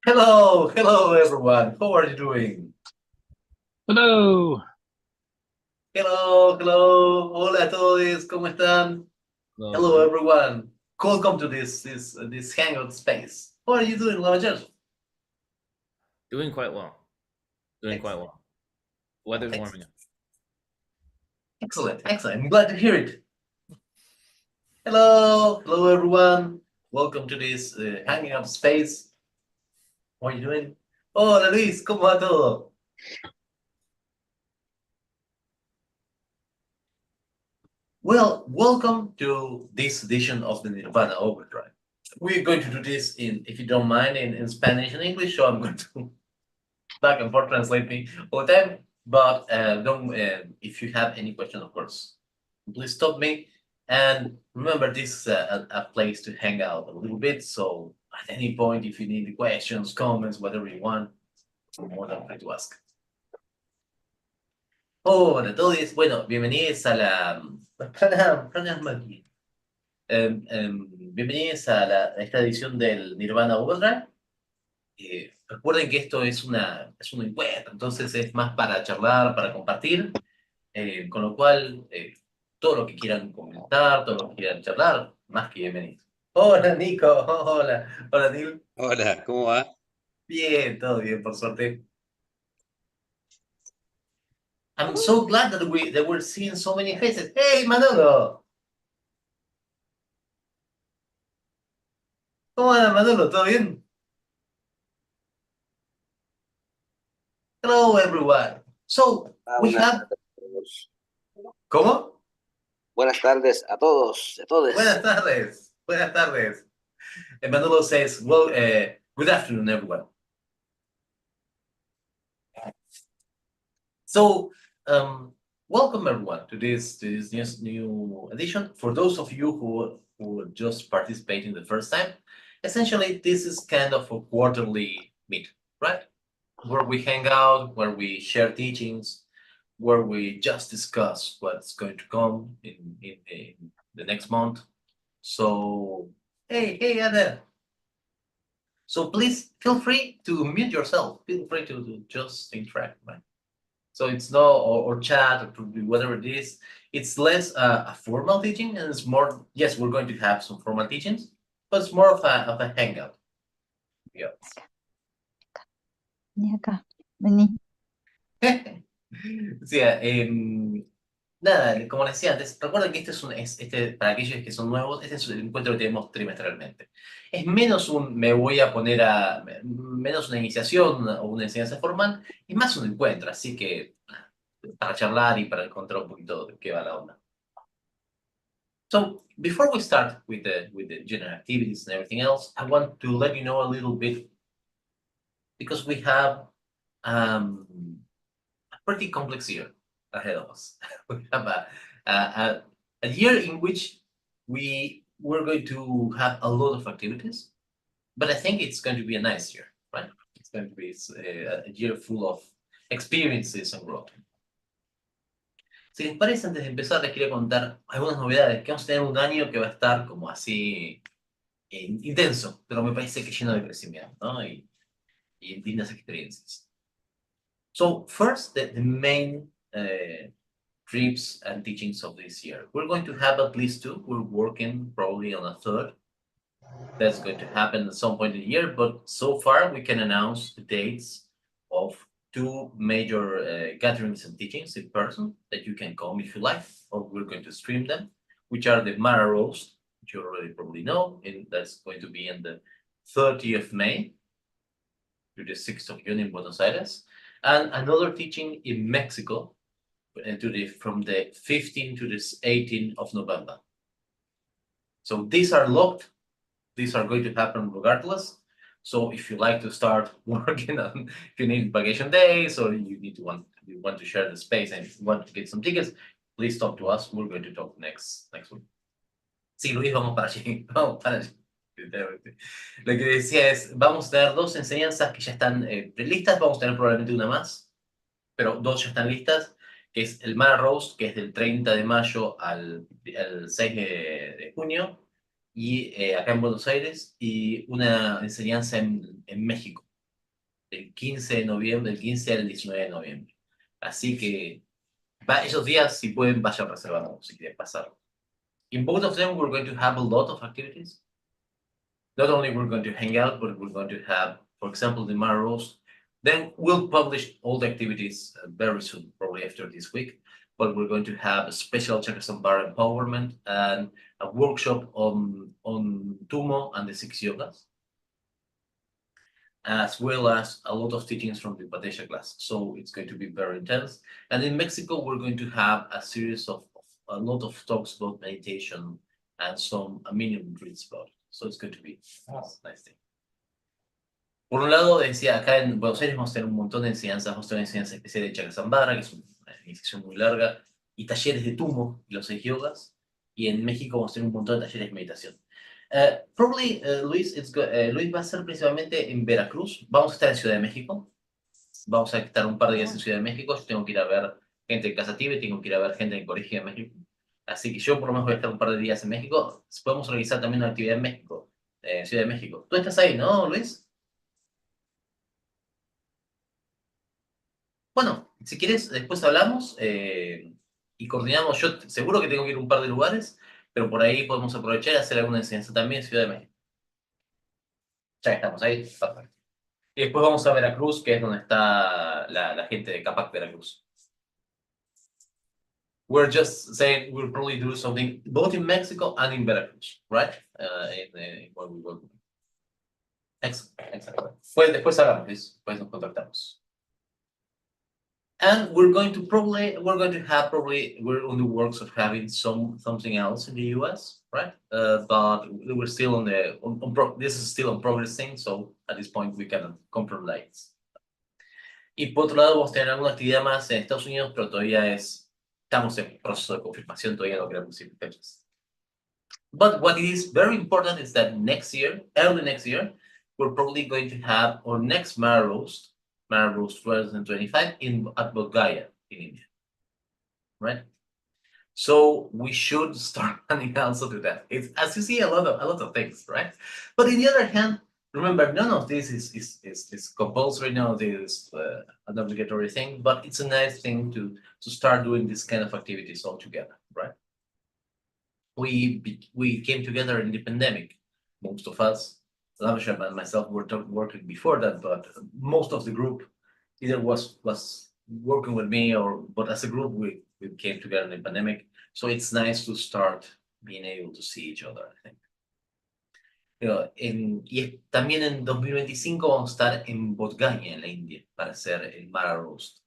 Hello everyone. How are you doing? Hello. Hola a todos. ¿Cómo están? Hello, Hello everyone. everyone. Welcome to this hangout space. How are you doing, Lama Sherab? Doing quite well. Doing quite Excellent. well. Weather's Ex- warming up. Excellent. I'm glad to hear it. Hello everyone. Welcome to this hanging out space. How are you doing? Hola Luis, ¿cómo va todo? Well, welcome to this edition of the Nirvana Overdrive. We're going to do this if you don't mind, in Spanish and English. So I'm going to back and forth translate me all the time. But don't, if you have any question, of course, please stop me. And remember, this is a place to hang out a little bit. So at any point, if you need questions, comments, whatever you want, I'm more than free to ask. Hola a todos. Bueno, bienvenidos a la. Bienvenidos a esta edición del Nirvana Overdrive. Recuerden que esto es un encuentro, entonces es más para charlar, para compartir, con lo cual todo lo que quieran comentar, todo lo que quieran charlar, más que bienvenido. Hola Nico, hola Neil. Hola, ¿cómo va? Bien, todo bien, por suerte. I'm so glad that we're seeing so many faces. Hey Manolo, ¿cómo anda Manolo? ¿Todo bien? Hello everyone. So we Buenas have. tardes a todos. ¿Cómo? Buenas tardes a todos, a todos. Buenas tardes. Buenas tardes. Manolo says, well, good afternoon, everyone. So, welcome everyone to this new edition. For those of you who just participating the first time, essentially this is kind of a quarterly meet, right? Where we hang out, where we share teachings, where we just discuss what's going to come in the next month. So, hey, Ada. So please feel free to mute yourself. Feel free to just interact, right? So it's no or chat or to do whatever it is. It's less a formal teaching and it's more. Yes, we're going to have some formal teachings, but it's more of a hangout. Yeah. Vení acá, vení. Sí, nada, como les decía antes, recuerden que para aquellos que son nuevos, este es el encuentro que tenemos trimestralmente. Es menos me voy a poner menos una iniciación o una enseñanza formal, es más un encuentro, así que para charlar y para encontrar un poquito de qué va la onda. So before we start with the general activities and everything else, I want to let you know a little bit because we have a pretty complex year ahead of us. We have a year in which we're going to have a lot of activities, but I think it's going to be a nice year, right? It's going to be a year full of experiences and growth. Si les parece, antes de empezar, les quería contar algunas novedades, que vamos a tener un año que va a estar como así intenso, pero me parece que lleno de crecimiento, ¿no? Y lindas experiencias. So first, the main trips and teachings of this year. We're going to have at least two. We're working probably on a third. That's going to happen at some point in the year, but so far we can announce the dates of two major gatherings and teachings in person that you can come if you like, or we're going to stream them, which are the Mara Roast, which you already probably know, and that's going to be on the 30th of May to the 6th of June in Buenos Aires, and another teaching in Mexico from the 15th to the 18th of November. So these are locked. These are going to happen regardless. So if you like to start working on, if you need vacation days or you want to share the space and you want to get some tickets, please talk to us. We're going to talk next week. Sí, Luis, vamos para allí. Vamos para allí. Lo que decía es, vamos a tener dos enseñanzas que ya están listas, vamos a tener probablemente una más, pero dos ya están listas, que es el Mara Roast, que es del 30 de mayo al 6 de junio, y acá en Buenos Aires, y una enseñanza en México, del 15 de noviembre, del 15 al 19 de noviembre. Así que esos días, si pueden, vayan reservando si quieren pasar. In both of them, we're going to have a lot of activities. Not only we're going to hang out, but we're going to have, for example, the Mara Roast. Then we'll publish all the activities very soon, probably after this week. But we're going to have a special Chakra empowerment and a workshop on Tumo and the 6 yogas, as well as a lot of teachings from the Padesha class. So it's going to be very intense. And in Mexico, we're going to have a series of a lot of talks about meditation and some mini retreats about it. So it's going to be a nice thing. Por un lado, decía, acá en Buenos Aires vamos a tener un montón de enseñanzas, vamos a tener una enseñanza especial de Chakra, que es una iniciación muy larga, y talleres de Tumo, y los 6 yogas, y en México vamos a tener un montón de talleres de meditación. Probably, Luis va a ser principalmente en Veracruz, vamos a estar en Ciudad de México, vamos a estar un par de días en Ciudad de México, yo tengo que ir a ver gente en Casa Tibe, tengo que ir a ver gente en el colegio de México, así que yo por lo menos voy a estar un par de días en México. Podemos organizar también una actividad en México, en Ciudad de México. Tú estás ahí, ¿no, Luis? Bueno, si quieres, después hablamos y coordinamos. Yo seguro que tengo que ir a un par de lugares, pero por ahí podemos aprovechar y hacer alguna enseñanza también en Ciudad de México. Ya estamos ahí, perfecto. Y después vamos a Veracruz, que es donde está la gente de Capac Veracruz. We're just saying we'll probably do something both in Mexico and in Veracruz, right? Where we will. Excellent. Pues después hablamos, después nos contactamos. And we're on the works of having something else in the US, right? But we're still on this is still on progressing, so at this point we cannot compromise. Y por otro lado, vamos a tener alguna actividad más en Estados Unidos, pero todavía estamos en proceso de confirmación, todavía no queremos decir fechas. But what is very important is that early next year, we're probably going to have our next Mara Roast 2025 at Bodh Gaya in India, right? So we should start planning also to that. It's, as you see, a lot of things, right? But on the other hand, remember, none of this is compulsory. None of this is an obligatory thing. But it's a nice thing to start doing this kind of activities all together, right? We came together in the pandemic, most of us. Lama Sherab and myself were working before that, but most of the group either was working with me but as a group we came together in the pandemic. So it's nice to start being able to see each other, I think. Y también en 2025 vamos a estar en Bodh Gaya, en la India, para hacer el Mara Roast.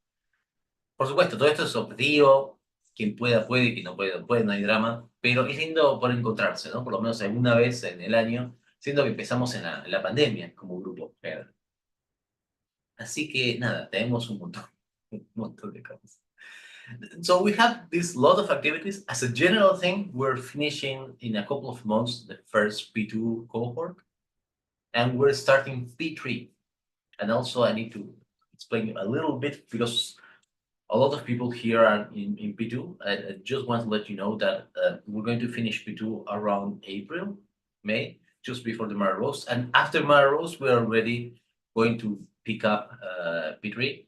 Por supuesto, todo esto es objetivo. Quien pueda, puede, quien no puede, no puede, no hay drama. Pero es lindo por encontrarse, ¿no? Por lo menos alguna vez en el año, siendo que empezamos en la pandemia como grupo. Así que nada, tenemos un montón de cosas. So we have this lot of activities. As a general thing, we're finishing in a couple of months the first P2 cohort, and we're starting P3. And also I need to explain a little bit because a lot of people here are in P2. I just want to let you know that we're going to finish P2 around April, May, just before the Mara Roast. And after Mara Roast, we're already going to pick up P3.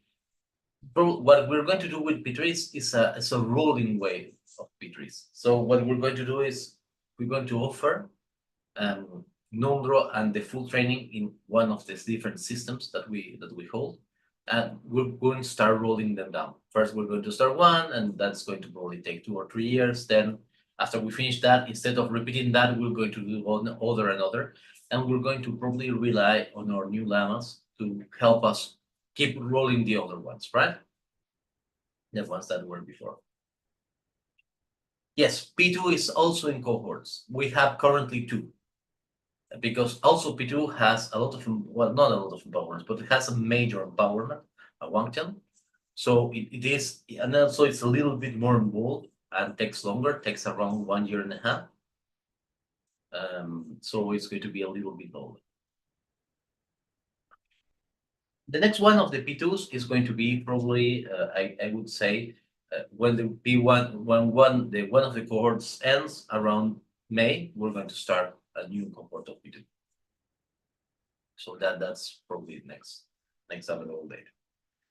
What we're going to do with P3s is a rolling wave of P3s. So what we're going to do is we're going to offer non-draw and the full training in one of these different systems that we hold. And we're going to start rolling them down. First, we're going to start one, and that's going to probably take 2 or 3 years. Then, after we finish that, instead of repeating that, we're going to do another. And we're going to probably rely on our new lamas to help us keep rolling the other ones, right? The ones that were before. Yes, P2 is also in cohorts. We have currently 2. Because also P2 has a lot of, well, not a lot of empowerments, but it has a major empowerment, a Wangtian. So it is, and also it's a little bit more involved and takes longer, takes around 1.5 years. So it's going to be a little bit older. The next one of the P2s is going to be probably, I would say, when the P1, when one of the cohorts ends around May, we're going to start a new cohort of P2. So that's probably next. un examen all day.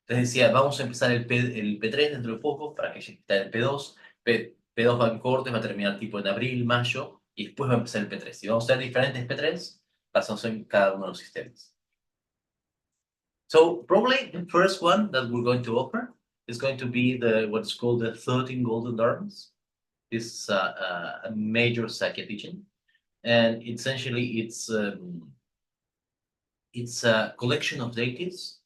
Entonces decía, vamos a empezar el P3 dentro de poco, para que ya está el P2. P2 va en cortes, va a terminar tipo en abril, mayo, y después va a empezar el P3. Y vamos a tener diferentes P3 basados en cada uno de los sistemas. So probably the first one that we're going to offer is going to be what's called the 13 Golden Dharmas. This is a major Sakya teaching, and essentially it's a collection of deities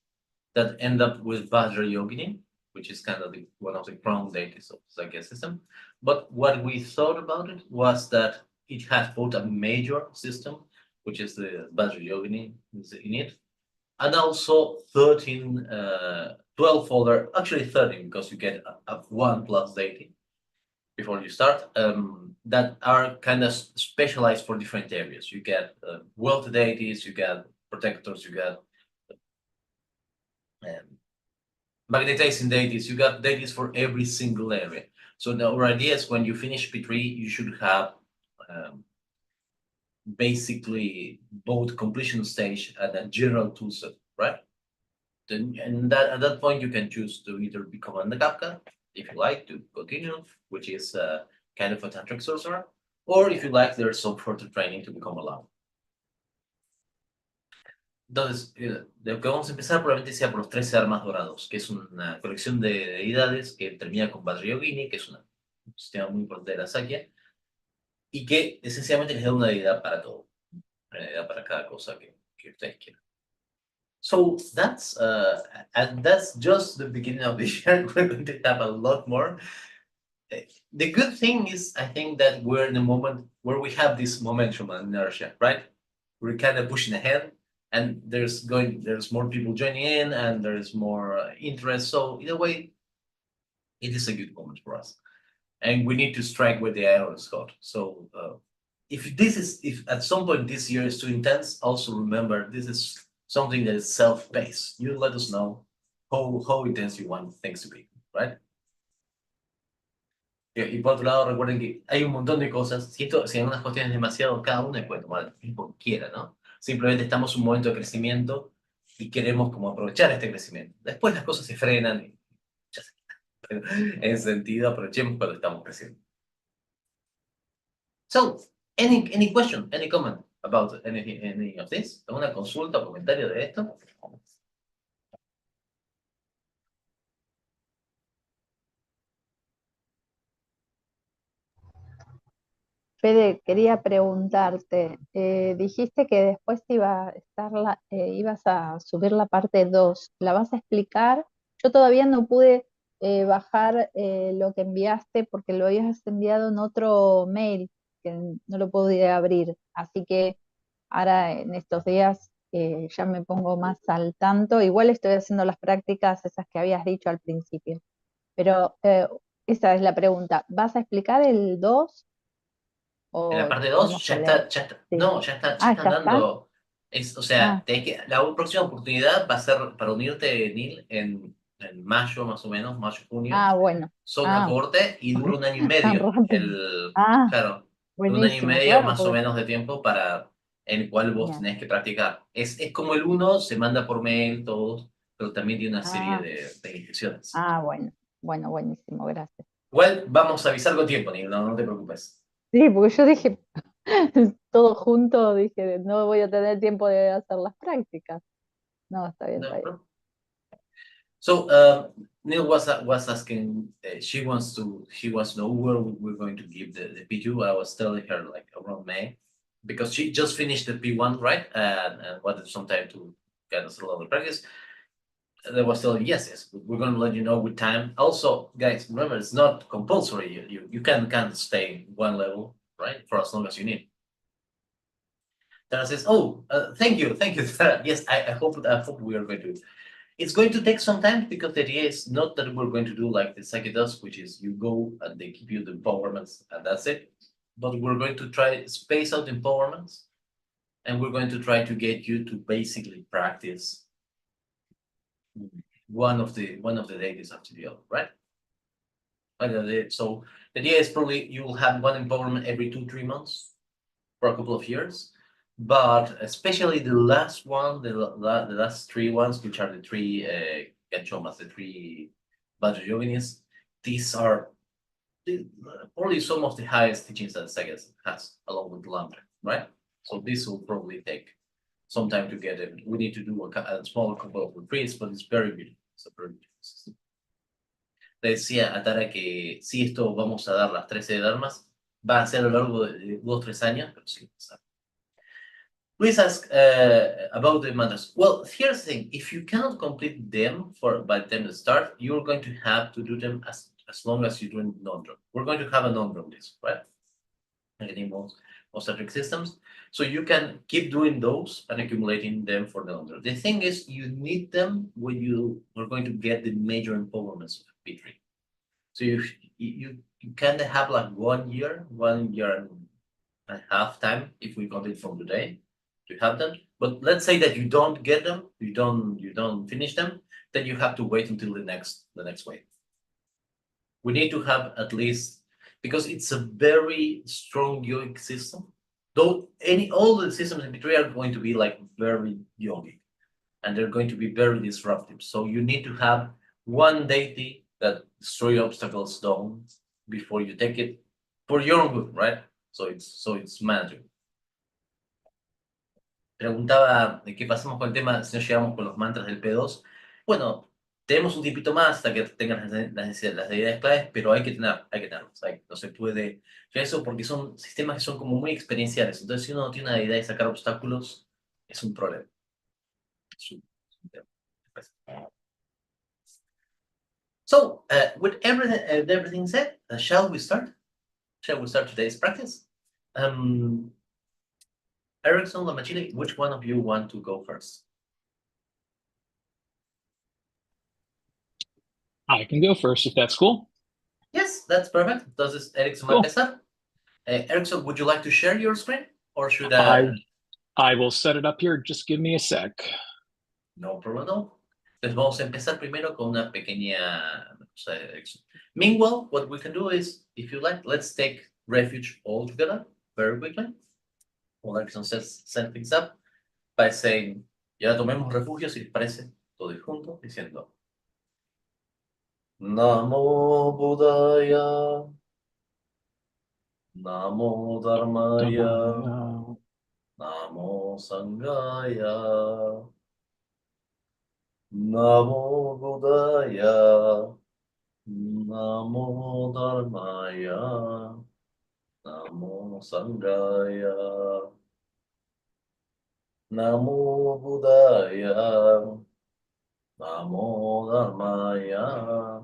that end up with Vajrayogini, which is kind of one of the crown deities of the Sakya system. But what we thought about it was that it has both a major system, which is the Vajrayogini in it, and also 13, 12 other, actually 13, because you get a 1 plus deity before you start, that are kind of specialized for different areas. You get wealth deities, you get protectors, you get magnetizing deities, you got deities for every single area. So our idea is when you finish P3, you should have basically both completion stage and a general toolset, right? And at that point, you can choose to either become a Nagapka, if you like, to continue, which is kind of a tantric sorcerer, or if you like, there's some further training to become a Lama. Entonces, lo que vamos a empezar probablemente sea por los 13 armas dorados, que es una colección de deidades que termina con Vajrayogini, que es un sistema muy importante de la Sakya, y que esencialmente les da una deidad para todo, una deidad para cada cosa que ustedes quieran. So that's just the beginning of the year. We're going to have a lot more. The good thing is, I think that we're in a moment where we have this momentum and inertia, right? We're kind of pushing ahead, and there's more people joining in, and there's more interest. So in a way, it is a good moment for us, and we need to strike where the arrow is hot. So if at some point this year is too intense, also remember this is something that is self-paced. You let us know how intense you want things to be, right? Y por otro lado, recuerden que hay un montón de cosas. Si hay unas cuestiones demasiado, cada uno puede tomar el tiempo que quiera, ¿no? Simplemente estamos en un momento de crecimiento y queremos como aprovechar este crecimiento. Después las cosas se frenan y ya se quitan. En ese sentido, aprovechemos cuando estamos creciendo. So, any question, any comment about any of this? ¿Alguna consulta o comentario de esto? Fede, quería preguntarte, dijiste que después iba a estar ibas a subir la parte 2, ¿la vas a explicar? Yo todavía no pude bajar lo que enviaste porque lo habías enviado en otro mail, que no lo pude abrir, así que ahora en estos días ya me pongo más al tanto. Igual estoy haciendo las prácticas esas que habías dicho al principio, pero esa es la pregunta, ¿vas a explicar el 2? En la parte Tenemos 2 que ya leer. está, Sí. no, ya están ¿ya dando. O sea, está? la próxima oportunidad va a ser para unirte, Neil, en mayo más o menos, mayo, junio. Bueno. Zona corte y dura un año y Tan medio. rápido. Claro, un año y Buenísimo, medio claro, más o porque menos de tiempo en el cual vos bien. tenés que practicar. Es como el 1, se manda por mail, todos, pero también tiene una serie de inscripciones. Bueno, buenísimo, gracias. Igual vamos a avisar con tiempo, Neil, no te preocupes. Sí, porque yo dije, todo junto, dije, no voy a tener tiempo de hacer las prácticas. No, está bien, está bien. So Neil was asking. She wants to know where we're going to give the P2. I was telling her like around May, because she just finished the P1, right? And wanted some time to get us a lot of practice. They was telling yes, we're going to let you know with time. Also, guys, remember it's not compulsory. You can stay one level, right, for as long as you need. Tara says, "Oh, thank you, Tara. Yes, I hope we are going to." It's going to take some time because the idea is not that we're going to do like the Psyche does, which is you go and they give you the empowerments and that's it. But we're going to try space out empowerments, and we're going to try to get you to basically practice one of the deities after the other, right? So the idea is probably you will have one empowerment every 2-3 months for a couple of years. but especially the last one, the last three ones, which are the three Gachomas, the three Vajrayoginis, these are probably some of the highest teachings that Sega has, along with Lama, right? So this will probably take some time to get it. We need to do a small couple of retreats, but it's very beautiful. It's a very beautiful system. Le decía a Tara que si esto vamos a dar las 13 Dharmas, va a ser a lo largo de 2 o 3 años, pero sí. Please ask about the mantras. Well, here's the thing. If you cannot complete them by the time to start, you're going to have to do them as long as you're doing non-drum. We're going to have a non-drum list, right? Getting most electric systems. So you can keep doing those and accumulating them for the non-drum. The thing is, you need them when you are going to get the major empowerments of P3. So you kind of have like 1 year and a half time, if we count it from today, to have them. But let's say that you don't get them, you don't finish them, then you have to wait until the next wave. We need to have at least, because it's a very strong yogic system. Though all the systems in P3 are going to be like very yogic, and they're going to be very disruptive. So you need to have one deity that destroy obstacles down before you take it for your own good, right? So it's manageable. Preguntaba de qué pasamos con el tema, si no llegamos con los mantras del P2. Bueno, tenemos un tipito más hasta que tengan las deidades claves, pero hay que tenerlos. No se puede eso porque son sistemas que son como muy experienciales. Entonces, si uno no tiene una deidad de sacar obstáculos, es un problema. Es un tema. So, with everything said, shall we start? Shall we start today's practice? Ericson, Lama Chile, which one of you want to go first? I can go first if that's cool. Yes, that's perfect. Entonces, Ericson va a empezar. Ericson, would you like to share your screen? Or should I will set it up here. Just give me a sec. No problem at all. Entonces, vamos a empezar primero con una pequeña... Meanwhile, what we can do is, if you like, let's take refuge all together very quickly. Well, Ericson set things up by saying, y ahora tomemos refugio, si les parece, todos juntos, diciendo Namo Buddhaya, Namo Dharmaya, Namo Sanghaya, Namo Buddhaya, Namo Dharmaya, Namo Sanghaya, Namo Buddhaya, Namo Dharmaya,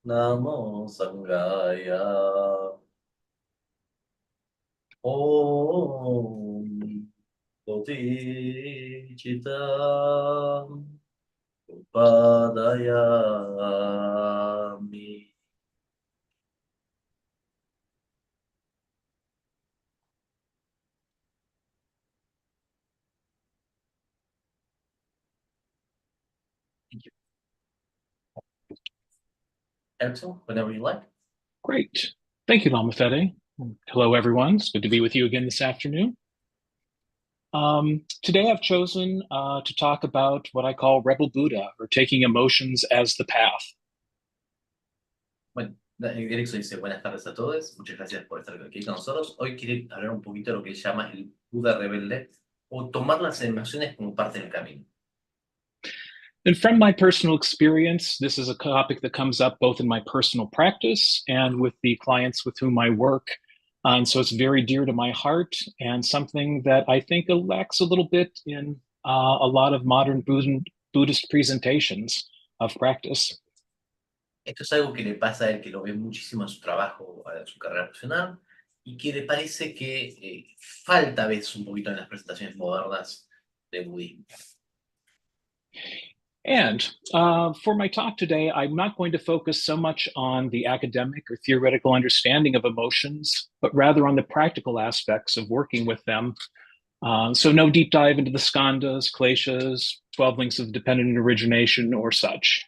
Namo Sanghaya. Om Bodhicitta Upadayami. Thank you. Ericson, whenever you like. Great. Thank you, Lama Fede. Hello, everyone. It's good to be with you again this afternoon. Today I've chosen to talk about what I call Rebel Buddha, or taking emotions as the path. Bueno, Ericson dice, buenas tardes a todos, muchas gracias por estar aquí con nosotros. Hoy quiere hablar un poquito de lo que él llama el Buda rebelde, o tomar las emociones como parte del camino. And from my personal experience, this is a topic that comes up both in my personal practice and with the clients with whom I work. And so it's very dear to my heart and something that I think lacks a little bit in a lot of modern Buddhist presentations of practice. Esto es algo que le pasa a él, que lo ve muchísimo en su trabajo, en su carrera profesional, y que le parece que falta a veces un poquito en las presentaciones modernas de budismo. And for my talk today, I'm not going to focus so much on the academic or theoretical understanding of emotions, but rather on the practical aspects of working with them. So no deep dive into the skandhas, kleshas, 12 links of dependent origination, or such.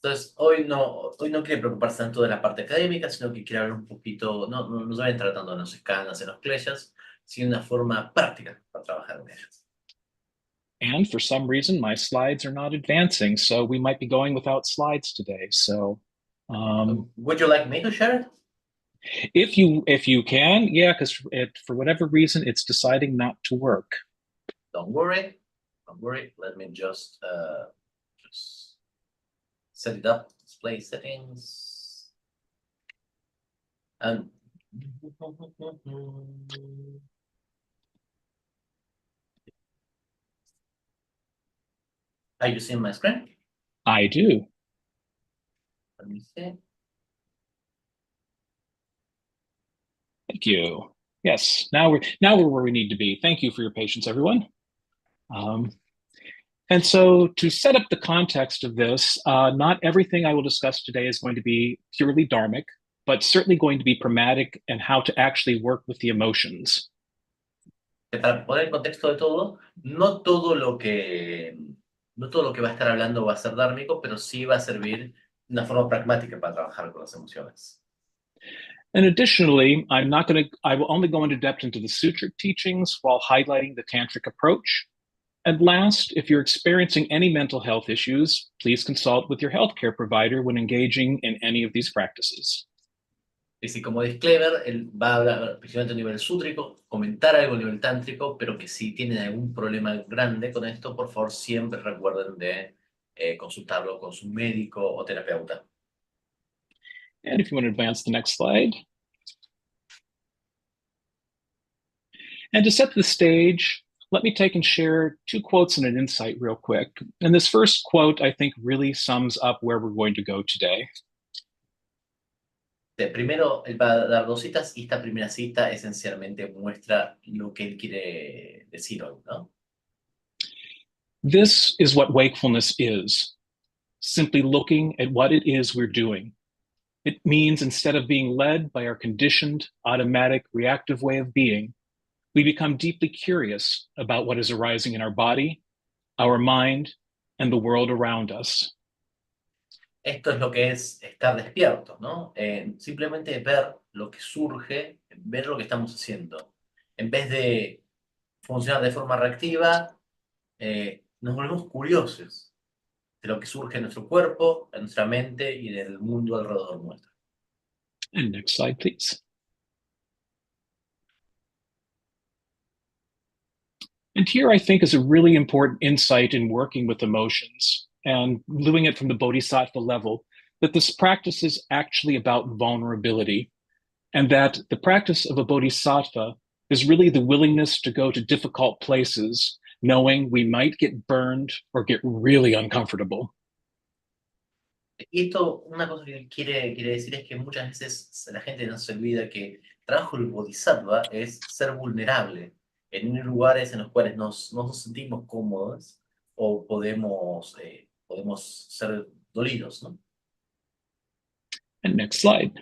Entonces, hoy no quiere preocuparse tanto de la parte académica, sino que quiere hablar un poquito, no se va a entrar tanto en los skandhas, en los kleshas, sino una forma práctica para trabajar en ellas. And for some reason, my slides are not advancing, so we might be going without slides today. So, would you like me to share it? If you can, yeah, because for whatever reason, it's deciding not to work. Don't worry. Let me just set it up. Display settings. And are you seeing my screen? I do. Let me see. Thank you. Yes, now we're where we need to be. Thank you for your patience, everyone. And so to set up the context of this, not everything I will discuss today is going to be purely dharmic, but certainly going to be pragmatic and how to actually work with the emotions. Para poner el contexto de todo, no todo lo que va a estar hablando va a ser dármico, pero sí va a servir de una forma pragmática para trabajar con las emociones. And additionally, I will only go into depth into the sutra teachings while highlighting the tantric approach. And last, if you're experiencing any mental health issues, please consult with your healthcare provider when engaging in any of these practices. Y si como disclaimer, él va a hablar principalmente a nivel sútrico, comentar algo a nivel tántrico, pero que si tienen algún problema grande con esto, por favor siempre recuerden de consultarlo con su médico o terapeuta. And if you want to advance the next slide. And to set the stage, let me take and share two quotes and an insight real quick. And this first quote, I think, really sums up where we're going to go today. Primero, él va a dar dos citas y esta primera cita esencialmente muestra lo que él quiere decir hoy, ¿no? This is what wakefulness is, simply looking at what it is we're doing. It means instead of being led by our conditioned, automatic, reactive way of being, we become deeply curious about what is arising in our body, our mind, and the world around us. Esto es lo que es estar despierto, ¿no? Simplemente ver lo que surge, ver lo que estamos haciendo. En vez de funcionar de forma reactiva, nos volvemos curiosos de lo que surge en nuestro cuerpo, en nuestra mente y en el mundo alrededor nuestro. And next slide, please. And here I think is a really important insight in working with emotions and doing it from the bodhisattva level, that this practice is actually about vulnerability, and that the practice of a bodhisattva is really the willingness to go to difficult places, knowing we might get burned or get really uncomfortable. Y esto, una cosa que quiere decir es que muchas veces la gente no se olvida que el trabajo del bodhisattva es ser vulnerable en lugares en los cuales no nos sentimos cómodos o podemos ser dolidos, ¿no? And next slide.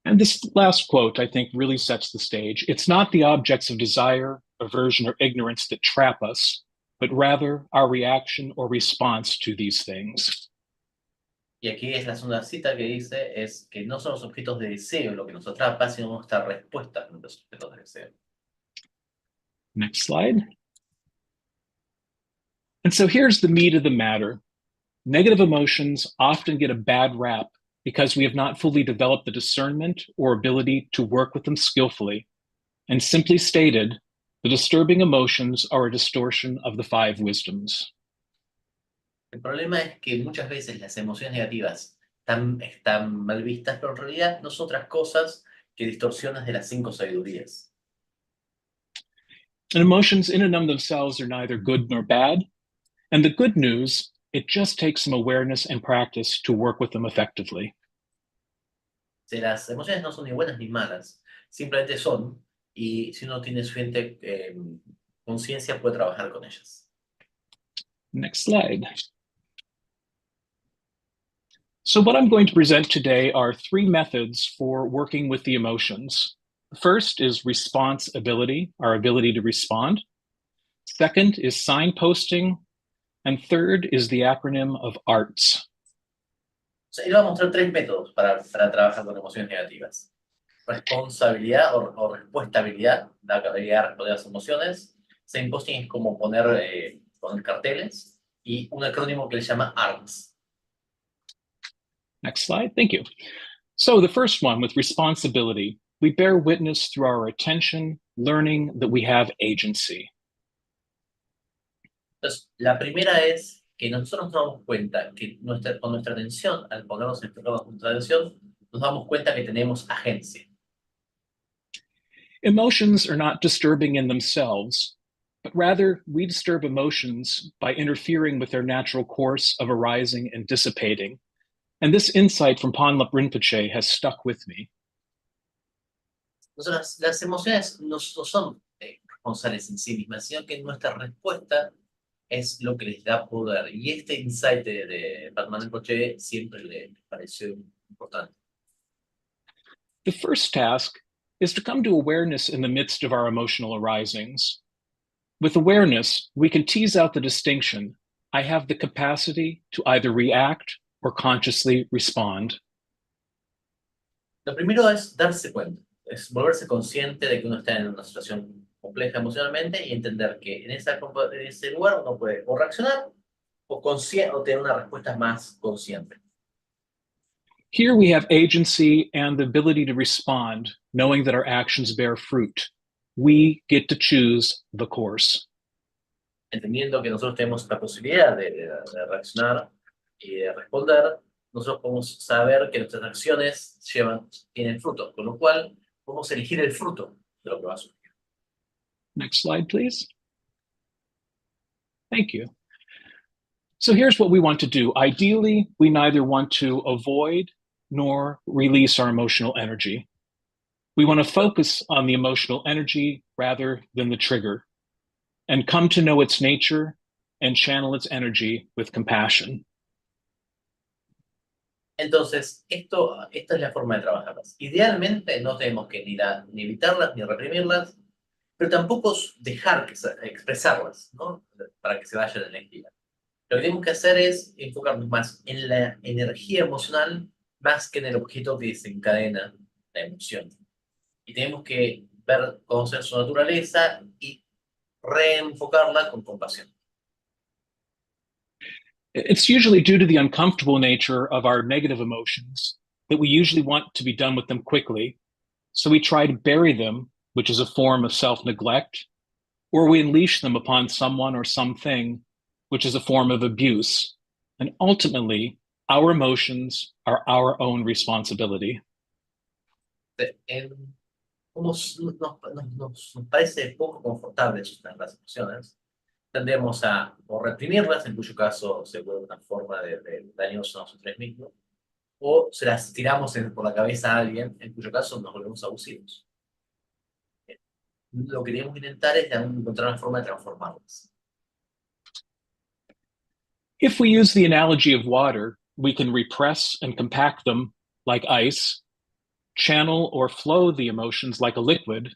And this last quote, I think, really sets the stage. It's not the objects of desire, aversion, or ignorance that trap us, but rather our reaction or response to these things. Y aquí es la segunda cita que dice, es que no son los objetos de deseo lo que nos atrapa, sino nuestra respuesta a los objetos de deseo. Next slide. And so here's the meat of the matter. Negative emotions often get a bad rap because we have not fully developed the discernment or ability to work with them skillfully. And simply stated, the disturbing emotions are a distortion of the five wisdoms. El problema es que muchas veces las emociones negativas están mal vistas, pero en realidad no son otras cosas que distorsiones de las 5 sabidurías. And emotions in and of themselves are neither good nor bad. And the good news, it just takes some awareness and practice to work with them effectively. Las emociones no son ni buenas ni malas, simplemente son, y si uno tiene suficiente conciencia puede trabajar con ellas. Next slide. So what I'm going to present today are 3 methods for working with the emotions. First is response ability, our ability to respond. Second is signposting. And third is the acronym of ARTS. sea, él va a mostrar 3 métodos para trabajar con emociones negativas. Responsabilidad o respuestabilidad, la capacidad de responder a las emociones. Same posting es como poner carteles. Y un acrónimo que le llama ARMS. Next slide, thank you. So the first one, with responsibility, we bear witness through our attention, learning that we have agency. Entonces, la primera es que nosotros nos damos cuenta que con nuestra atención, al ponernos enfocados en nuestra atención, nos damos cuenta que tenemos agencia. Emotions are not disturbing in themselves, but rather we disturb emotions by interfering with their natural course of arising and dissipating. And this insight from Ponlop Rinpoche has stuck with me. Entonces, las emociones no son responsables en sí mismas, sino que nuestra respuesta es lo que les da poder. Y este insight de Ponlop Rinpoche siempre le pareció importante. The first task is to come to awareness in the midst of our emotional arisings. With awareness, we can tease out the distinction. I have the capacity to either react or consciously respond. Lo primero es darse cuenta, es volverse consciente de que uno está en una situación compleja emocionalmente y entender que en ese lugar uno puede o reaccionar o tener una respuesta más consciente. Here we have agency and the ability to respond, knowing that our actions bear fruit. We get to choose the course. Entendiendo que nosotros tenemos la posibilidad de reaccionar y de responder, nosotros podemos saber que nuestras acciones tienen fruto, con lo cual podemos elegir el fruto de lo que va a surgir. Next slide, please. Thank you. So here's what we want to do. Ideally, we neither want to avoid nor release our emotional energy. We want to focus on the emotional energy rather than the trigger, and come to know its nature and channel its energy with compassion. Entonces, esta es la forma de trabajarlas. Idealmente no tenemos que ni evitarlas ni reprimirlas, pero tampoco dejar expresarlas, ¿no? Para que se vaya la energía. Lo que tenemos que hacer es enfocarnos más en la energía emocional más que en el objeto que desencadena la emoción. Y tenemos que conocer su naturaleza y reenfocarla con compasión. It's usually due to the uncomfortable nature of our negative emotions that we usually want to be done with them quickly. So we try to bury them, which is a form of self-neglect, or we unleash them upon someone or something, which is a form of abuse. And ultimately, our emotions are our own responsibility. Como nos parece poco confortable las emociones, tendemos a o reprimirlas, en cuyo caso se vuelve una forma de dañarnos a nosotros mismos, o se las tiramos por la cabeza a alguien, en cuyo caso nos volvemos abusivos. Lo que tenemos que intentar es encontrar una forma de transformarlas. If we use the analogy of water, we can repress and compact them like ice, channel or flow the emotions like a liquid,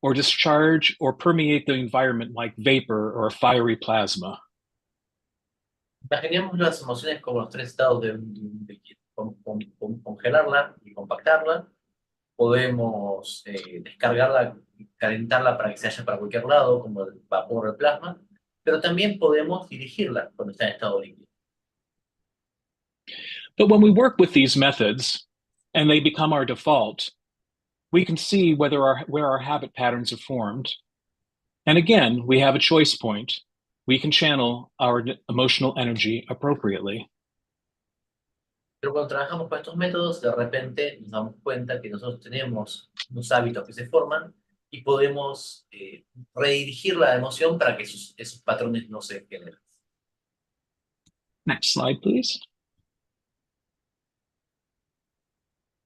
or discharge or permeate the environment like vapor or fiery plasma. Imaginemos las emociones como los 3 estados de un líquido. Congelarla y compactarla. Podemos descargarla, calentarla para que se vaya para cualquier lado, como el vapor o el plasma, pero también podemos dirigirla cuando está en estado líquido. But when we work with these methods and they become our default, we can see where our habit patterns are formed. And again, we have a choice point. We can channel our emotional energy appropriately. Pero cuando trabajamos con estos métodos, de repente nos damos cuenta que nosotros tenemos unos hábitos que se forman y podemos redirigir la emoción para que esos patrones no se generen. Next slide, please.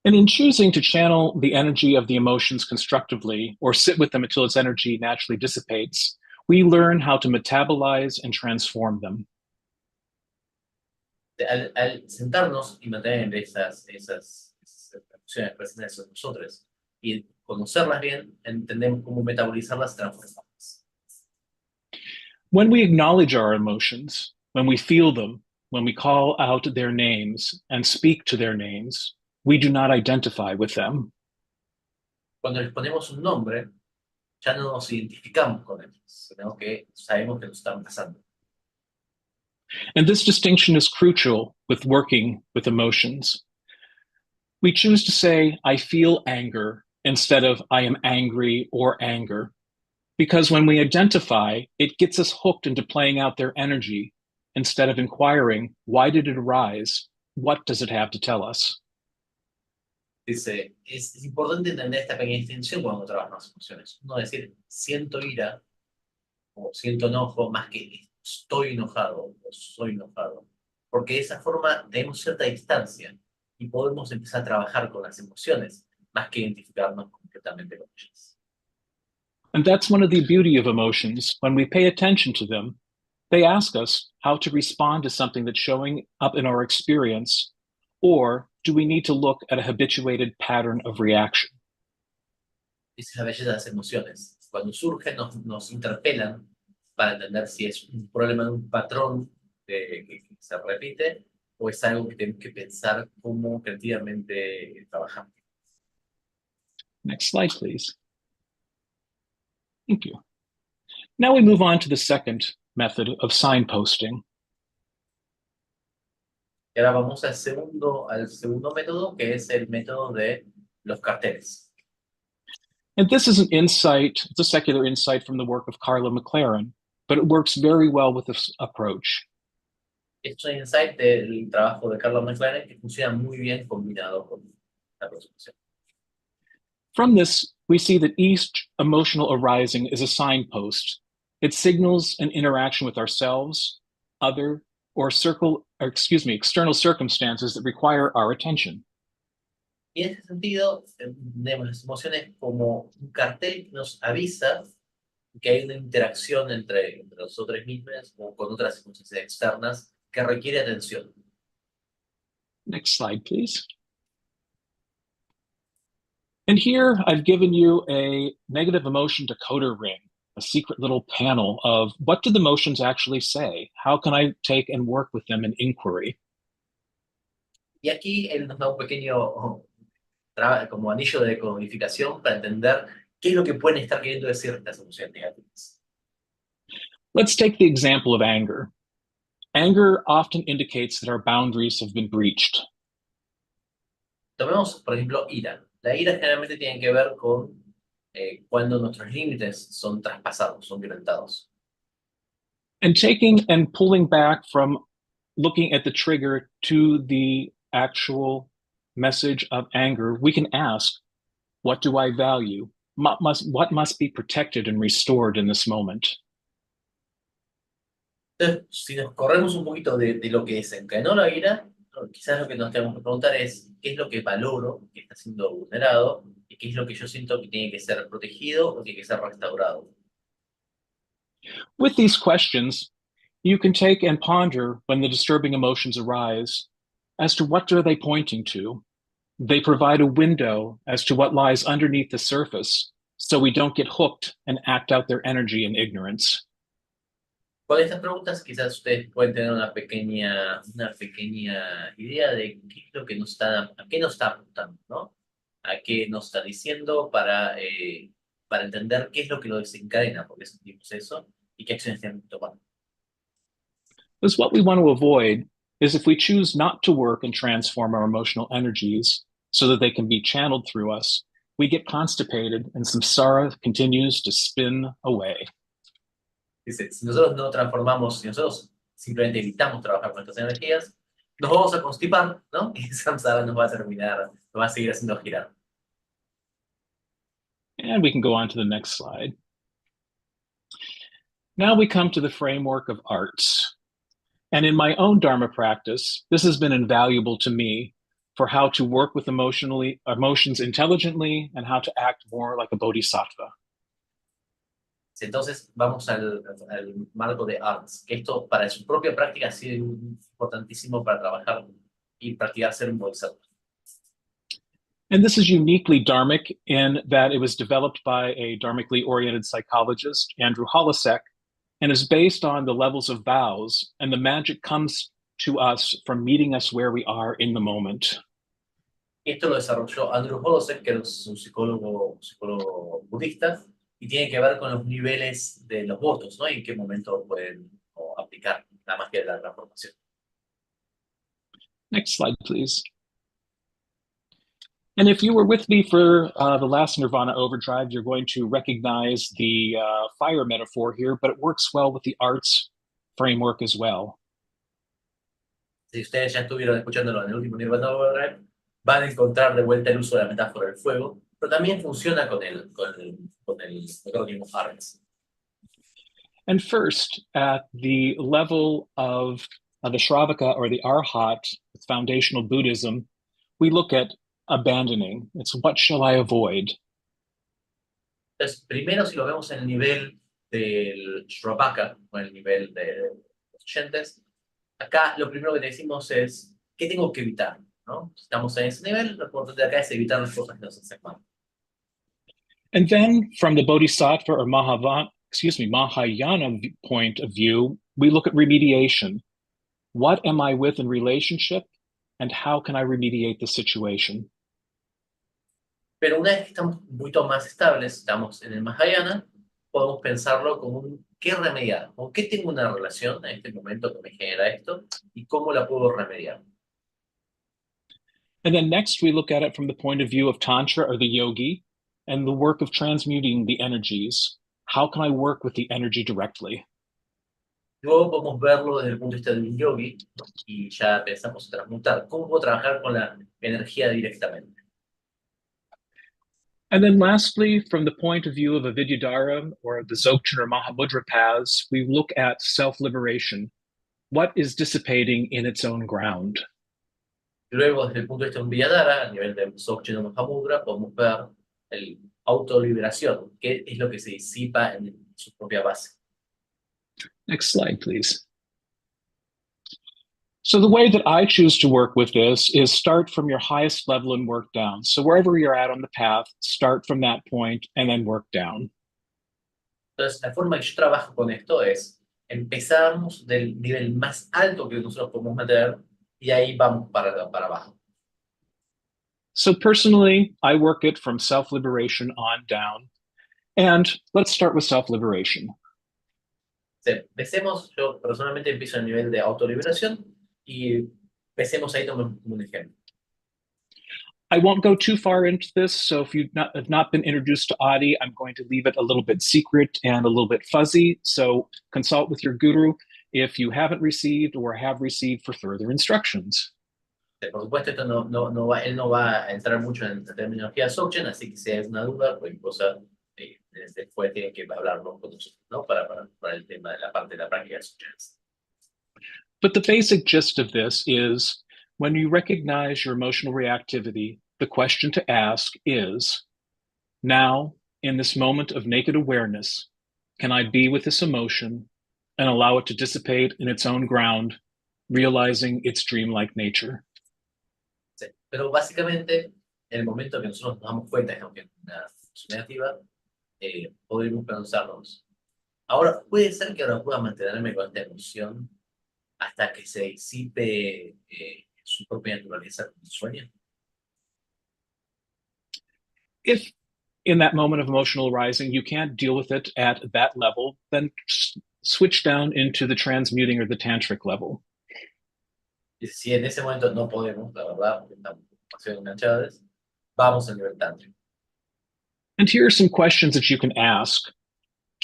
And in choosing to channel the energy of the emotions constructively or sit with them until its energy naturally dissipates, we learn how to metabolize and transform them. Al sentarnos y mantener esas emociones presentes en nosotros y conocerlas bien, entendemos cómo metabolizarlas y transformarlas. When we acknowledge our emotions, when we feel them, when we call out their names and speak to their names, we do not identify with them. Cuando les ponemos un nombre, ya no nos identificamos con ellos, sino que sabemos que nos están pasando. And this distinction is crucial with working with emotions. We choose to say, I feel anger, instead of I am angry or anger. Because when we identify, it gets us hooked into playing out their energy, instead of inquiring, why did it arise? What does it have to tell us? Dice, es importante entender esta pequeña distinción cuando trabajamos las emociones. No decir, siento ira o siento enojo más que estoy enojado o soy enojado. Porque de esa forma tenemos cierta distancia y podemos empezar a trabajar con las emociones más que identificarnos completamente con ellas. And that's one of the beauty of emotions. When we pay attention to them, they ask us how to respond to something that's showing up in our experience, or do we need to look at a habituated pattern of reaction? Esa es la belleza de las emociones. Cuando surgen, nos interpelan para entender si es un problema de un patrón que se repite o es algo que tenemos que pensar cómo creativamente trabajamos. Next slide, please. Thank you. Now we move on to the second method of signposting. Y ahora vamos al segundo método, que es el método de los carteles. And this is an insight, it's a secular insight from the work of Carla McLaren, but it works very well with this approach. Es un insight del trabajo de Carla McLaren que funciona muy bien combinado con la aproximación. From this, we see that each emotional arising is a signpost. It signals an interaction with ourselves, other, or external circumstances that require our attention. Y en ese sentido, vemos las emociones como un cartel que nos avisa que hay una interacción entre nosotros mismos o con otras circunstancias externas que requiere atención. Next slide, please. And here I've given you a negative emotion decoder ring, a secret little panel of what do the emotions actually say? How can I take and work with them in inquiry? Y aquí él nos da un pequeño como anillo de codificación para entender qué es lo que pueden estar queriendo decir estas emociones negativas. Let's take the example of anger. Anger often indicates that our boundaries have been breached. Tomemos, por ejemplo, ira. La ira generalmente tiene que ver con cuando nuestros límites son traspasados, son violentados. And taking and pulling back from looking at the trigger to the actual message of anger, we can ask, what do I value? What must be protected and restored in this moment? Entonces, si nos corremos un poquito de lo que desencadenó la ira, quizás lo que nos tenemos que preguntar es qué es lo que valoro que está siendo vulnerado y qué es lo que yo siento que tiene que ser protegido o tiene que ser restaurado. With these questions, you can take and ponder when the disturbing emotions arise as to what are they pointing to. They provide a window as to what lies underneath the surface so we don't get hooked and act out their energy in ignorance. Con estas preguntas quizás ustedes pueden tener una pequeña idea de qué es lo que a qué nos está apuntando, ¿no? A qué nos está diciendo para entender qué es lo que lo desencadena, por qué sentimos eso y qué acciones tenemos que tomar. Because what we want to avoid is if we choose not to work and transform our emotional energies so that they can be channeled through us, we get constipated and samsara continues to spin away. Dice, si nosotros no transformamos, si nosotros simplemente evitamos trabajar con estas energías, nos vamos a constipar, ¿no? Y samsara nos va a seguir haciendo girar. And we can go on to the next slide. Now we come to the framework of arts. And in my own Dharma practice, this has been invaluable to me for how to work with emotions intelligently and how to act more like a bodhisattva. Entonces vamos al marco de arts, que esto para su propia práctica ha sido importantísimo para trabajar y practicar ser un bodhisattva. And this is uniquely Dharmic in that it was developed by a Dharmically oriented psychologist, Andrew Holasek, and is based on the levels of vows, and the magic comes to us from meeting us where we are in the moment. Esto lo desarrolló Andrew Holosek, que es un psicólogo budista, y tiene que ver con los niveles de los votos, ¿no? Y en qué momento pueden aplicar la magia de la transformación. Next slide, please. And if you were with me for the last Nirvana Overdrive, you're going to recognize the fire metaphor here, but it works well with the arts framework as well. Si ustedes ya estuvieron escuchándolo en el último Nirvana Overdrive, van a encontrar de vuelta el uso de la metáfora del fuego, pero también funciona con el acrónimo ARTS. And first, at the level of the Shravaka or the Arhat, foundational Buddhism, we look at abandoning. It's what shall I avoid? Entonces, primero, si lo vemos en el nivel del Shravaka, o en el nivel de los oyentes, acá lo primero que decimos es, ¿qué tengo que evitar? ¿No? Si estamos en ese nivel, lo importante de acá es evitar las cosas que nos hacen mal. And then from the Bodhisattva or Mahayana point of view, we look at remediation. What am I with in relationship, and how can I remediate the situation? Pero una vez que estamos un poquito más estables, estamos en el Mahayana, podemos pensarlo como un ¿qué remediar? ¿Con qué tengo una relación en este momento que me genera esto? ¿Y cómo la puedo remediar? And then next, we look at it from the point of view of Tantra or the yogi and the work of transmuting the energies. How can I work with the energy directly? Luego podemos verlo desde el punto de vista de un yogi, ¿no? Y ya pensamos en transmutar. ¿Cómo puedo trabajar con la energía directamente? And then lastly, from the point of view of a Vidyadhara or the Dzogchen or Mahamudra paths, we look at self-liberation. What is dissipating in its own ground? Luego, desde el punto de vista de un Vidyadhara, a nivel de Dzogchen o Mahamudra, podemos ver el autoliberación, qué es lo que se disipa en su propia base. Next slide, please. So the way that I choose to work with this is start from your highest level and work down. So wherever you're at on the path, start from that point and then work down. Entonces, la forma que yo trabajo con esto es empezamos del nivel más alto que nosotros podemos meter y ahí vamos para abajo. So personally, I work it from self-liberation on down. And let's start with self-liberation. Empecemos, yo personalmente empiezo a nivel de autoliberación y empecemos ahí como un ejemplo. I won't go too far into this, so if you've not been introduced to Adi, I'm going to leave it a little bit secret and a little bit fuzzy, so consult with your guru if you haven't received or have received for further instructions. Por supuesto, esto él no va a entrar mucho en la terminología Dzogchen, así que si hay una duda, cualquier cosa, después tienen que hablarlo con nosotros, ¿no? Para el tema de la parte de la práctica Dzogchen. But the basic gist of this is, when you recognize your emotional reactivity, the question to ask is, now, in this moment of naked awareness, can I be with this emotion and allow it to dissipate in its own ground, realizing its dreamlike nature? Sí. Pero básicamente, en el momento que nosotros nos damos cuenta de que es una emoción negativa, podemos pensarnos, ahora puede ser que ahora pueda mantenerme con esta emoción hasta que se disipe su propia naturaleza como sueño. If in that moment of emotional arising, you can't deal with it at that level, then switch down into the transmuting or the tantric level. Y si en ese momento no podemos, la verdad, porque estamos demasiado enganchados, vamos al nivel tántrico. And here are some questions that you can ask.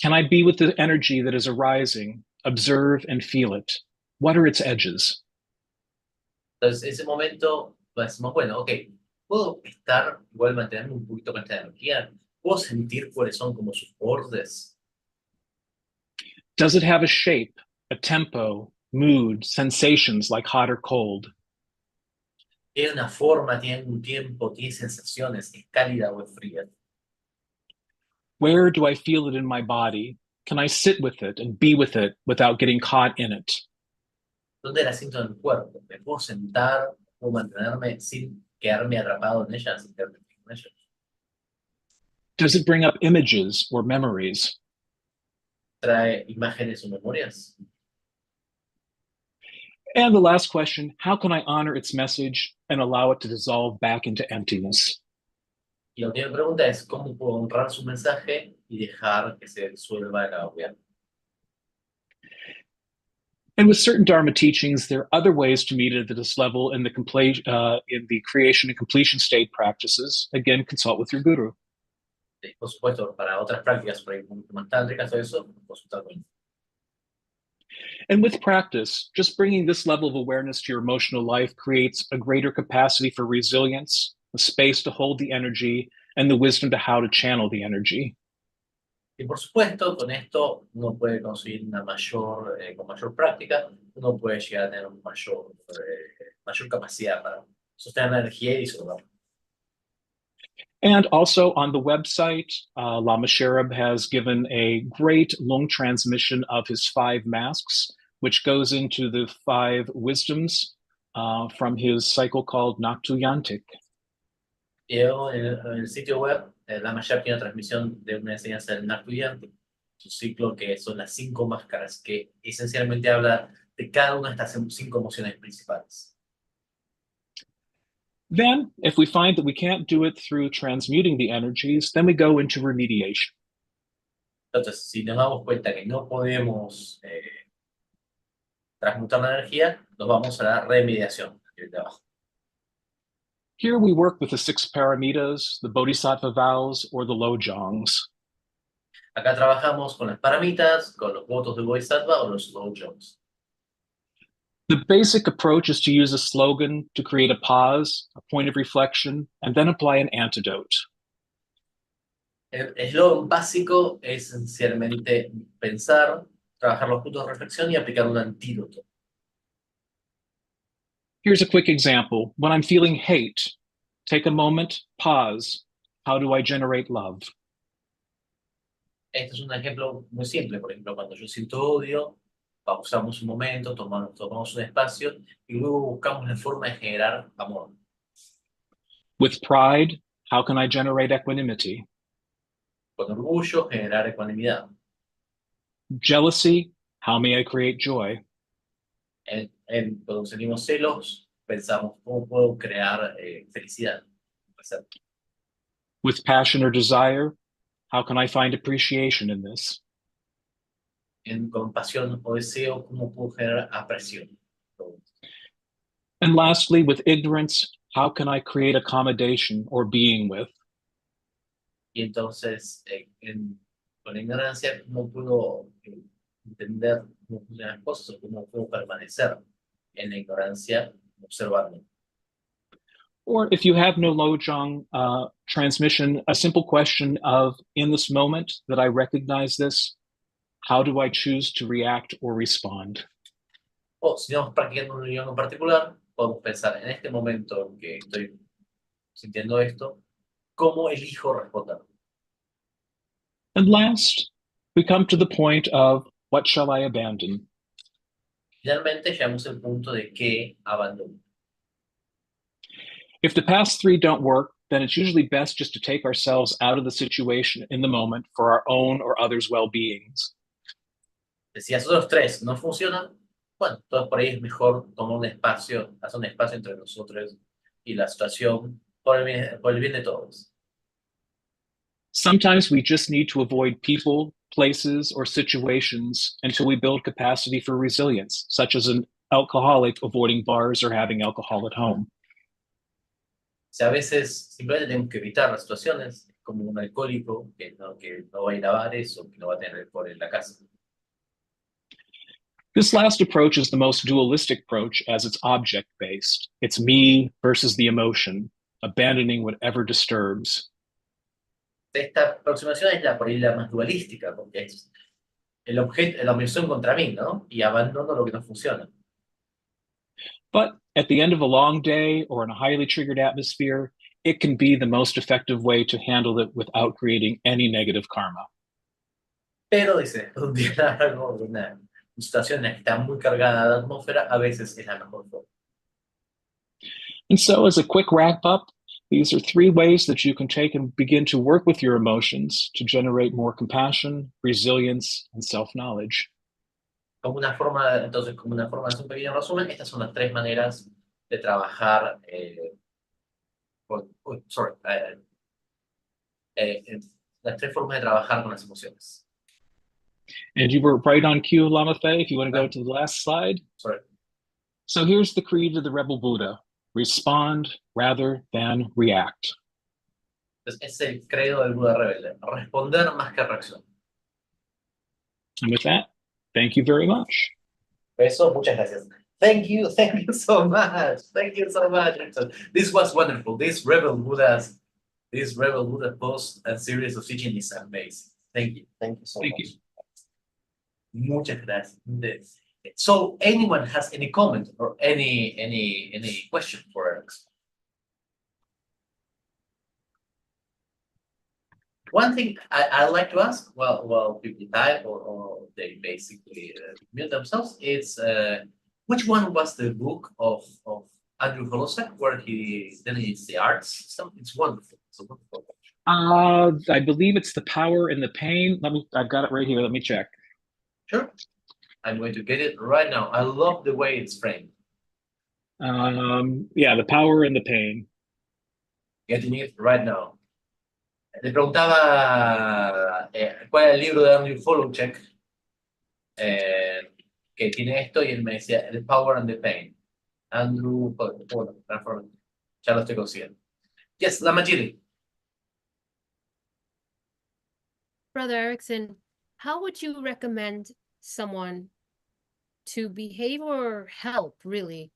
Can I be with the energy that is arising, observe and feel it? What are its edges? Entonces, en ese momento, decimos, bueno, ok, ¿puedo estar, igual mantenerme un poquito con esta energía? ¿Puedo sentir cuáles son como sus bordes? Does it have a shape, a tempo, mood, sensations like hot or cold? ¿Tiene una forma, tiene un tiempo, tiene sensaciones, es cálida o es fría? Where do I feel it in my body? Can I sit with it and be with it without getting caught in it? ¿Dónde la siento en el cuerpo? ¿Me puedo sentar o mantenerme sin quedarme atrapado en ella, sin quedarme en ella? Does it bring up images or memories? ¿Trae imágenes o memorias? And the last question, how can I honor its message and allow it to dissolve back into emptiness? Y la última pregunta es, ¿cómo puedo honrar su mensaje y dejar que se disuelva en la obviedad? And with certain Dharma teachings, there are other ways to meet it at this level in the creation and completion state practices. Again, consult with your guru. Por supuesto, para otras prácticas, por ejemplo, más tántricas o eso, consultar con él. And with practice, just bringing this level of awareness to your emotional life creates a greater capacity for resilience, a space to hold the energy, and the wisdom to how to channel the energy. Y por supuesto, con esto uno puede conseguir una con mayor práctica, uno puede llegar a tener mayor capacidad para sostener la energía y disolverla. And also on the website, Lama Sherab has given a great long transmission of his 5 masks, which goes into the 5 wisdoms from his cycle called Naktuyantik. Y luego en el sitio web, Lama Sherab tiene una transmisión de una enseñanza del Naktuyantik, su ciclo que son las 5 máscaras, que esencialmente habla de cada una de estas 5 emociones principales. Then, if we find that we can't do it through transmuting the energies, then we go into remediation. Entonces, si nos damos cuenta que no podemos transmutar la energía, nos vamos a la remediación. Here we work with the 6 paramitas, the bodhisattva vows, or the lojongs. Acá trabajamos con las paramitas, con los votos de bodhisattva o los lojongs. The basic approach is to use a slogan to create a pause, a point of reflection, and then apply an antidote. El eslogan básico es esencialmente pensar, trabajar los puntos de reflexión y aplicar un antídoto. Here's a quick example. When I'm feeling hate, take a moment, pause. How do I generate love? Este es un ejemplo muy simple. Por ejemplo, cuando yo siento odio, pausamos un momento, tomamos un espacio y luego buscamos la forma de generar amor. With pride, how can I generate equanimity? Con orgullo, generar ecuanimidad. Jealousy, how may I create joy? Cuando sentimos celos, pensamos cómo puedo crear felicidad. With passion or desire, how can I find appreciation in this? Con pasión o deseo, cómo puedo generar apreciación. And lastly, with ignorance, how can I create accommodation or being with? Y entonces, con ignorancia, ¿cómo puedo entender cómo funcionan las cosas o cómo puedo permanecer en la ignorancia observando? Or if you have no lojong transmission, a simple question of, in this moment that I recognize this, how do I choose to react or respond? O si estamos practicando una unión en particular, podemos pensar en este momento en que estoy sintiendo esto, ¿cómo elijo responder? And last, we come to the point of, what shall I abandon? Finalmente llegamos al punto de qué abandono. If the past 3 don't work, then it's usually best just to take ourselves out of the situation in the moment for our own or others' well-beings. Si esos otros 3 no funcionan, bueno, entonces por ahí es mejor tomar un espacio, hacer un espacio entre nosotros y la situación por el bien de todos. Sometimes we just need to avoid people, places, or situations until we build capacity for resilience, such as an alcoholic avoiding bars or having alcohol at home. Si a veces simplemente tenemos que evitar las situaciones, como un alcohólico que no va a ir a bares o que no va a tener alcohol en la casa. This last approach is the most dualistic approach as it's object-based. It's me versus the emotion, abandoning whatever disturbs. Esta aproximación es por ahí la más dualística, porque es la omisión contra mí, ¿no? Y abandono lo que no funciona. But at the end of a long day or in a highly triggered atmosphere, it can be the most effective way to handle it without creating any negative karma. Pero dice, un día largo, una situación en la que está muy cargada la atmósfera, a veces es la mejor forma. And so as a quick wrap up, these are 3 ways that you can take and begin to work with your emotions to generate more compassion, resilience, and self-knowledge. como una forma, entonces, como una forma de hacer un pequeño resumen, estas son las tres maneras de trabajar, las tres formas de trabajar con las emociones. And you were right on cue, Lama Fede, if you want to go to the last slide. Sorry. So here's the creed of the rebel Buddha: respond rather than react. Entonces, es el credo del Buda rebelde, responder más que reaccionar. And with that, thank you very much. Eso, muchas gracias. Thank you so much. Thank you so much. This was wonderful. This rebel Buddha post and series of teaching is amazing. Thank you so much. You. Muchas gracias. So, anyone has any comment or any question for Ericson? One thing I'd like to ask, well, people type or they basically mute themselves, it's which one was the book of Andrew Holosek where he delineates the arts system? It's wonderful. It's a wonderful book. I believe it's The Power and the Pain. I've got it right here. Let me check. Sure. I'm going to get it right now. I love the way it's framed. Yeah, The Power and the Pain. Getting it right now. Le preguntaba cuál era el libro de Andrew Holosek que tiene esto y él me decía The Power and the Pain. Andrew, ya lo estoy consiguiendo. Yes, Lama Jilly. Brother Ericson, how would you recommend someone to behave or help, really,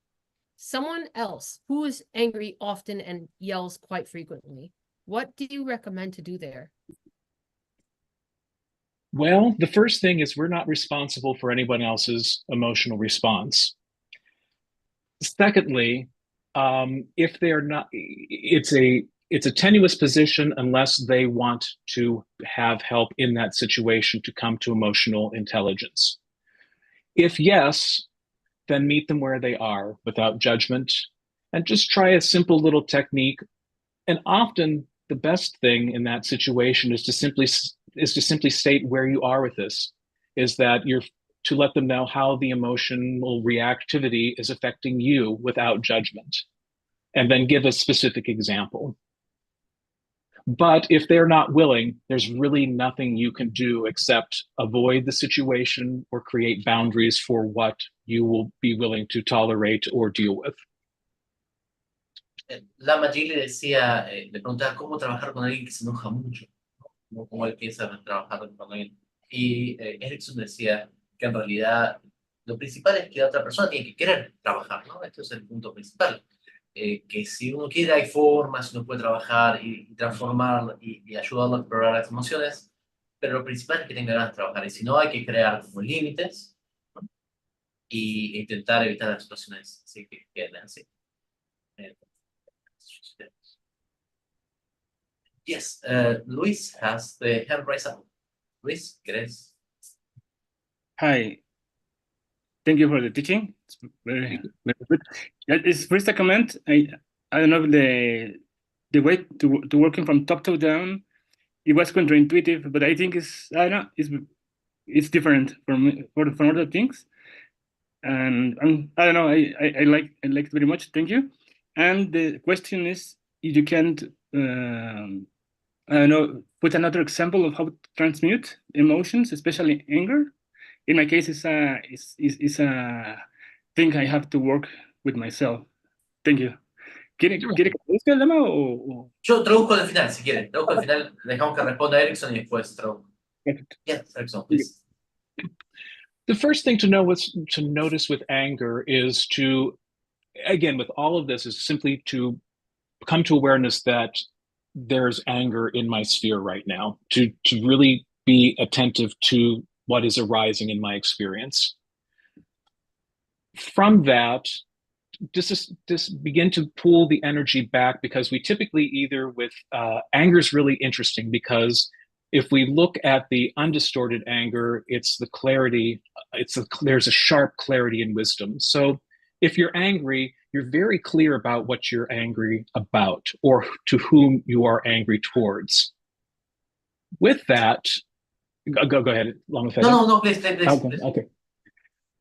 someone else who is angry often and yells quite frequently? What do you recommend to do there? Well, the first thing is we're not responsible for anyone else's emotional response. Secondly, if they're not, it's a tenuous position unless they want to have help in that situation to come to emotional intelligence. If yes, then meet them where they are without judgment and just try a simple little technique. And often the best thing in that situation is to simply state where you are with this, is that you're to let them know how the emotional reactivity is affecting you without judgment, and then give a specific example. But if they're not willing, there's really nothing you can do except avoid the situation or create boundaries for what you will be willing to tolerate or deal with. Lama Jilly decía, le preguntaba cómo trabajar con alguien que se enoja mucho, ¿no? Cómo él piensa trabajar con alguien. Y Ericson decía que en realidad lo principal es que la otra persona tiene que querer trabajar, ¿no? Este es el punto principal. Que si uno quiere hay formas, uno puede trabajar y transformar y ayudarlo a explorar las emociones, pero lo principal es que tenga ganas de trabajar. Y si no, hay que crear como límites, ¿no? Y intentar evitar las situaciones así que queden así. Yes, Luis has the hand raised up. Luis, ¿querés? Hi. Thank you for the teaching. It's very good. It's first a comment. I don't know if the way to working from top to down, it was counterintuitive, but I think it's different from other things. And I don't know. I like it very much. Thank you. And the question is, if you can't, I don't know, put another example of how to transmute emotions, especially anger. In my case, it's a thing I have to work with myself. Thank you. ¿Quiere que traduzca el lema o...? Yo traduzco al final, si quieren. Traduzco al final, dejamos que responda Ericson y después traduzco. Yes, Ericson, please. The first thing to notice with anger is to, again, with all of this, is simply to come to awareness that there's anger in my sphere right now, to really be attentive to what is arising in my experience. From that, just begin to pull the energy back, because we typically either with anger is really interesting, because if we look at the undistorted anger, it's the clarity, there's a sharp clarity and wisdom. So if you're angry, you're very clear about what you're angry about or to whom you are angry towards. With that, go ahead, Lama Fede. No, please. Okay.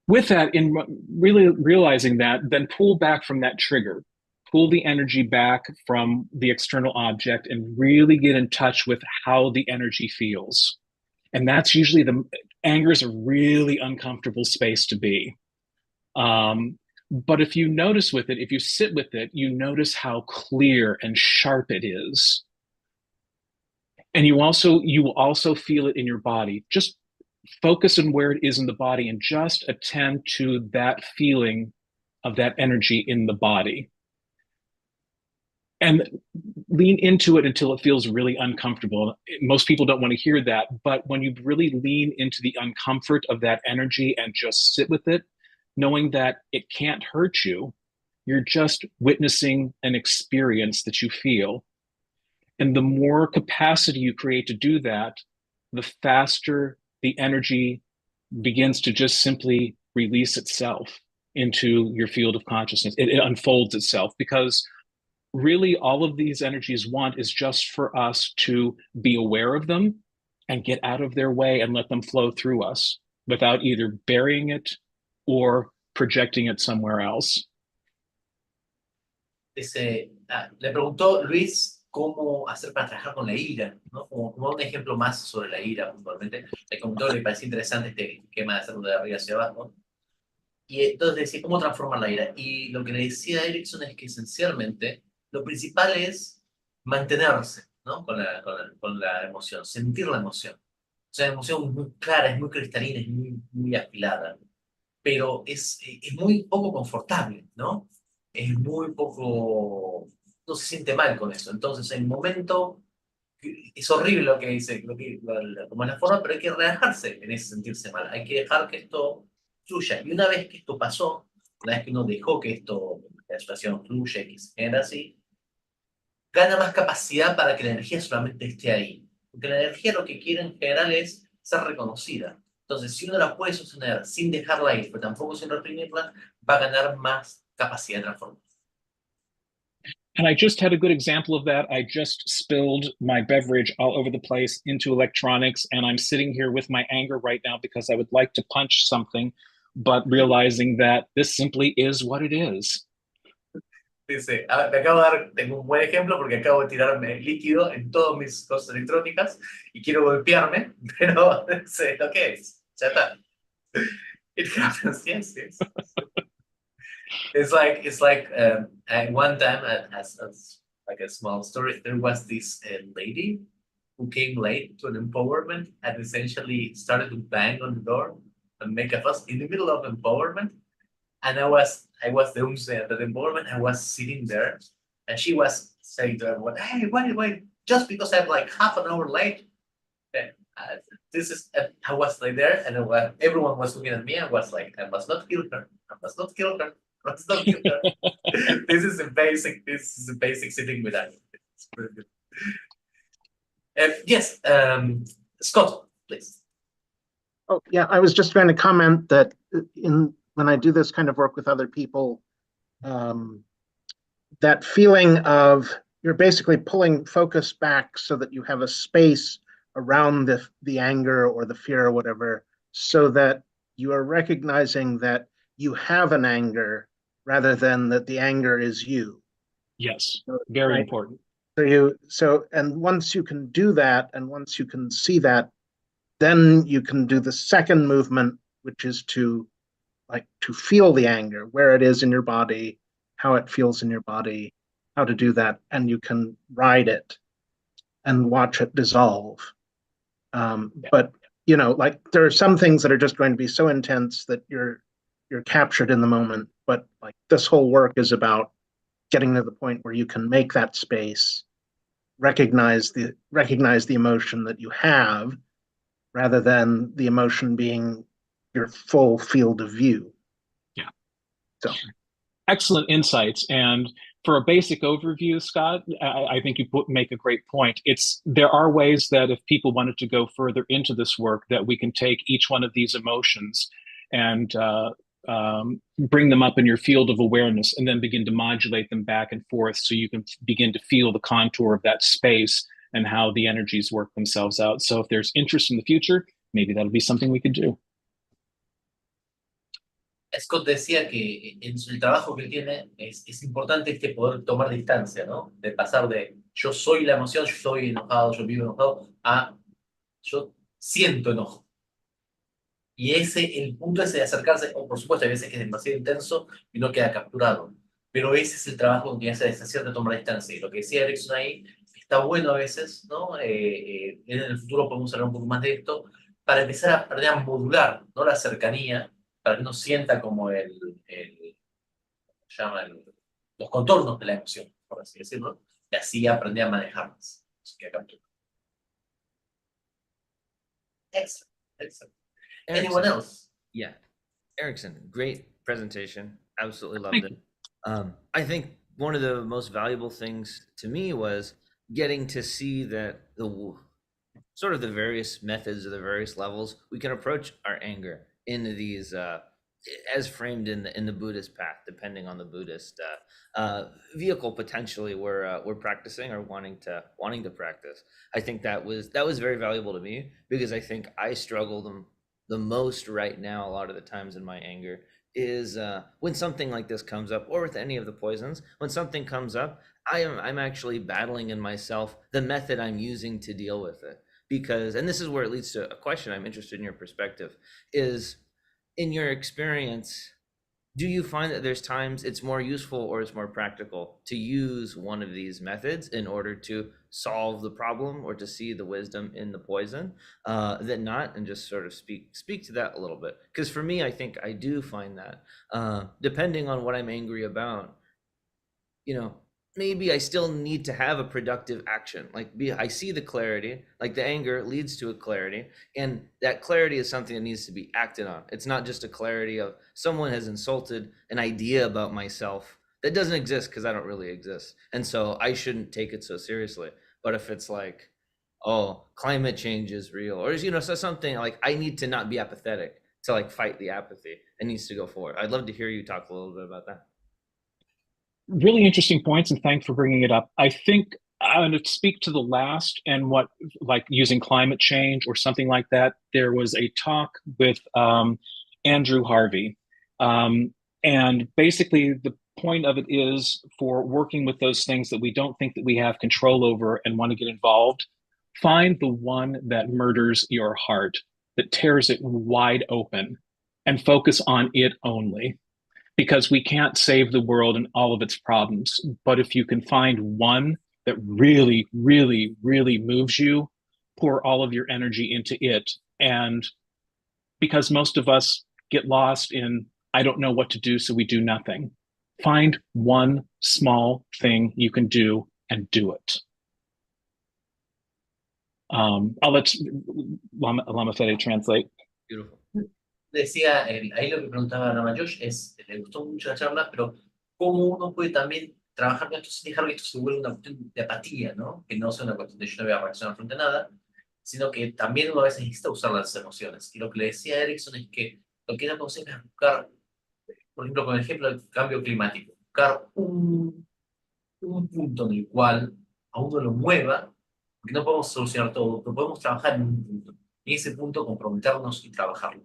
with that, in really realizing that, then pull back from that trigger, pull the energy back from the external object and really get in touch with how the energy feels. And that's usually anger is a really uncomfortable space to be. But if you notice with it, if you sit with it, you notice how clear and sharp it is. And you will also feel it in your body. Just focus on where it is in the body and just attend to that feeling of that energy in the body. And lean into it until it feels really uncomfortable. Most people don't want to hear that, but when you really lean into the uncomfort of that energy and just sit with it, knowing that it can't hurt you, you're just witnessing an experience that you feel. And the more capacity you create to do that, the faster the energy begins to just simply release itself into your field of consciousness. It unfolds itself, because really all of these energies want is just for us to be aware of them and get out of their way and let them flow through us without either burying it or projecting it somewhere else. Le preguntó Luis cómo hacer para trabajar con la ira, ¿no? Como un ejemplo más sobre la ira puntualmente. Le comentó que le parecía interesante este esquema de hacerlo de arriba hacia abajo. Y entonces decía, ¿cómo transformar la ira? Y lo que le decía a Ericson es que esencialmente lo principal es mantenerse, ¿no? con la emoción, sentir la emoción. O sea, la emoción es muy clara, es muy cristalina, es muy afilada, pero es muy poco confortable, ¿no? Es muy poco... no se siente mal con eso. Entonces, en el momento, es horrible lo que dice, como es la forma, pero hay que relajarse en ese sentirse mal. Hay que dejar que esto fluya. Y una vez que esto pasó, una vez que uno dejó que la situación fluya y que se genera así, gana más capacidad para que la energía solamente esté ahí. Porque la energía lo que quiere en general es ser reconocida. Entonces, si uno la puede sostener sin dejarla ir, pero tampoco sin reprimirla, va a ganar más capacidad de transformación. And I just had a good example of that. I just spilled my beverage all over the place into electronics, and I'm sitting here with my anger right now because I would like to punch something, but realizing that this simply is what it is. Dice, tengo un buen ejemplo porque acabo de tirarme líquido en todas mis cosas electrónicas y quiero golpearme, pero sé lo que es. Ya está. It happens, yes. It's like one time, as like a small story, there was this lady who came late to an empowerment and essentially started to bang on the door and make a fuss in the middle of empowerment. And I was the unse at the empowerment. I was sitting there, and she was saying to everyone, "Hey, wait! Just because I'm like half an hour late, this is." I was like there, and everyone was looking at me. I was like, "I must not kill her. I must not kill her. I must not kill her." This is a basic sitting with anger. It's pretty good. Yes, Scott, please. Oh, yeah, I was just going to comment that when I do this kind of work with other people, that feeling of you're basically pulling focus back so that you have a space around the anger or the fear or whatever, so that you are recognizing that you have an anger rather than that the anger is you. Yes, very important. And once you can do that, and once you can see that, then you can do the second movement, which is to feel the anger, where it is in your body, how it feels in your body, how to do that, and you can ride it and watch it dissolve. But there are some things that are just going to be so intense that you're captured in the moment. But like this whole work is about getting to the point where you can make that space, recognize the emotion that you have, rather than the emotion being your full field of view. Yeah. So excellent insights. And for a basic overview, Scott, I think you make a great point. There are ways that if people wanted to go further into this work, that we can take each one of these emotions and bring them up in your field of awareness and then begin to modulate them back and forth so you can begin to feel the contour of that space and how the energies work themselves out. So if there's interest in the future, maybe that'll be something we could do. Scott decía que en el trabajo que él tiene es importante poder tomar distancia, ¿no? De pasar de yo soy la emoción, yo soy enojado, yo vivo enojado, a yo siento enojo. Y el punto ese de acercarse, o por supuesto hay veces que es demasiado intenso y no queda capturado, pero ese es el trabajo que hace esa cierta toma de distancia. Y lo que decía Ericson ahí, está bueno a veces, ¿no? En el futuro podemos hablar un poco más de esto, para empezar a aprender a modular, ¿no? La cercanía, para que uno sienta como los contornos de la emoción, por así decirlo, y así aprender a manejarlas. Así que captura. Excellent, excellent. Anyone else? Yeah. Ericson, great presentation. Absolutely loved it. I think one of the most valuable things to me was getting to see that the sort of the various methods or the various levels we can approach our anger in these as framed in the Buddhist path, depending on the Buddhist vehicle potentially we're practicing or wanting to practice. I think that was very valuable to me, because I think I struggle the most right now a lot of the times in my anger is when something like this comes up, or with any of the poisons, when something comes up, I'm actually battling in myself the method I'm using to deal with it. Because, and this is where it leads to a question I'm interested in your perspective, is in your experience, do you find that there's times it's more useful or it's more practical to use one of these methods in order to solve the problem or to see the wisdom in the poison than not, and just sort of speak to that a little bit? Because for me, I think I do find that depending on what I'm angry about, maybe I still need to have a productive action. Like I see the clarity, like the anger leads to a clarity, and that clarity is something that needs to be acted on. It's not just a clarity of someone has insulted an idea about myself that doesn't exist because I don't really exist. And so I shouldn't take it so seriously. But if it's like, oh, climate change is real, or so something like I need to not be apathetic to like fight the apathy. It needs to go forward. I'd love to hear you talk a little bit about that. Really interesting points, and thanks for bringing it up. I think I'm going to speak to the last, and what, like using climate change or something like that. There was a talk with Andrew Harvey, and basically the point of it is, for working with those things that we don't think that we have control over and want to get involved, find the one that murders your heart, that tears it wide open, and focus on it only. Because we can't save the world and all of its problems. But if you can find one that really, really, really moves you, pour all of your energy into it. And because most of us get lost in, I don't know what to do, so we do nothing. Find one small thing you can do and do it. I'll let Lama Fede translate. Beautiful. Decía, ahí lo que preguntaba Lama Josh es, le gustó mucho la charla, pero cómo uno puede también trabajar con esto sin dejar que esto se vuelva una cuestión de apatía, ¿no? Que no sea una cuestión de yo no voy a reaccionar frente a nada, sino que también uno a veces necesita usar las emociones. Y lo que le decía a Ericson es que lo que él aconseja es buscar, por ejemplo, con el ejemplo del cambio climático, buscar un punto en el cual a uno lo mueva, porque no podemos solucionar todo, pero podemos trabajar en un punto. Y ese punto comprometernos y trabajarlo.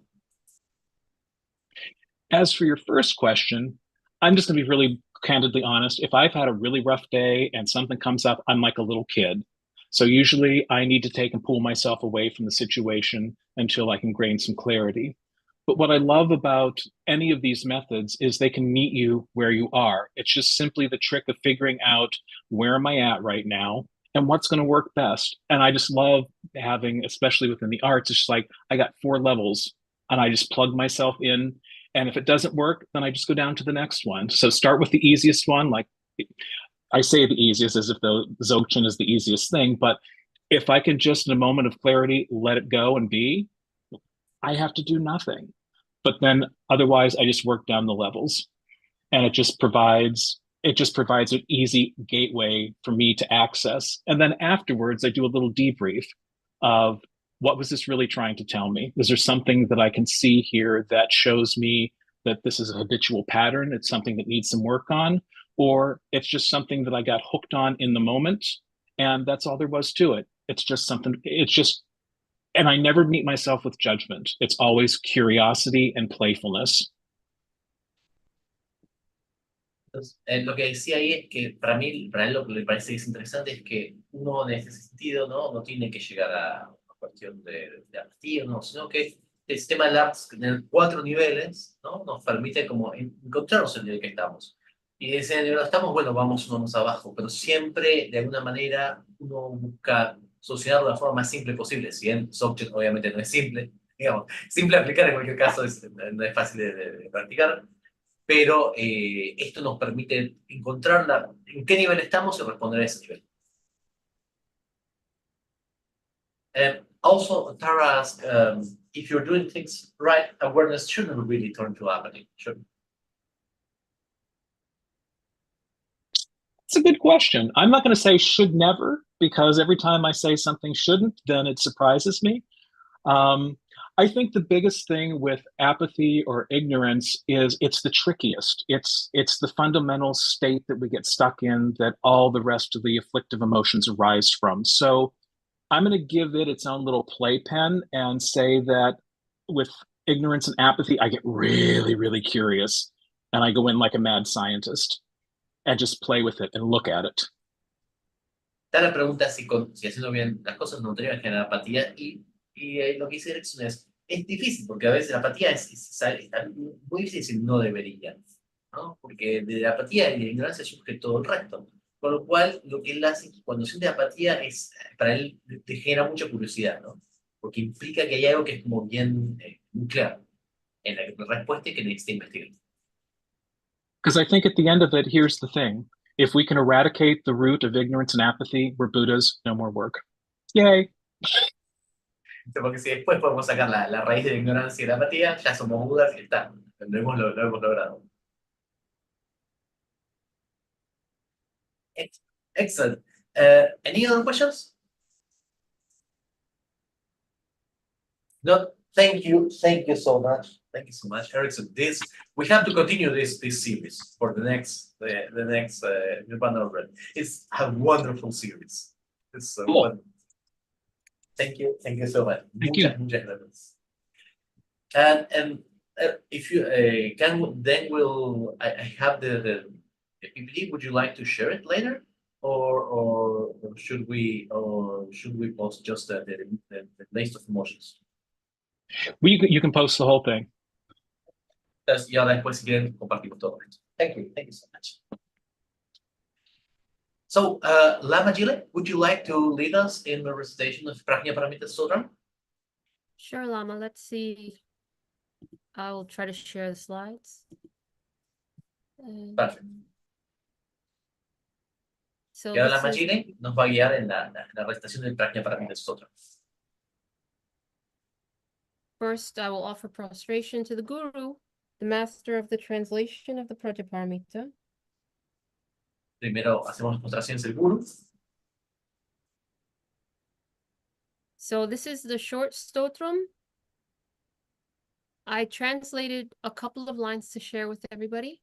As for your first question, I'm just going to be really candidly honest. If I've had a really rough day and something comes up, I'm like a little kid. So usually I need to take and pull myself away from the situation until I can gain some clarity. But what I love about any of these methods is they can meet you where you are. It's just simply the trick of figuring out, where am I at right now and what's going to work best. And I just love having, especially within the arts, it's just like I got 4 levels and I just plug myself in. And if it doesn't work, then I just go down to the next one. So start with the easiest one. Like I say the easiest as if the Dzogchen is the easiest thing. But if I can just, in a moment of clarity, let it go and be, I have to do nothing. But then otherwise, I just work down the levels. And it just provides an easy gateway for me to access. And then afterwards, I do a little debrief of, what was this really trying to tell me? Is there something that I can see here that shows me that this is a habitual pattern? It's something that needs some work on, or it's just something that I got hooked on in the moment, and that's all there was to it. It's just something, and I never meet myself with judgment. It's always curiosity and playfulness. Entonces, lo que decía ahí es que para él lo que le parece que es interesante es que uno en ese sentido no tiene que llegar a una cuestión de apatía, no, sino que el sistema de labs tener 4 niveles, ¿no? Nos permite como encontrarnos en el que estamos. Y en ese nivel estamos, bueno, vamos uno más abajo, pero siempre de alguna manera uno busca solucionarlo de la forma más simple posible. Si bien Subject obviamente no es simple, digamos, simple aplicar en cualquier caso no es fácil de practicar, pero esto nos permite encontrar en qué nivel estamos y responder a ese nivel. Also, Tara asked, if you're doing things right, awareness shouldn't really turn to apathy, should it? It's a good question. I'm not going to say should never, because every time I say something shouldn't, then it surprises me. I think the biggest thing with apathy or ignorance is it's the trickiest. It's the fundamental state that we get stuck in that all the rest of the afflictive emotions arise from. So I'm going to give it its own little playpen and say that with ignorance and apathy, I get really, really curious and I go in like a mad scientist and just play with it and look at it. Está la pregunta si haciendo bien las cosas no tendría que generar apatía y lo que dice Ericson es difícil porque a veces la apatía está muy difícil decir no debería, ¿no? Porque de la apatía y de la ignorancia surge todo el resto. Con lo cual, lo que él hace cuando siente apatía para él te genera mucha curiosidad, ¿no? Porque implica que hay algo que es como bien muy claro en la respuesta y que necesita investigar. Because I think at the end of it, here's the thing. If we can eradicate the root of ignorance and apathy, we're Buddhas, no more work. Yay. Porque si después podemos sacar la raíz de la ignorancia y la apatía, ya somos Budas y está. Lo hemos logrado. Excellent. Any other questions? No, thank you so much. Thank you so much, Ericson. We have to continue this series for the next Nirvana. It's a wonderful series. It's so cool. fun. Thank you so much. Muchas gracias. And if you can, then I have the PPT. Would you like to share it later, or should we post just the list of emotions? You can post the whole thing. Y ahora después si quieren compartimos todo esto. Thank you so much. So, Lama Jilly, would you like to lead us in the recitation of Prajñaparamita Sutra? Sure, Lama. Let's see. I will try to share the slides. Perfect. So Y ahora Lama Jilly nos va a guiar en la recitación del Prajñaparamita Sutra. First, I will offer prostration to the Guru, the master of the translation of the Prajñaparamita. Primero hacemos postraciones al Guru. So this is the short stotram. I translated a couple of lines to share with everybody,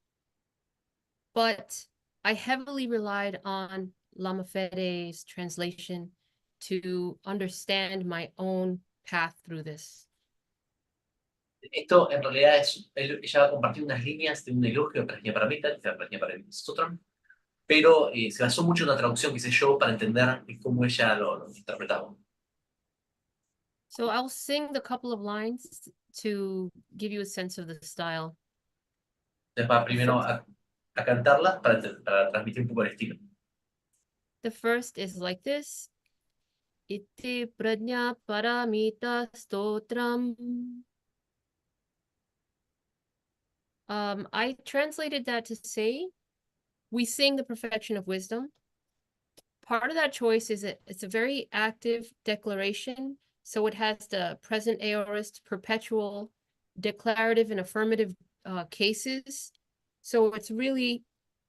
but I heavily relied on Lama Fede's translation to understand my own path through this. Esto en realidad ella va a compartir unas líneas de un elogio de Prajñaparamita, que es el Prajñaparamita Sutram, pero se basó mucho en la traducción que hice yo para entender cómo ella lo interpretaba. So I'll sing the couple of lines to give you a sense of the style. Entonces va primero a cantarlas para transmitir un poco el estilo. The first is like this. Iti Prajñaparamita Stotram. I translated that to say, we sing the perfection of wisdom. Part of that choice is it's a very active declaration. So it has the present aorist, perpetual, declarative, and affirmative cases. So it's really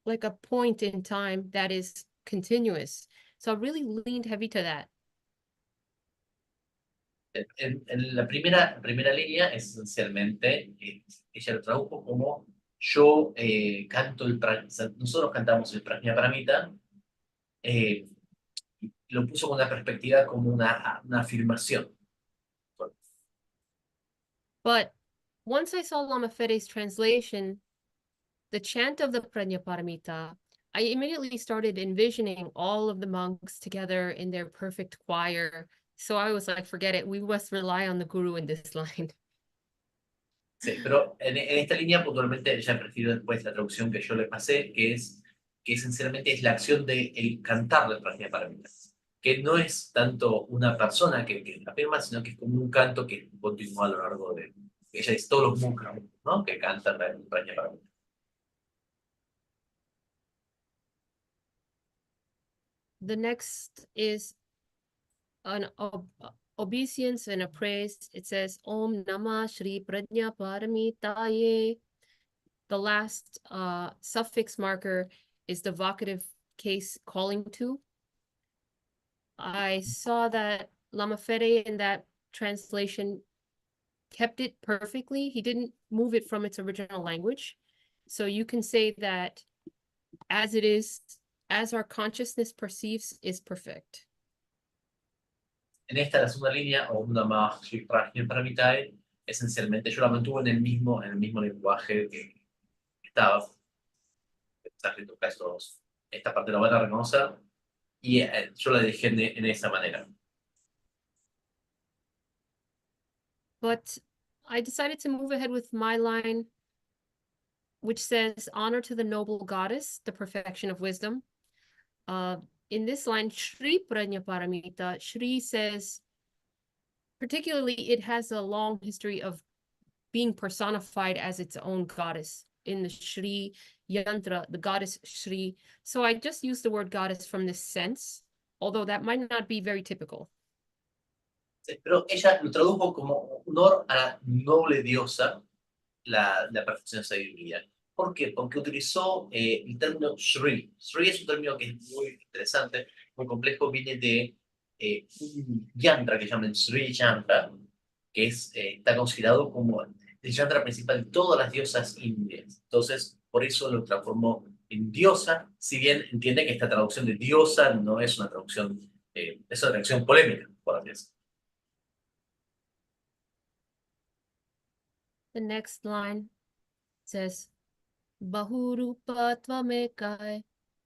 like a point in time that is continuous. So I really leaned heavy to that. En la primera línea, esencialmente, ella lo tradujo como yo canto nosotros cantamos el Prajñaparamita, lo puso con una perspectiva como una afirmación. But once I saw Lama Fede's translation, the chant of the Prajñaparamita, I immediately started envisioning all of the monks together in their perfect choir. So I was like, forget it, we must rely on the guru in this line. Sí, pero en esta línea puntualmente ella prefiero después la traducción que yo le pasé, que esencialmente es la acción de el cantar del Prajñaparamita, que no es tanto una persona que afirma, sino que es como un canto que continúa a lo largo de, ella dice, todos los monjes, ¿no? Que cantan el Prajñaparamita. The next is an obeisance and a praise. It says, Om Namah Shri Prajñaparamitaye. The last suffix marker is the vocative case calling to. I saw that Lama Fede in that translation kept it perfectly. He didn't move it from its original language. So you can say that as it is, as our consciousness perceives, is perfect. En esta, la segunda línea, o una más Prajñaparamitae, esencialmente yo la mantuve en el mismo lenguaje que estaba. Esta parte la van a reconocer, y yo la dejé en esa manera. But I decided to move ahead with my line, which says, honor to the noble goddess, the perfection of wisdom. In this line, Shri Prajñaparamita, Shri says, particularly it has a long history of being personified as its own goddess in the Shri Yantra, the goddess Shri. So I just used the word goddess from this sense, although that might not be very typical. Sí, pero ella lo tradujo como honor a la noble diosa, la perfección de sabiduría. ¿Por qué? Porque utilizó el término Shri. Shri es un término que es muy interesante, muy complejo, viene de un yantra que llaman Shri Yantra, que está considerado como el yantra principal de todas las diosas indias. Entonces, por eso lo transformó en diosa, si bien entiende que esta traducción de diosa no es una traducción, es una traducción polémica, por así decirlo. The next line says, Bahurupa Tvamekai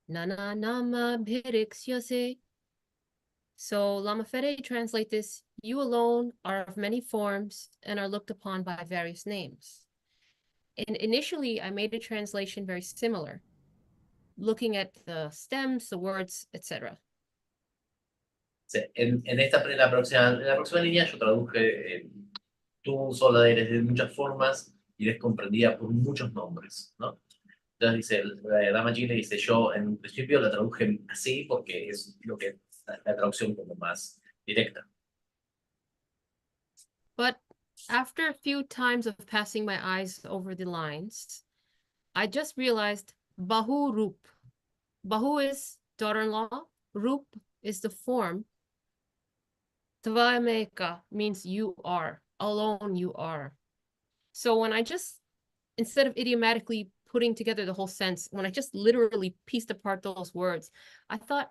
Nana Nama Bhiriksyase. So Lama Fede translate this, you alone are of many forms and are looked upon by various names. And initially I made a translation very similar, looking at the stems, the words, etc. Sí, en la próxima línea yo traduje tú sola eres de muchas formas y eres comprendida por muchos nombres, ¿no? Entonces dice, la dama Jilly dice, yo en un principio la traduje así porque es lo que la traducción como más directa. But after a few times of passing my eyes over the lines, I just realized Bahu Rup. Bahu is daughter-in-law, Rup is the form, Tvameka means you are, alone you are. So when I just, instead of idiomatically putting together the whole sense, when I just literally pieced apart those words, I thought,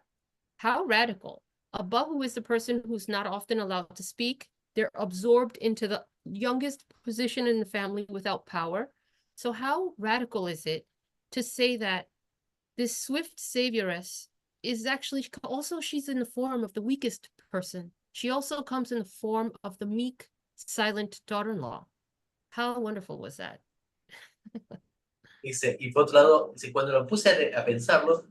how radical. A Bahu is the person who's not often allowed to speak. They're absorbed into the youngest position in the family without power. So how radical is it to say that this swift savioress is actually also, she's in the form of the weakest person. She also comes in the form of the meek, silent daughter-in-law. How wonderful was that? Dice, y por otro lado, dice, cuando lo puse a pensarlo,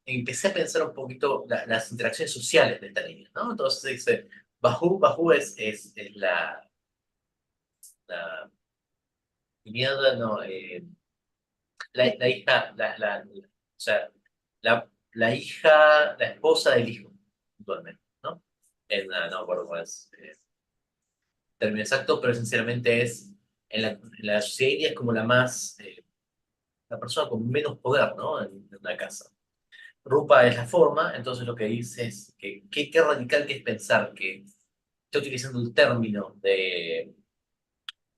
empecé a pensar un poquito las interacciones sociales de esta niña, ¿no? Entonces dice, Bahu es la niñada, no, la hija, o sea, la hija, la esposa del hijo, actualmente, ¿no? No me acuerdo cuál es el término exacto, pero esencialmente es, en la sociedad india es como la más, la persona con menos poder, ¿no? En una casa. Rupa es la forma, entonces lo que dice es que qué radical que es pensar que está utilizando el término de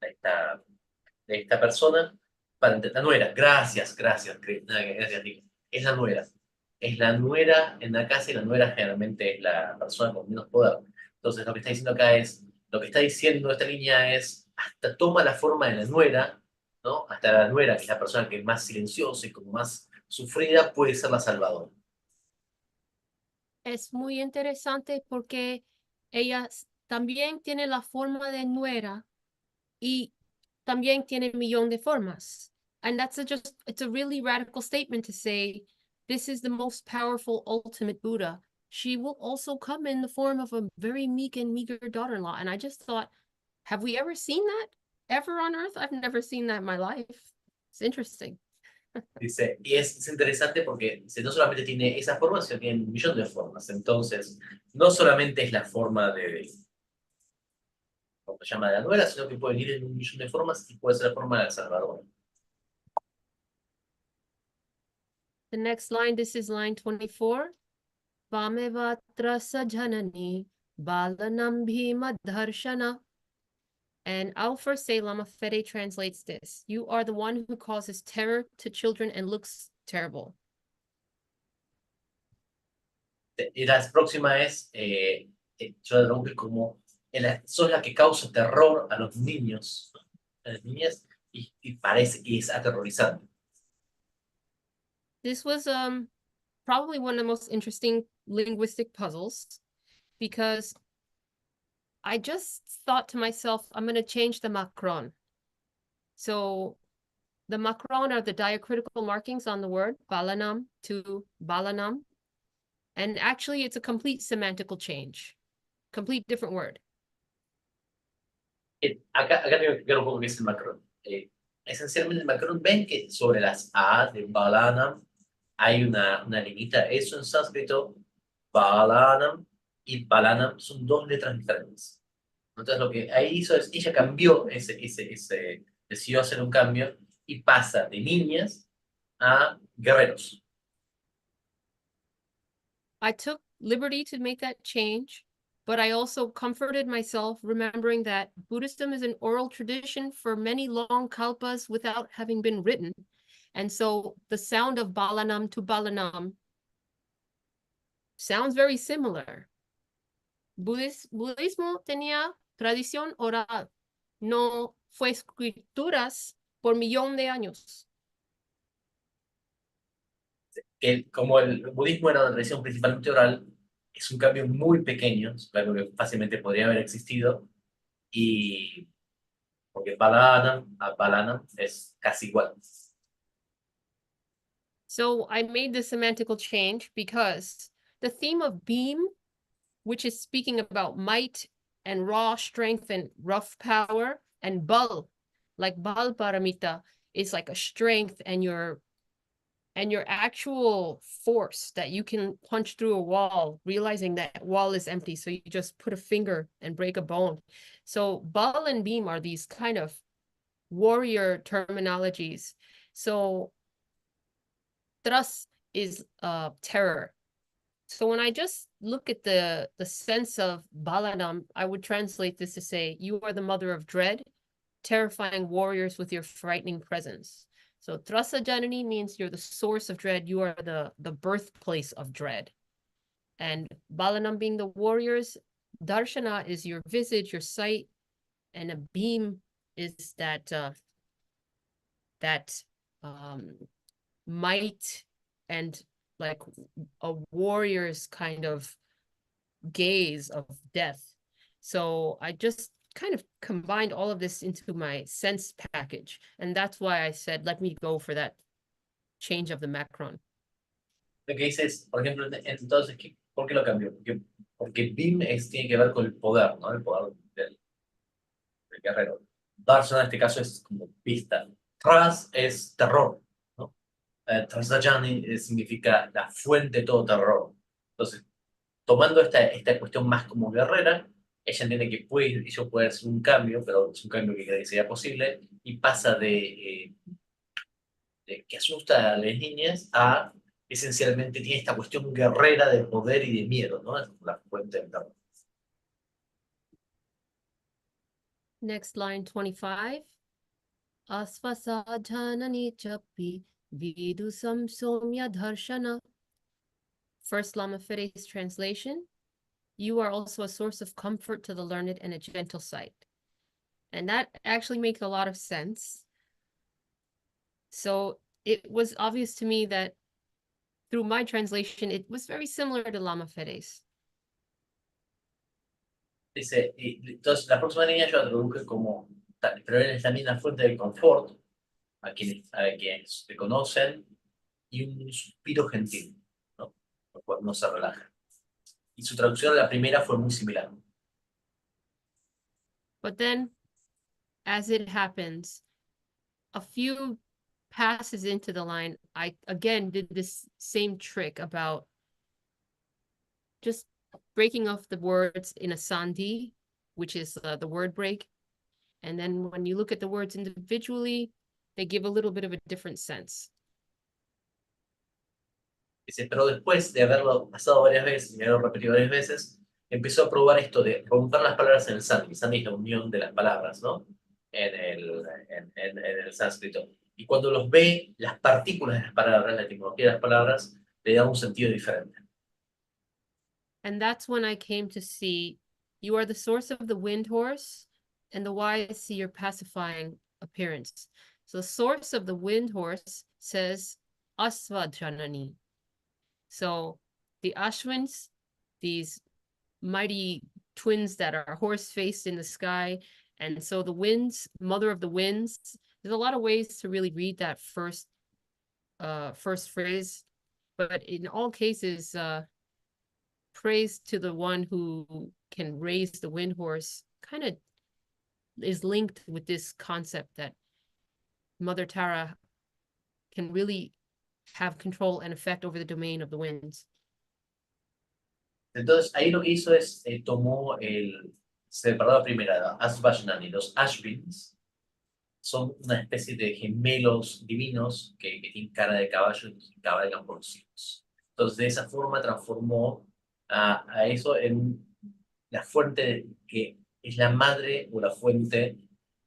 esta persona para la nuera. Gracias, Nico. Es la nuera. Es la nuera en la casa y la nuera generalmente es la persona con menos poder. Entonces lo que está diciendo acá es, lo que está diciendo esta línea es, hasta toma la forma de la nuera ¿no? Hasta la nuera, que es la persona que es más silenciosa y como más sufrida, puede ser la salvadora. Es muy interesante porque ella también tiene la forma de nuera y también tiene un millón de formas. And it's a really radical statement to say, this is the most powerful ultimate Buddha. She will also come in the form of a very meek and meager daughter-in-law. And I just thought, have we ever seen that ever on Earth? I've never seen that in my life. It's interesting. Dice, y es interesante porque dice, no solamente tiene esa forma, sino que tiene un millón de formas. Entonces, no solamente es la forma de, como se llama, de la nuera, sino que puede venir en un millón de formas y puede ser la forma de la salvadora. The next line, this is line 24. Vamevatra sajanani balanam bhima dharshana. And I'll first say Lama Fede translates this. You are the one who causes terror to children and looks terrible. Y la próxima es, yo la traduzco como, sos la que causa terror a los niños, a las niñas, y parece que es aterrorizante. This was probably one of the most interesting linguistic puzzles because I just thought to myself, I'm going to change the macron. So the macron are the diacritical markings on the word balanam to balanam. And actually, it's a complete semantical change, complete different word. Acá tengo que explicar un poco qué es el macrón. Esencialmente el macrón, ven que sobre las A de balanam hay una lineita, eso en sánscrito, balanam y balanam son dos letras diferentes. Entonces lo que ahí hizo es, ella cambió decidió hacer un cambio y pasa de niñas a guerreros. I took liberty to make that change, but I also comforted myself remembering that Buddhism is an oral tradition for many long kalpas without having been written. And so the sound of balanam to balanam sounds very similar. Budismo tenía tradición oral, no fue escrituras por millón de años. Como el budismo era una tradición principalmente oral, es un cambio muy pequeño, es algo que fácilmente podría haber existido, y porque balanam a balanam es casi igual. So I made the semantical change because the theme of beam, which is speaking about might and raw strength and rough power, and bal, like Paramita, is like a strength and your actual force that you can punch through a wall, realizing that wall is empty. So you just put a finger and break a bone. So bal and beam are these kind of warrior terminologies. So tras is terror. So when I just look at the sense of balanam, I would translate this to say, you are the mother of dread, terrifying warriors with your frightening presence. So Trasa Janani means you're the source of dread. You are the birthplace of dread. And Balanam being the warriors, Darshana is your visage, your sight, and a beam is that might and like a warrior's kind of gaze of death. So I just kind of combined all of this into my sense package. And that's why I said, let me go for that change of the macron. Lo que dice es, por ejemplo, entonces, ¿por qué lo cambió? Porque BIM tiene que ver con el poder, ¿no? El poder del guerrero. Darshan en este caso es como vista. Tras es terror, ¿no? Trasajani significa la fuente de todo terror. Entonces, tomando esta cuestión más como guerrera, ella entiende que ello puede ser un cambio, pero es un cambio que sería posible, y pasa de que asusta a las niñas a esencialmente tiene esta cuestión guerrera de poder y de miedo, ¿no? Es la fuente del terror. Next line 25. Asvasajanani chapi vidusam somya dharshana. First Lama Fede's translation. You are also a source of comfort to the learned and a gentle sight. And that actually makes a lot of sense. So it was obvious to me that through my translation, it was very similar to Lama Fede's. Dice, entonces la próxima línea yo la traduje como, pero él es también la fuente de confort a quienes te conocen y un suspiro gentil, ¿no? Por cual no se relaja. Y su traducción a la primera fue muy similar. But then, as it happens, a few passes into the line, I again did this same trick about just breaking off the words in a sandhi, which is the word break. And then when you look at the words individually, they give a little bit of a different sense. Dice, pero después de haberlo pasado varias veces y haberlo repetido varias veces, empezó a probar esto de romper las palabras en el sandhi. Sandhi es la unión de las palabras, ¿no? En el sánscrito. Y cuando los ve, las partículas de las palabras, la etimología de las palabras, le da un sentido diferente. And that's when I came to see you are the source of the wind horse, and the wise see your pacifying appearance. So the source of the wind horse says Asvajanani. So the Ashwins, these mighty twins that are horse-faced in the sky, and so the winds, mother of the winds, there's a lot of ways to really read that first phrase, but in all cases, praise to the one who can raise the wind horse kind of is linked with this concept that Mother Tara can really have control and effect over the domain of the winds. Entonces, ahí lo que hizo es, tomó separó la primera, Asvajnani. Los Ashvins son una especie de gemelos divinos que tienen cara de caballo y cabalgan por los cielos. Entonces, de esa forma transformó a eso en la fuente que es la madre o la fuente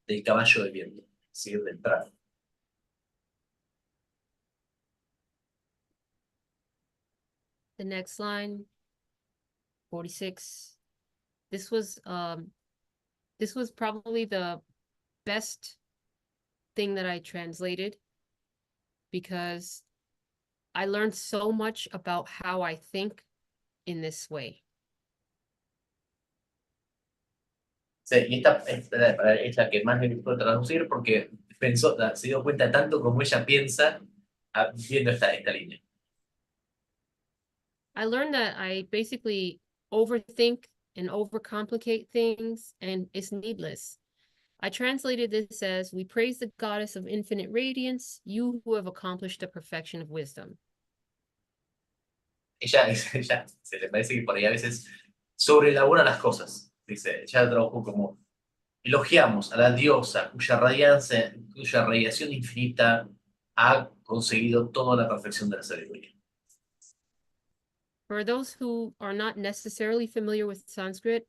del caballo de viento, es decir, del prado. The next line, 46. This was probably the best thing that I translated because I learned so much about how I think in this way. Sí, y esta es la que más me gustó traducir porque se dio cuenta tanto como ella piensa viendo esta línea. I learned that I basically overthink and overcomplicate things, and it's needless. I translated this as, we praise the goddess of infinite radiance, you who have accomplished the perfection of wisdom. Ella se le parece que por ahí a veces sobreelabora las cosas. Dice, ella tradujo como, elogiamos a la diosa cuya radiación infinita ha conseguido toda la perfección de la sabiduría. For those who are not necessarily familiar with Sanskrit,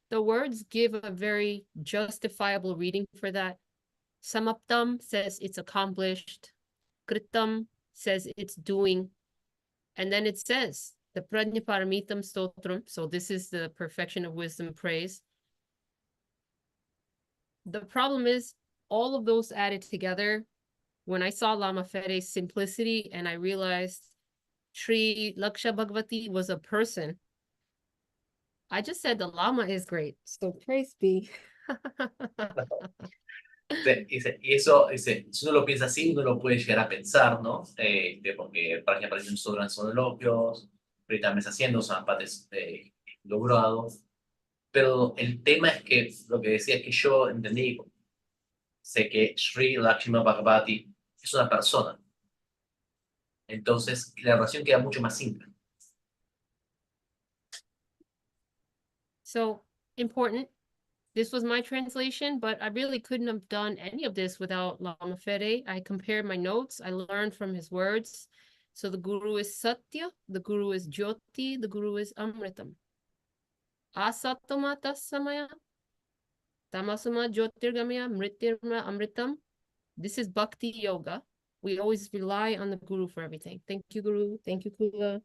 the words give a very justifiable reading for that. Samaptam says it's accomplished. Kritam says it's doing. And then it says, the Prajñaparamitam Stotram, so this is the perfection of wisdom praise. The problem is, all of those added together, when I saw Lama Fede's simplicity and I realized Sri Laksha Bhagavati was a person, I just said the Lama is great, so praise be. Eso, si uno lo piensa así, uno lo puede llegar a pensar, ¿no? Porque Prajñaparamita sobran soliloquios, Prita Mesa haciendo zapates logrados. Pero el tema es que lo que decía es que yo entendí, sé que Sri Lakshmi Bhagavati es una persona. Entonces, la relación queda mucho más simple. So, important. This was my translation, but I really couldn't have done any of this without Lama Fede. I compared my notes. I learned from his words. So the guru is Satya, the guru is Jyoti, the guru is Amritam. Asatama tasamaya, tamasama jyotirgamaya, mritirma amritam. This is bhakti yoga. We always rely on the guru for everything. Thank you, guru. Thank you, Kula.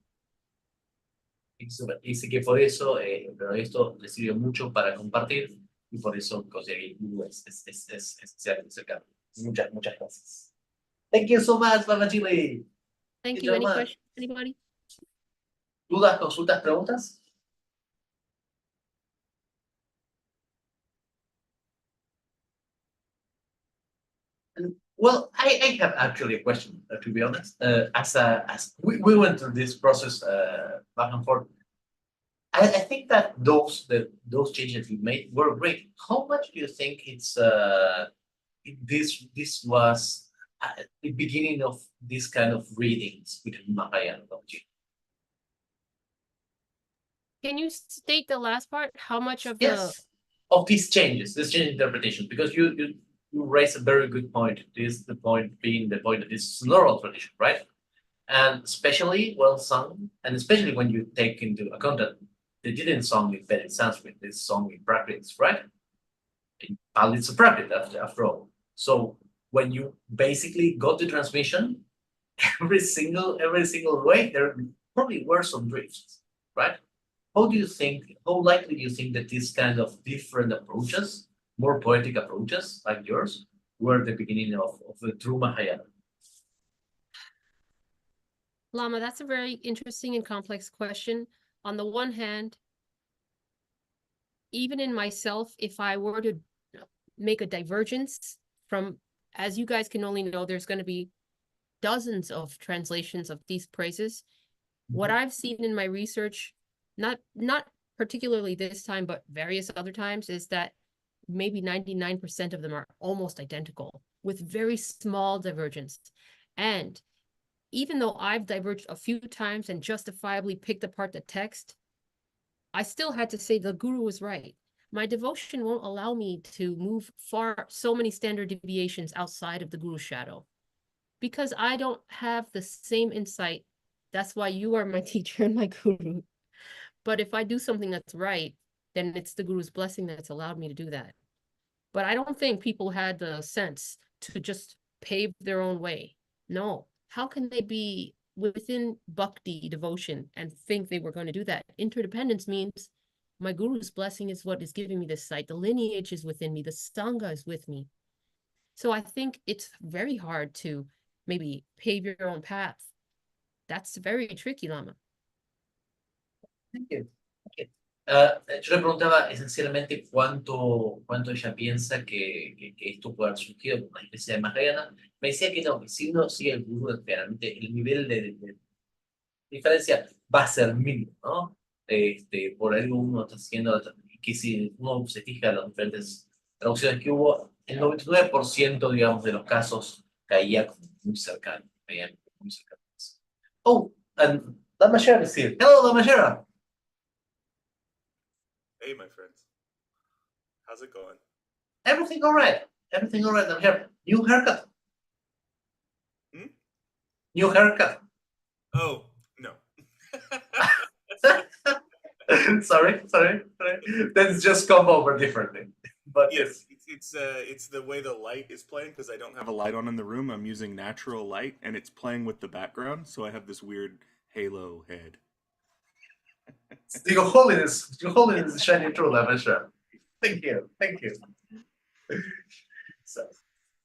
Dice que por eso, pero esto le sirvió mucho para compartir y por eso conseguí es cercano. Muchas gracias. Thank you so much, Mama Jilly. Thank Thank you. you Any very much. questions, anybody? ¿Dudas, consultas, preguntas? Well, I have actually a question, to be honest. As we went through this process back and forth, I think that those changes you made were great. How much do you think this was the beginning of this kind of readings between Mahayana and Longji? Can you state the last part? How much of Yes, of these changes, this change in interpretations, because you raise a very good point. This the point being the point that this is an oral tradition, right? And especially well sung, and especially when you take into account that they didn't song in Vedic Sanskrit, they sung in Prakrit, right? And it's a Prakrit after all. So when you basically got the transmission, every single way, there probably were some drifts, right? How likely do you think that these kind of different approaches, more poetic approaches like yours, were the beginning of the true Mahayana? Lama, that's a very interesting and complex question. On the one hand, even in myself, if I were to make a divergence from, as you guys can only know, there's going to be dozens of translations of these praises. What I've seen in my research, not particularly this time, but various other times, is that maybe 99% of them are almost identical with very small divergence. And even though I've diverged a few times and justifiably picked apart the text, I still had to say the guru was right. My devotion won't allow me to move so many standard deviations outside of the guru's shadow, because I don't have the same insight. That's why you are my teacher and my guru. But if I do something that's right, then it's the guru's blessing that's allowed me to do that. But I don't think people had the sense to just pave their own way. No. How can they be within bhakti, devotion, and think they were going to do that? Interdependence means my guru's blessing is what is giving me this sight. The lineage is within me. The sangha is with me. So I think it's very hard to maybe pave your own path. That's very tricky, Lama. Thank you. Okay. Yo le preguntaba esencialmente cuánto ella piensa que esto puede haber surgido como una especie de Mahayana. Me decía que no, que si uno sigue el gurú, claramente el nivel de diferencia va a ser mínimo, ¿no? Por algo uno está haciendo, que si uno se fija en las diferentes traducciones que hubo, el 99%, digamos, de los casos caía como muy cercano. Caía muy cercano. Oh, and Lama Sherab is here. Hello, Lama Sherab. Hey, my friends. How's it going? Everything all right. Everything all right, Lama Sherab. New haircut. New haircut. Oh, no. sorry. That's just come over differently. But yes, it's the way the light is playing, because I don't have a light on in the room. I'm using natural light, and it's playing with the background, so I have this weird halo head. Your holiness is shining through, Lama Sherab. Thank you. So,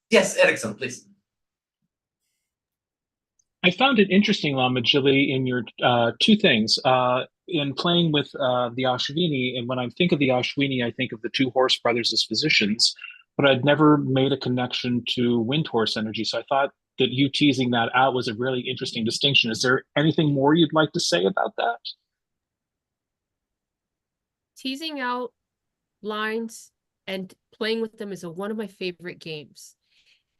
yes, Ericson, please. I found it interesting, Lama Jilly, in your two things. In playing with the Ashwini, and when I think of the Ashwini, I think of the two horse brothers as physicians, but I'd never made a connection to wind horse energy. So I thought that you teasing that out was a really interesting distinction. Is there anything more you'd like to say about that? Teasing out lines and playing with them is one of my favorite games.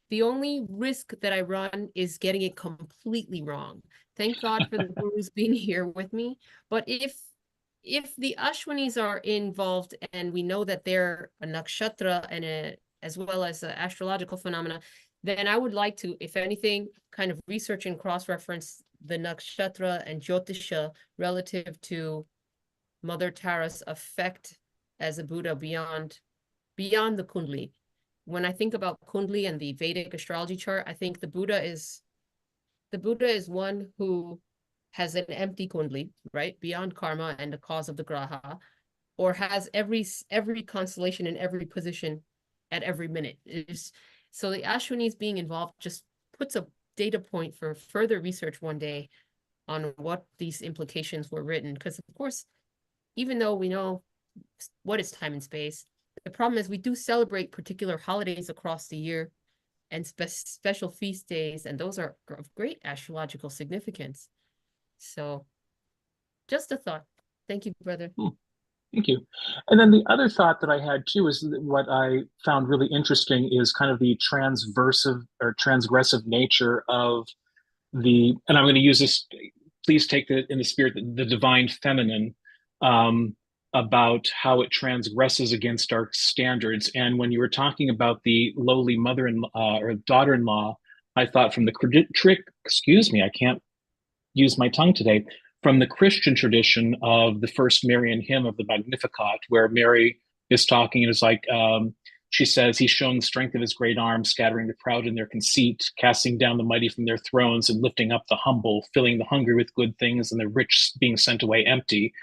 The only risk that I run is getting it completely wrong. Thank God for the gurus being here with me. But if the Ashwinis are involved and we know that they're a nakshatra and as well as astrological phenomena, then I would like to, if anything, kind of research and cross-reference the nakshatra and Jyotisha relative to Mother Tara's effect as a Buddha beyond the Kundli. When I think about Kundli and the Vedic astrology chart, I think the Buddha is one who has an empty Kundli, right? Beyond karma and the cause of the graha, or has every constellation in every position at every minute. So the Ashwinis being involved just puts a data point for further research one day on what these implications were written. Because of course, even though we know what is time and space, the problem is we do celebrate particular holidays across the year and special feast days, and those are of great astrological significance. So just a thought. Thank you, brother. Thank you. And then the other thought that I had too is that what I found really interesting is kind of the transversive or transgressive nature of the, and I'm going to use this, please take it in the spirit, the divine feminine, about how it transgresses against our standards. And when you were talking about the lowly mother-in-law or daughter-in-law, I thought from the I can't use my tongue today, from the Christian tradition of the first Marian hymn of the Magnificat, where Mary is talking and is like, she says, he's shown the strength of his great arm, scattering the proud in their conceit, casting down the mighty from their thrones and lifting up the humble, filling the hungry with good things and the rich being sent away empty.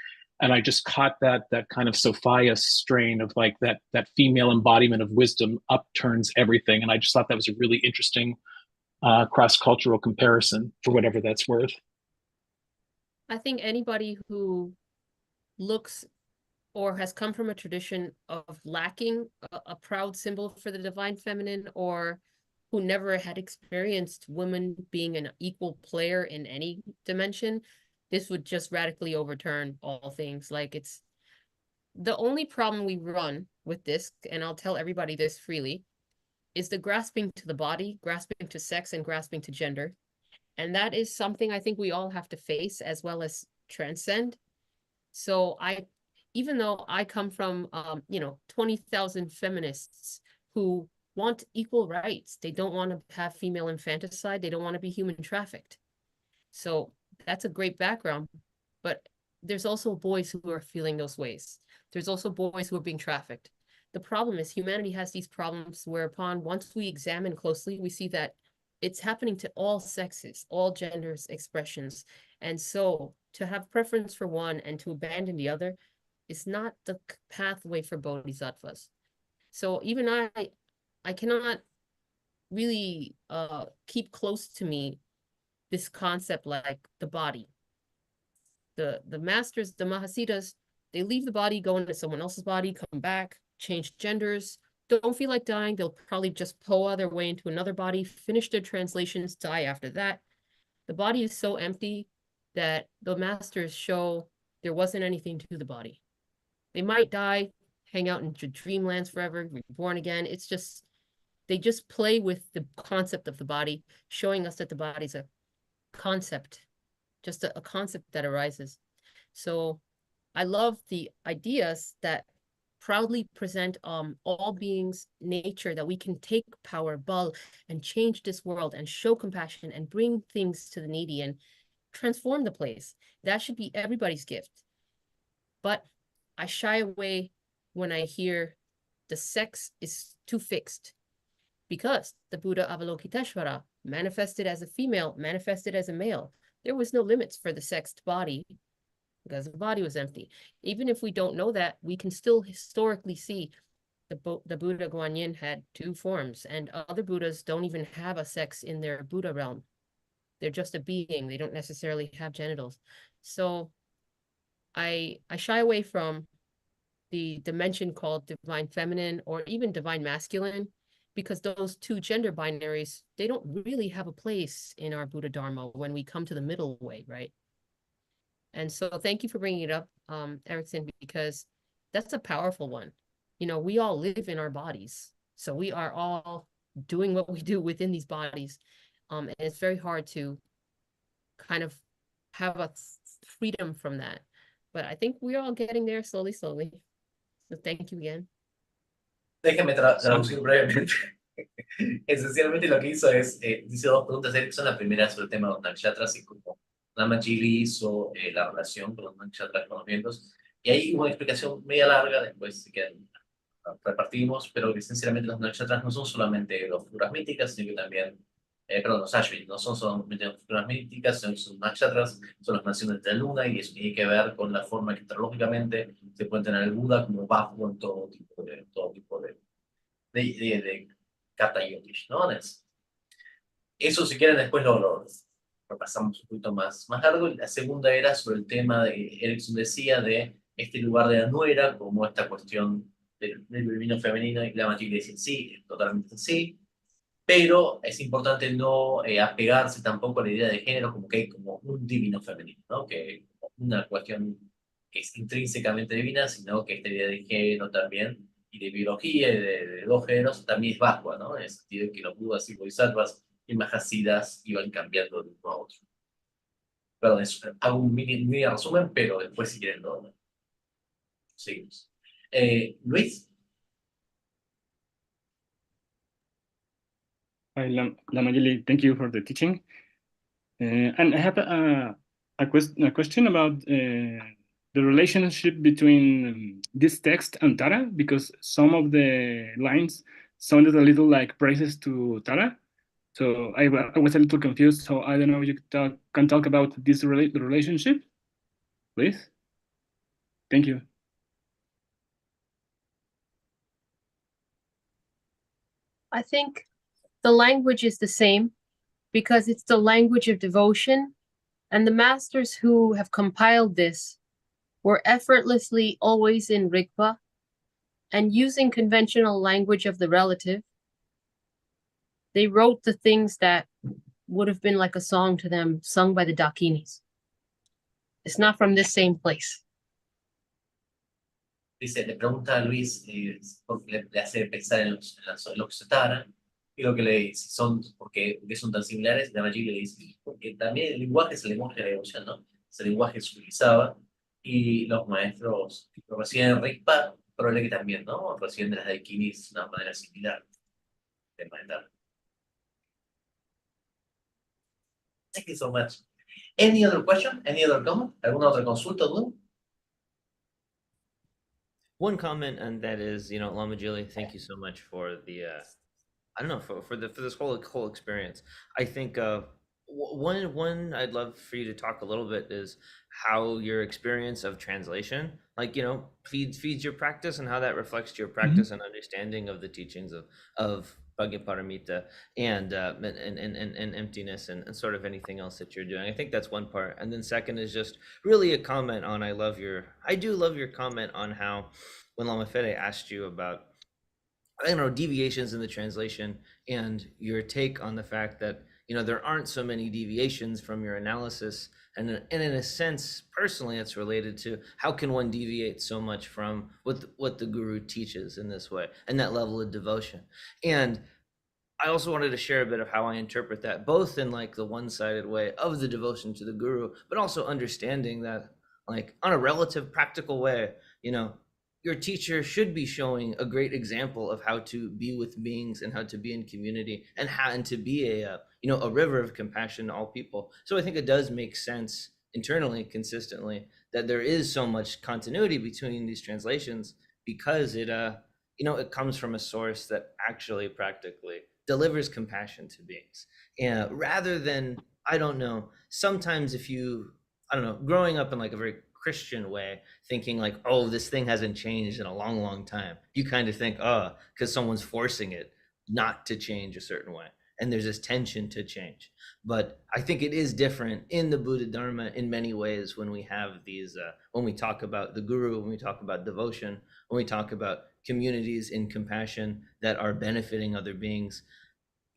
And I just caught that kind of Sophia strain of like that female embodiment of wisdom upturns everything. And I just thought that was a really interesting cross-cultural comparison for whatever that's worth. I think anybody who looks or has come from a tradition of lacking a proud symbol for the divine feminine, or who never had experienced women being an equal player in any dimension, this would just radically overturn all things. Like, it's the only problem we run with this, and I'll tell everybody this freely, is the grasping to the body, grasping to sex, and grasping to gender. And that is something I think we all have to face as well as transcend. So even though I come from, 20,000 feminists who want equal rights, they don't want to have female infanticide, they don't want to be human trafficked. So that's a great background, but there's also boys who are feeling those ways. There's also boys who are being trafficked. The problem is humanity has these problems whereupon once we examine closely, we see that it's happening to all sexes, all genders, expressions. And so to have preference for one and to abandon the other is not the pathway for bodhisattvas. So even I cannot really keep close to me this concept like the body. The masters, the Mahasiddhas, they leave the body, go into someone else's body, come back, change genders, don't feel like dying, they'll probably just poa their way into another body, finish their translations, die after that. The body is so empty that the masters show there wasn't anything to the body. They might die, hang out in dreamlands forever, reborn again. It's just, they just play with the concept of the body, showing us that the body's a concept, just a concept that arises. So I love the ideas that proudly present all beings' nature, that we can take power, bal, and change this world and show compassion and bring things to the needy and transform the place. That should be everybody's gift. But I shy away when I hear the sex is too fixed, because the Buddha Avalokiteshvara manifested as a female, manifested as a male. There was no limits for the sexed body because the body was empty. Even if we don't know that, we can still historically see the Buddha Guanyin had two forms, and other Buddhas don't even have a sex in their Buddha realm. They're just a being. They don't necessarily have genitals. So I shy away from the dimension called divine feminine or even divine masculine, because those two gender binaries, they don't really have a place in our Buddha Dharma when we come to the middle way, right? And so thank you for bringing it up, Ericson, because that's a powerful one. You know, we all live in our bodies. So we are all doing what we do within these bodies. And it's very hard to kind of have a freedom from that. But I think we're all getting there slowly, slowly. So thank you again. Déjenme traducir brevemente. Esencialmente lo que hizo es, dice dos preguntas, Ericson. La primera sobre el tema de los nakshatras y cómo Lama Jilly hizo la relación con los nakshatras, con los vientos. Y ahí hubo una explicación media larga, después que repartimos, pero que esencialmente los nakshatras no son solamente las figuras míticas, sino que también, perdón, los ashwin no son solamente las figuras míticas, sino que son nakshatras, son las naciones de la luna, y eso tiene que ver con la forma que astrológicamente se puede tener el Buda como bajo en todo tipo de kata yogish, ¿no? Eso, si quieren, después lo repasamos un poquito más largo. La segunda era sobre el tema de Ericson decía de este lugar de la nuera, como esta cuestión del divino femenino, y Lama Sherab dice sí, totalmente sí, pero es importante no apegarse tampoco a la idea de género como que hay como un divino femenino, ¿no? Que una cuestión que es intrínsecamente divina, sino que esta idea de género también, y de biología, y de dos géneros, también es vacua, ¿no? En el sentido de que los budas y bodhisattvas y mahasiddhas iban cambiando de uno a otro. Perdón, hago un mini resumen, pero después si quieren lo seguimos. Luis. Hi, Lama Jilly, thank you for the teaching. And I have a question about the relationship between this text and Tara, because some of the lines sounded a little like praises to Tara. So I was a little confused. So I don't know if you can talk about this relationship, please. Thank you. I think the language is the same because it's the language of devotion, and the masters who have compiled this were effortlessly always in Rigpa and using conventional language of the relative. They wrote the things that would have been like a song to them sung by the Dakinis. It's not from this same place. Dice, le pregunta a Luis porque le hace pensar en los Setara, y lo que le dice, ¿por qué son tan similares? La mayoría le dice, porque también el lenguaje es el lenguaje de la devoción, ¿no? Ese lenguaje se utilizaba, y los maestros lo reciben en Rigpa, probable que también, ¿no? Reciben de las Daikinis de una manera similar de manejar. Thank you so much. Any other question? Any other comment? ¿Alguna otra consulta, duda? One comment, and that is, Lama Jilly, thank you so much for the, I don't know, for this whole experience. I think one I'd love for you to talk a little bit is how your experience of translation, feeds your practice, and how that reflects your practice and understanding of the teachings of Prajñaparamita and emptiness and sort of anything else that you're doing. I think that's one part. And then second is just really a comment on, I do love your comment on how when Lama Fede asked you about, deviations in the translation, and your take on the fact that, there aren't so many deviations from your analysis. And in a sense, personally, it's related to how can one deviate so much from what the guru teaches in this way, and that level of devotion. And I also wanted to share a bit of how I interpret that, both in the one-sided way of the devotion to the guru, but also understanding that on a relative practical way, your teacher should be showing a great example of how to be with beings and how to be in community and to be a river of compassion to all people. So I think it does make sense internally, consistently, that there is so much continuity between these translations, because it comes from a source that actually practically delivers compassion to beings. And rather than, sometimes if you, growing up in a very Christian way, thinking this thing hasn't changed in a long, long time. You kind of think, because someone's forcing it not to change a certain way. And there's this tension to change. But I think it is different in the Buddha Dharma in many ways when we have these, when we talk about the guru, when we talk about devotion, when we talk about communities in compassion that are benefiting other beings.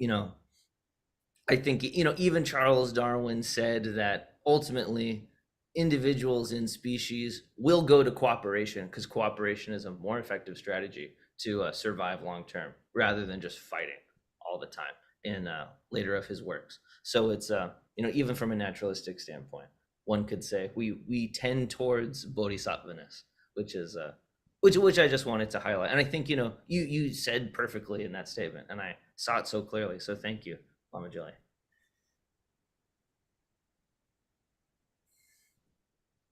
I think, even Charles Darwin said that ultimately individuals in species will go to cooperation, because cooperation is a more effective strategy to survive long term, rather than just fighting all the time in later of his works. So it's even from a naturalistic standpoint, one could say we tend towards bodhisattvaness, which is which I just wanted to highlight. And I think you said perfectly in that statement, and I saw it so clearly. So thank you, Lama Jilly.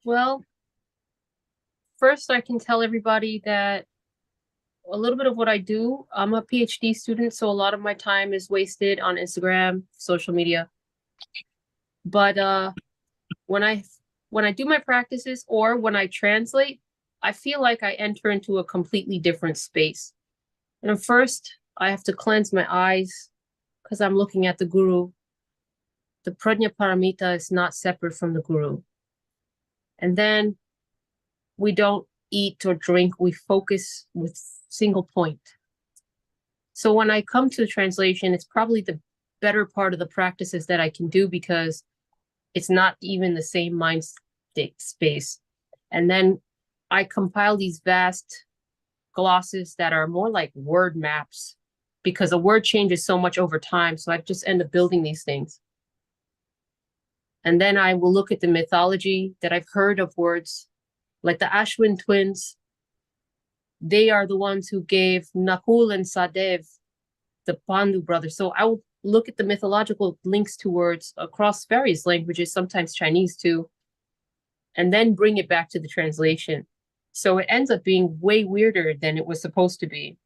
Well, first I can tell everybody that a little bit of what I do, I'm a PhD student, so a lot of my time is wasted on Instagram, social media. But when I do my practices or when I translate, I feel like I enter into a completely different space. And first, I have to cleanse my eyes because I'm looking at the guru the Prajñaparamita is not separate from the guru. And then we don't eat or drink, we focus with single point. So when I come to the translation, it's probably the better part of the practices that I can do because it's not even the same mind state space. And then I compile these vast glosses that are more like word maps because a word changes so much over time. So I just end up building these things. And then I will look at the mythology that I've heard of words like the Ashwin twins. They are the ones who gave Nakul and Sadev, the Pandu brothers. So I will look at the mythological links to words across various languages, sometimes Chinese too, and then bring it back to the translation. So it ends up being way weirder than it was supposed to be.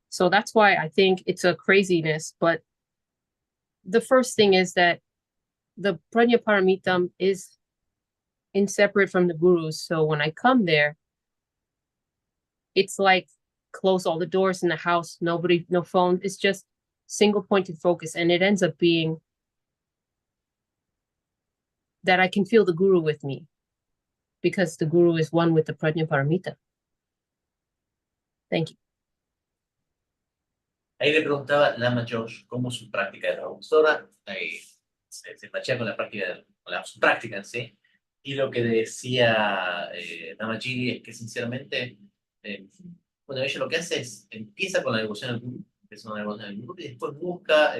So that's why I think it's a craziness. But the first thing is that the Prajñaparamitam is inseparate from the gurus. So when I come there, it's like close all the doors in the house, nobody, no phone. It's just single pointed focus. And it ends up being that I can feel the guru with me because the guru is one with the Prajñaparamita. Thank you. Ahí le preguntaba Lama Josh cómo su práctica de traductora se machea con la práctica, su práctica en sí. Y lo que decía Lama Jilly es que sinceramente, bueno, ella lo que hace es empieza con la devoción al gurú, y después busca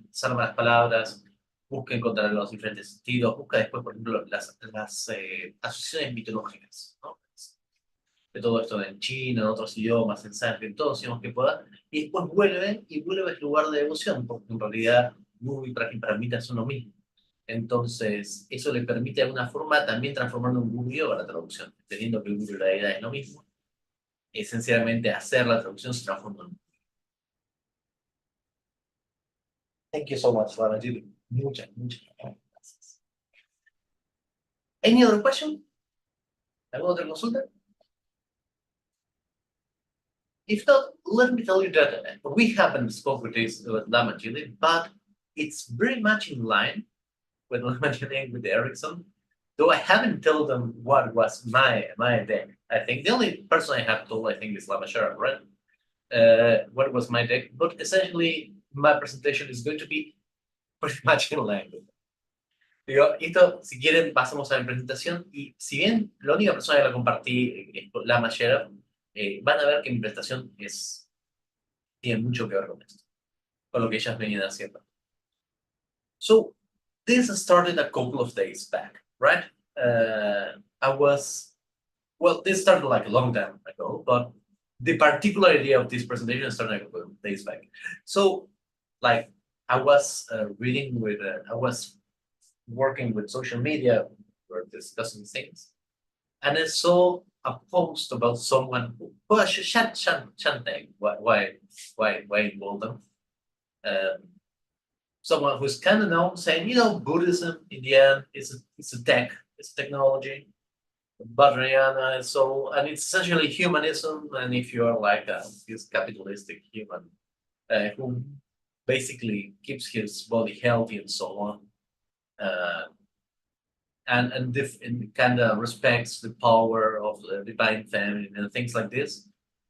salva las palabras, busca encontrar los diferentes estilos, busca después, por ejemplo, las asociaciones mitológicas, ¿no? De todo esto en chino, en otros idiomas, en sánscrito, en todos idiomas que pueda, y después vuelve al lugar de devoción, porque en realidad guru y Prajñaparamita son lo mismo. Entonces, eso le permite de alguna forma también transformarlo en un guru yoga la traducción, teniendo que el guru y la deidad es lo mismo. Esencialmente, hacer la traducción se transforma en un guru. Thank you so much, Lama Jilly. Muchas gracias. Any other question? ¿Alguna otra consulta? If not, let me tell you that we haven't spoken with Lama Jilly, but it's very much in line with Lama Jilly and with Ericson. Though I haven't told them what was my deck. I think the only person I have told, I think, is Lama Sherab, right? What was my deck? But essentially, my presentation is going to be pretty much in line with it. Digo, esto, si quieren, pasamos a la presentación. Y si bien la única persona que la compartí es Lama Sherab, van a ver que mi presentación tiene mucho que ver con esto, con lo que ellas venían haciendo. So, this started a couple of days back, right? This started like a long time ago, but the particular idea of this presentation started a couple of days back. So, like, I was I was working with social media, we were discussing things, and I saw a post about someone who, Shantang, why involve them? Someone who's kind of known saying, Buddhism in the end it's a tech, it's a technology, Vajrayana, and it's essentially humanism. And if you are like this capitalistic human who basically keeps his body healthy and so on, and kind of respects the power of the divine feminine and things like this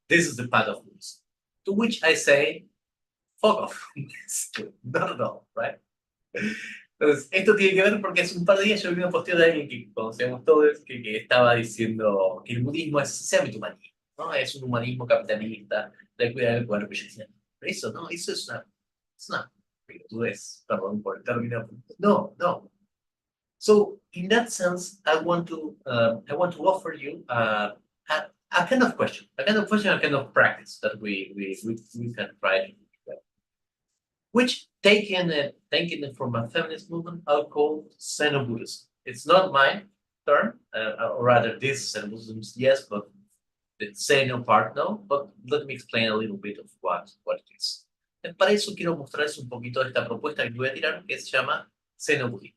is the path of Buddhism. To which I say, fuck off. Not at all, right? Entonces, esto tiene que ver porque hace un par de días yo vi una posteo de alguien que conocemos todos que estaba diciendo que el budismo es humanismo, ¿no? Es un humanismo capitalista de cuidar el cuerpo. Y yo decía, pero eso no, eso es una pelotudez, perdón por el término. No. So in that sense, I want to offer you a kind of question, a kind of practice that we can try to do, which taking it from a feminist movement, I'll call Xenobuddhism. It's not my term, or rather this Xenobuddhism, yes, but the Xeno part, no. But let me explain a little bit of what it is. Para eso quiero mostrarles un poquito de esta propuesta que voy a tirar, que se llama Xenobuddhism.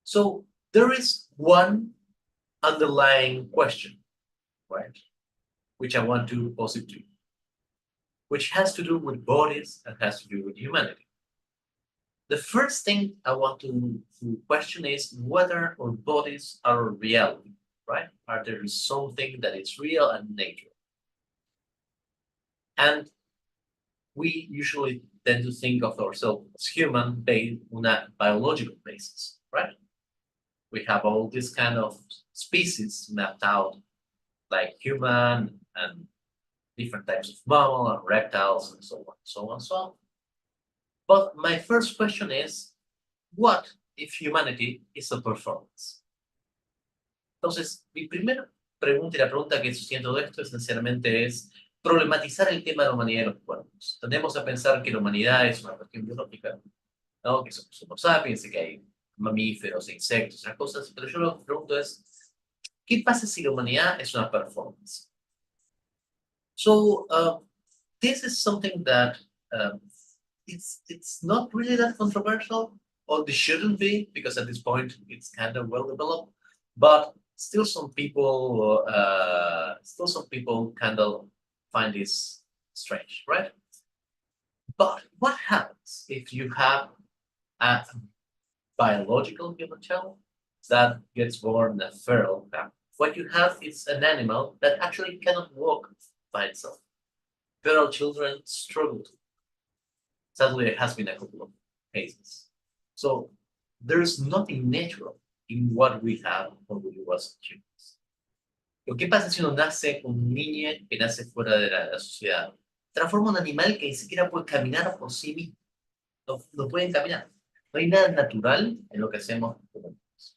So there is one underlying question, right, which I want to pose it to you, which has to do with bodies and has to do with humanity. the first thing I want to question is whether our bodies are a reality, right? Are there something that is real and natural? And we usually tend to think of ourselves as human based on a biological basis, right? We have all these kind of species mapped out, like human and different types of mammal and reptiles and so on, so on, so on. But my first question is, what if humanity is a performance? Entonces, mi primera pregunta y la pregunta que sustiene todo esto esencialmente es problematizar el tema de la humanidad y los cuerpos. Tendemos a pensar que la humanidad es una cuestión biológica, ¿no? Que somos Homo sapiens, que hay mamíferos, insectos, esas cosas, pero yo lo que pregunto es, ¿qué pasa si la humanidad es una performance? So, this is something that it's not really that controversial, or it shouldn't be, because at this point it's kind of well developed, but still some people kind of find this strange, right? But what happens if you have a biological human child that gets born a feral family? What you have is an animal that actually cannot walk by itself. Feral children struggle to. Sadly, there has been a couple of cases. So there's nothing natural in what we have when we was humans. Lo que pasa si uno nace con un niño que nace fuera de la sociedad, transforma un animal que ni siquiera puede caminar por sí mismo. No pueden caminar. No hay nada natural en lo que hacemos como humanos.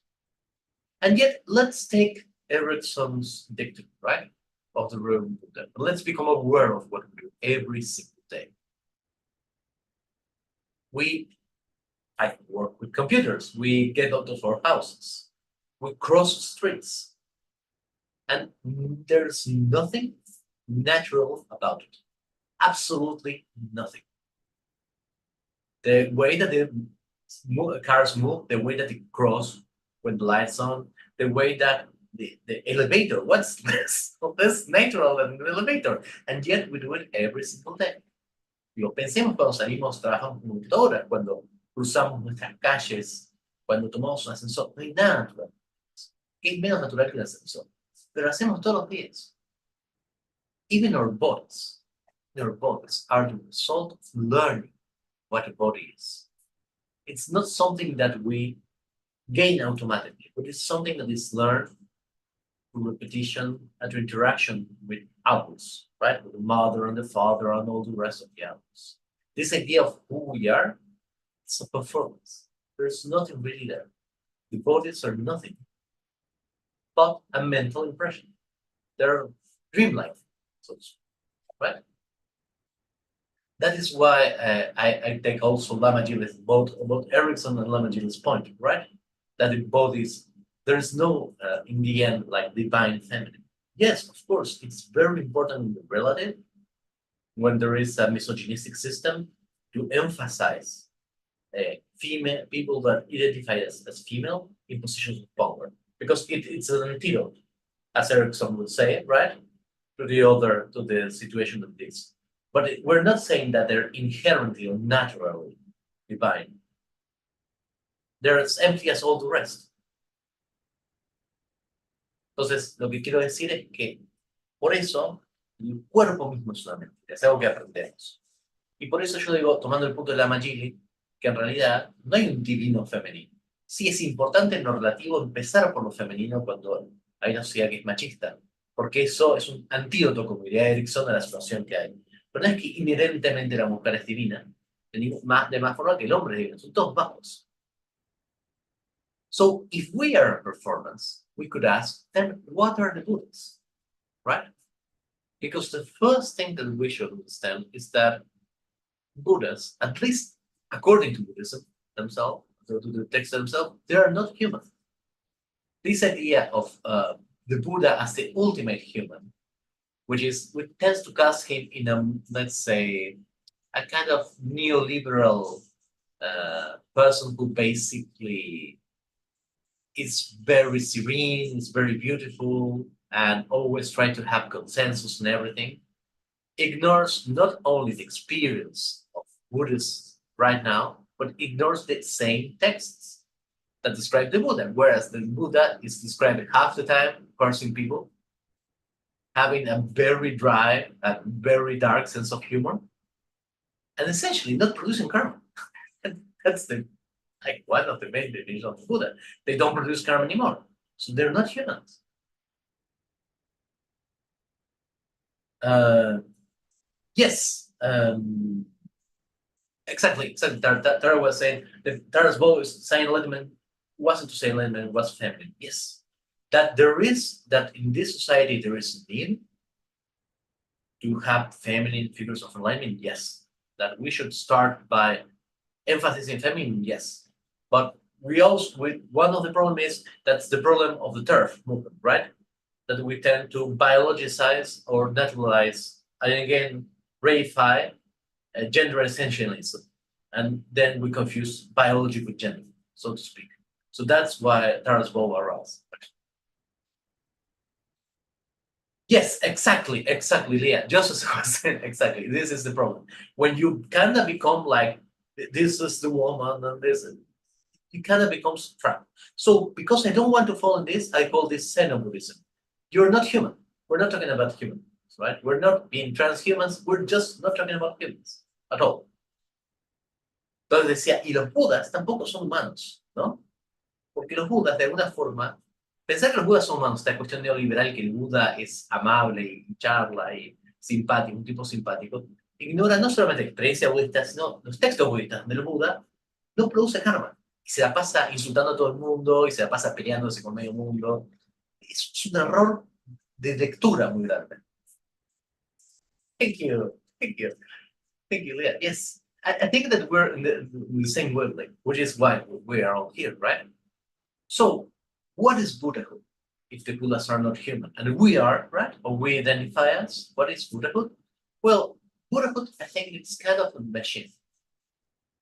And yet, let's take Ericson's dictum, right? Of the room. Let's become aware of what we do every single day. I work with computers. We get out of our houses. We cross streets. And there's nothing natural about it. Absolutely nothing. The way that the cars move, the way that they cross when the light's on, the way that the elevator, what's this? This natural than the elevator. And yet we do it every single day. Lo pensemos cuando salimos, trabajamos con computadoras, cuando cruzamos nuestras calles, cuando tomamos un ascensor. No hay nada natural. Es menos natural que un ascensor. Pero lo hacemos todos los días. Even our bodies are the result of learning what a body is. It's not something that we gain automatically, but it's something that is learned through repetition and through interaction with others, right? With the mother and the father and all the rest of the others. This idea of who we are, it's a performance. There's nothing really there. The bodies are nothing but a mental impression. They're dreamlike, so to speak, right? That is why I take also Lama Jilly's, both Ericson and Lama Jilly's point, right? That the bodies, there's no, in the end, like divine feminine. Yes, of course, it's very important in the relative, when there is a misogynistic system, to emphasize female people that identify as female in positions of power, because it's an antidote, as Ericson would say, right, to the situation of this. But we're not saying that they're inherently or naturally divine. They're as empty as all the rest. Entonces, lo que quiero decir es que por eso el cuerpo mismo es una mentira, es algo que aprendemos. Y por eso yo digo, tomando el punto de Lama Jilly, que en realidad no hay un divino femenino. Sí es importante en lo relativo empezar por lo femenino cuando hay una sociedad que es machista, porque eso es un antídoto, como diría Ericson, a la situación que hay. Pero no es que inherentemente la mujer es divina, de más forma que el hombre es divino, son todos bajos. So, if we are a performance, we could ask, then what are the Buddhas, right? Because the first thing that we should understand is that Buddhas, at least according to Buddhism themselves, to the text themselves, they are not human. This idea of the Buddha as the ultimate human, which tends to cast him in a, let's say, a kind of neoliberal person who basically is very serene, is very beautiful, and always try to have consensus and everything, ignores not only the experience of Buddhists right now, but but ignores the same texts that describe the Buddha, whereas the Buddha is described half the time cursing people, having a very dry, a very dark sense of humor, and essentially not producing karma. That's one of the main definitions of the Buddha. They don't produce karma anymore, so they're not humans. Yes, exactly. Tara was saying that Tara's goal is say enlightenment wasn't to say enlightenment, it was feminine. Yes, that in this society there is a need to have feminine figures of enlightenment. Yes, that we should start by emphasizing feminine. Yes, but we also one of the problems is that's the problem of the TERF movement, right? That we tend to biologicize or naturalize, and again, reify gender essentialism. And then we confuse biology with gender, so to speak. So that's why Tara's bow arose. Yes, exactly, Leah. Just as I was saying, exactly. This is the problem. When you kind of become like, this is the woman and this, it kind of becomes trapped. So because I don't want to fall in this, I call this Xenobuddhism. You're not human. We're not talking about humans, right? We're not being transhumans. We're just not talking about humans at all. Entonces decía, y los budas tampoco son humanos, ¿no? Porque los budas, de alguna forma, pensar que los budas son humanos, esta cuestión neoliberal que el Buda es amable y charla y simpático, un tipo simpático, ignora no solamente la experiencia budista, sino los textos budistas del Buda no produce karma. Y se la pasa insultando a todo el mundo y se la pasa peleándose con medio mundo. Es un error de lectura muy grande. Thank you, Leah. Yes, I think that we're in the same wavelength, which is why we are all here, right? So, what is Buddhahood if the Buddhas are not human? And we are, right? Or we identify as, what is Buddhahood? Well, Buddhahood, I think it's kind of a machine.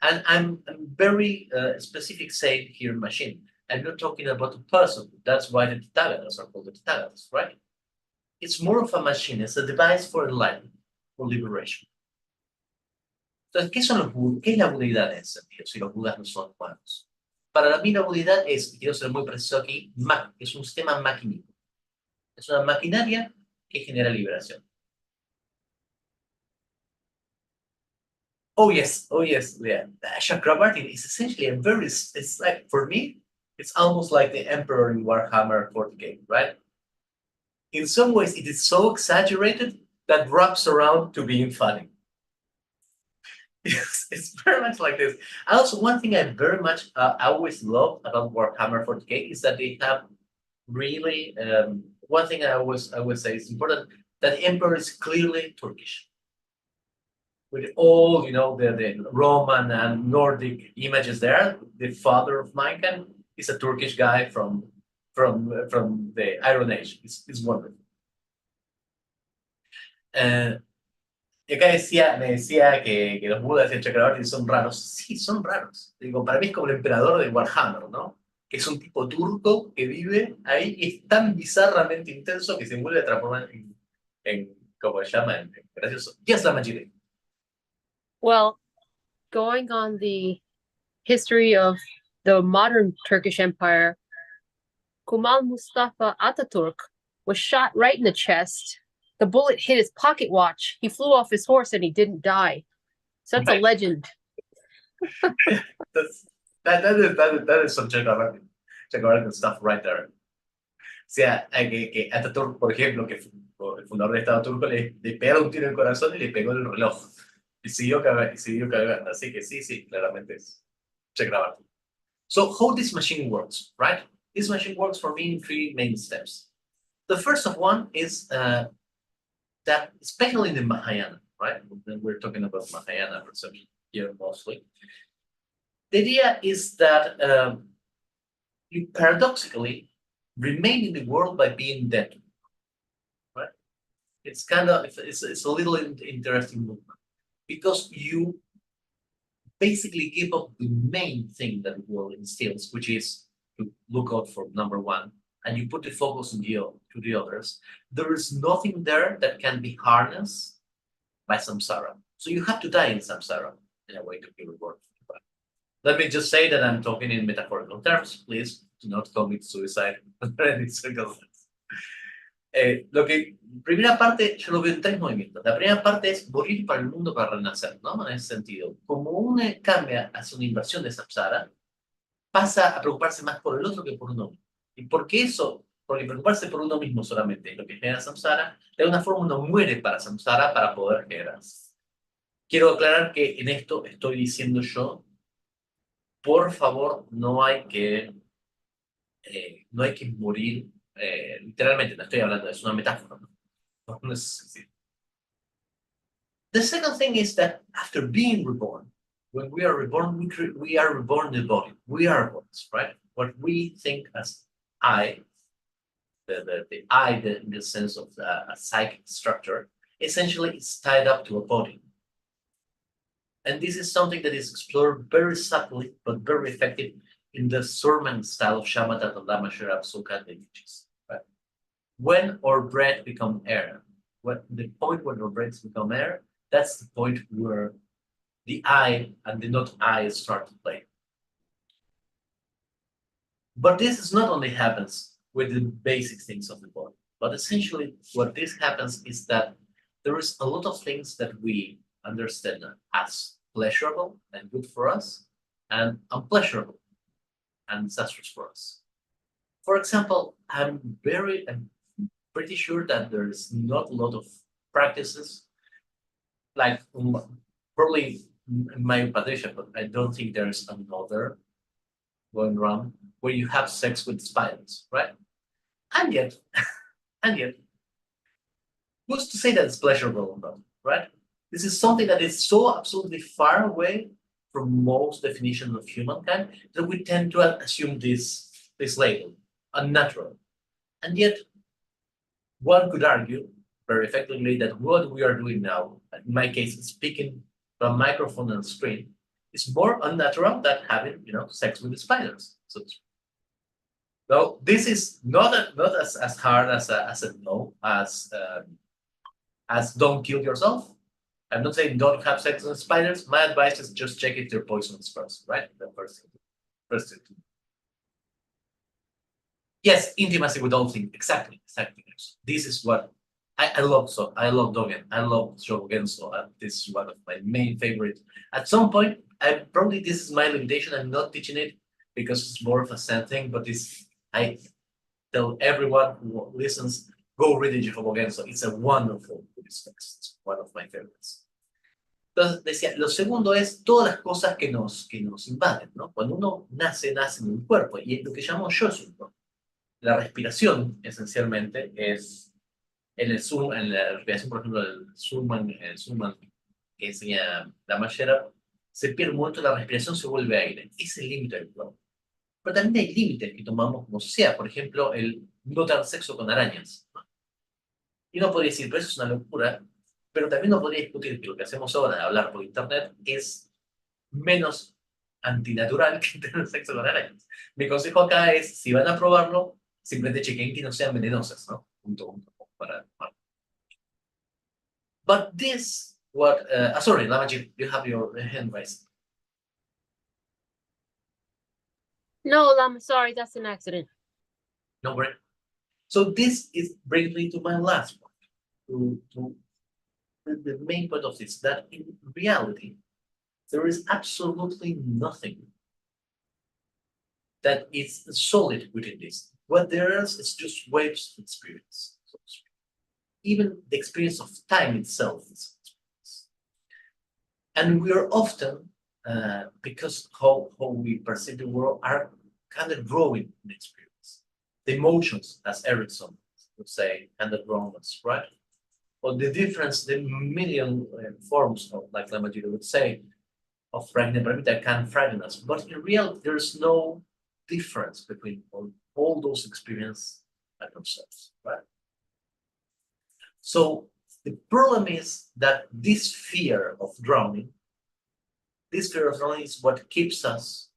And I'm very specific saying here machine. I'm not talking about a person. That's why the Tathagatas are called the Tathagatas, right? It's more of a machine. It's a device for enlightenment, for liberation. Entonces, ¿qué es la budeidad en ese sentido? Si los budas no son humanos. Para mí la budeidad es, y quiero ser muy preciso aquí, es un sistema maquínico. Es una maquinaria que genera liberación. Oh yes, yeah. Chakrabarti is essentially it's like, for me, it's almost like the Emperor in Warhammer 40k, right? In some ways, it is so exaggerated that wraps around to being funny. It's very much like this. Also, one thing I very much always love about Warhammer 40k is that they have really, one thing I would say is important, that the Emperor is clearly Turkish. With all, the Roman and Nordic images there, the father of Minecraft is a Turkish guy from the Iron Age. It's wonderful. Y acá me decía que los budas y el Chakrabarti son raros. Sí, son raros. Digo, para mí es como el emperador de Warhammer, ¿no? Que es un tipo turco que vive ahí y es tan bizarramente intenso que se vuelve a transformar en ¿cómo se llama? En gracioso. Yes, Lama Sherab. Well, going on the history of the modern Turkish Empire, Kemal Mustafa Ataturk was shot right in the chest. The bullet hit his pocket watch. He flew off his horse and he didn't die. So that's a legend. that is some Chakrabarti stuff right there. O sea, que Ataturk, por ejemplo, que el fundador del Estado turco, le pega un tiro en el corazón y le pegó en el reloj. Y siguió cargando. Así que sí, claramente es Chakrabarti. So how this machine works, right? This machine works for me in 3 main steps. The first of one is that, especially in the Mahayana, right? We're talking about Mahayana perception here mostly. The idea is that you paradoxically remain in the world by being dead, right? It's it's a little interesting movement because you basically give up the main thing that the world instills, which is to look out for number one, and you put the focus on to the others. There is nothing there that can be harnessed by samsara. So you have to die in samsara in a way to be rewarded. Let me just say that I'm talking in metaphorical terms. Please do not commit suicide under any circumstances. Primera parte, yo lo veo en tres movimientos. La primera parte es morir para el mundo para renacer, ¿no? En ese sentido. Como uno cambia hacia una inversión de samsara, pasa a preocuparse más por el otro que por uno mismo. ¿Y por qué eso? Porque preocuparse por uno mismo solamente es lo que genera samsara. De alguna forma uno muere para samsara para poder generar. Quiero aclarar que en esto estoy diciendo yo, por favor, no hay que morir. Literalmente, no estoy hablando, es una metáfora. ¿No? The second thing is that after being reborn, when we are reborn, we are reborn in the body. We are bodies, right? What we think as I, the I, in the sense of a psychic structure, essentially is tied up to a body. And this is something that is explored very subtly, but very effective in the Surman style of shamatha and Lama Sherab Sukha teaches. Right? When our breath become air, the point when our breaths become air, that's the point where the I and the not I start to play. But this is not only happens with the basic things of the body, but essentially what this happens is that there is a lot of things that we understand as pleasurable and good for us, and unpleasurable and disastrous for us. For example, I'm pretty sure that there's not a lot of practices, like probably in my Upadesha, but I don't think there's another going around where you have sex with spiders, right? And yet, who's to say that it's pleasurable or not, right? This is something that is so absolutely far away from most definitions of humankind that we tend to assume this label, unnatural. And yet, one could argue very effectively that what we are doing now, in my case, speaking from a microphone and screen, is more unnatural than having, sex with the spiders. So this is not as hard as a no, as don't kill yourself. I'm not saying don't have sex with spiders. My advice is just check if they're poisonous first, right? The first thing. Yes, intimacy with all things. Exactly. This is what I love. So I love Dogen. I love Shogenso. This is one of my main favorites. At some point, probably this is my limitation. I'm not teaching it because it's more of a sad thing. But I tell everyone who listens, go read the Shogenso. It's a wonderful Buddhist text. It's one of my favorites. Entonces decía, lo segundo es todas las cosas que nos invaden, ¿no? Cuando uno nace en un cuerpo y es lo que llamamos yo es un cuerpo. La respiración, esencialmente, es en la respiración, por ejemplo, del Surman que enseña Lama Sherab, se pierde un momento, la respiración se vuelve aire. Es el límite del cuerpo. Pero también hay límites que tomamos como sociedad, por ejemplo, el no tener sexo con arañas, ¿no? Y uno podría decir, pero eso es una locura, pero también uno podría discutir que lo que hacemos ahora de hablar por internet es menos antinatural que tener sexo con arañas. Mi consejo acá es, si van a probarlo, simplemente chequen que no sean venenosas, ¿no? Para. But this, sorry, Lamaji, you have your hand raised. No, Lama, sorry, that's an accident. No worry. So this brings me to my last point. To the main point of this, that in reality, there is absolutely nothing that is solid within this. What there is just waves of experience. So even the experience of time itself is experience. And we are often, because how we perceive the world, are kind of growing in experience. The emotions, as Ericson would say, kind of grown us, right? Or the difference, the million forms of, like Lama Jilly would say, of Prajñaparamita can frighten us. But in reality, there's no difference between all those experiences and themselves, right? So the problem is that this fear of drowning is what keeps us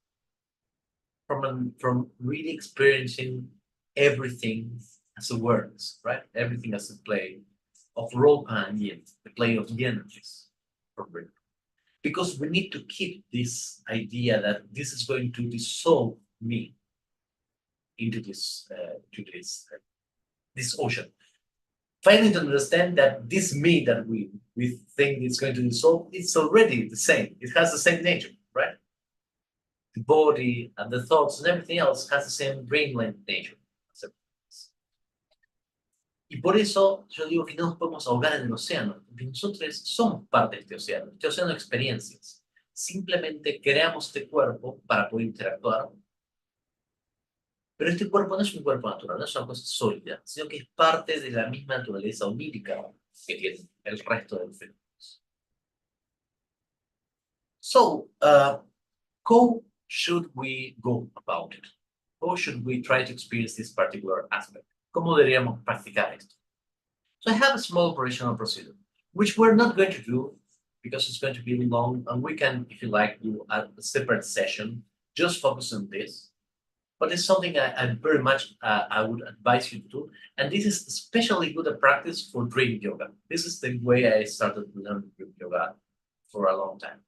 from really experiencing everything as awareness, right? Everything as a play of role and yin, the play of the energies from breathing. because we need to keep this idea that this is going to dissolve me into this this ocean. Failing to understand that this me that we think is going to dissolve, it's already the same. It has the same nature, right? The body and the thoughts and everything else has the same dreamland nature. Y por eso yo digo que no nos podemos ahogar en el océano, porque nosotros somos parte de este océano de experiencias. Simplemente creamos este cuerpo para poder interactuar. Pero este cuerpo no es un cuerpo natural, no es una cosa sólida, sino que es parte de la misma naturaleza onírica que tiene el resto de los fenómenos. So, how should we go about it? How should we try to experience this particular aspect? ¿Cómo deberíamos practicar esto? So I have a small operational procedure, which we're not going to do because it's going to be long, and we can, if you like, do a separate session, just focus on this. But it's something I very much I would advise you to do, and this is especially good at practice for dream yoga. This is the way I started to learn dream yoga for a long time.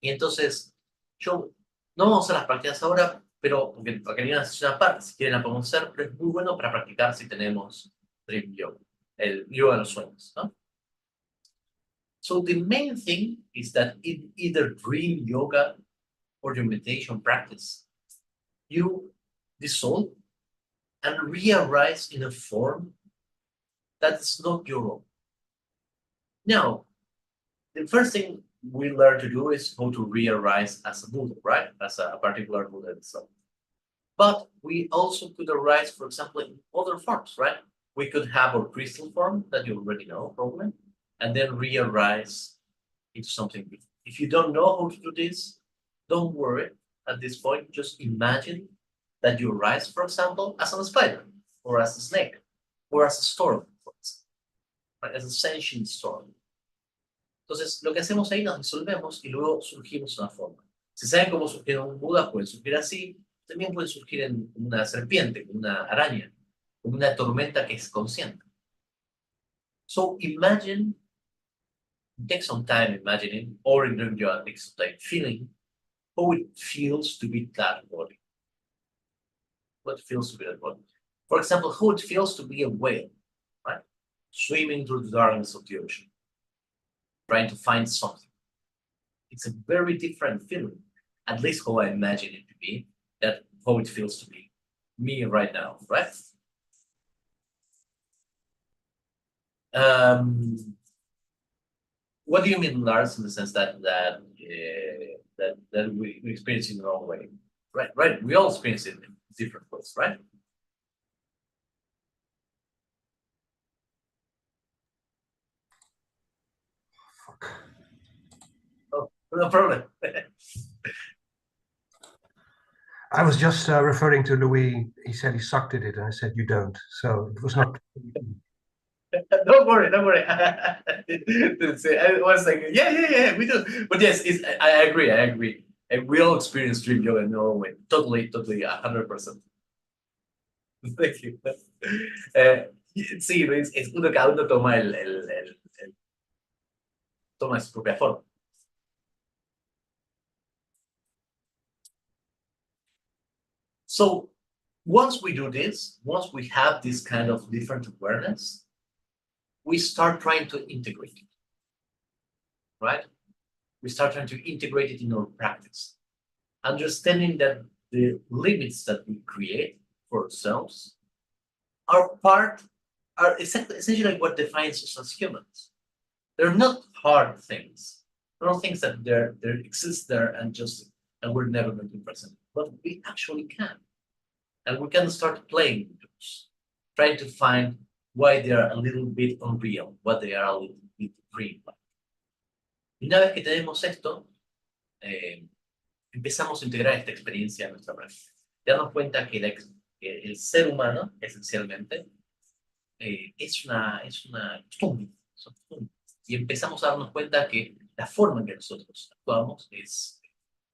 Y entonces, yo no vamos a hacer las prácticas ahora, pero porque quería hacer una parte, si quieren la podemos hacer, pero es muy bueno para practicar si tenemos dream yoga, el yoga de los sueños, ¿no? So the main thing is that in either dream yoga or your meditation practice, you dissolve and re-arise in a form that is not your own. Now, the first thing we learn to do is how to re-arise as a Buddha, right? As a particular Buddha itself. But we also could arise, for example, in other forms, right? We could have our crystal form that you already know, probably, and then re-arise into something different. If you don't know how to do this, don't worry. At this point, just imagine that you rise, for example, as a spider, or as a snake, or as a storm, for example, right? As a sentient storm. Entonces, lo que hacemos ahí nos disolvemos y luego surgimos una forma. Si saben cómo surgir un Buda, puede surgir así, también puede surgir en una serpiente, como una araña, como una tormenta que es consciente. So imagine, take some time imagining, or in dream yoga, take some time feeling how it feels to be that body. What it feels to be that body. For example, how it feels to be a whale, right? Swimming through the darkness of the ocean, trying to find something. It's a very different feeling, at least how I imagine it to be, that how it feels to be me right now, right? What do you mean, Lars, in the sense that we experience it in our own way, right? Right. We all experience it in different ways, right? Oh, no problem. I was just referring to Louis. He said he sucked at it, and I said you don't. So it was not. Don't worry, don't worry. I was like, yeah, we do. But yes, I agree. And we all experience dream yoga in our own way. Totally, 100%. Thank you. Sí, es uno, cada uno toma toma su propia forma. So once we do this, once we have this kind of different awareness, we start trying to integrate it, right? We start trying to integrate it in our practice, understanding that the limits that we create for ourselves are essentially what defines us as humans. They're not hard things. They're not things that they exist there and we're never going to be present. But we actually can. And we can start playing with those, trying to find why they are a little bit unreal, what they are a little bit dreamlike. Y una vez que tenemos esto, empezamos a integrar esta experiencia a nuestra práctica. Darnos cuenta que el ser humano, esencialmente, es una costumbre. Y empezamos a darnos cuenta que la forma en que nosotros actuamos es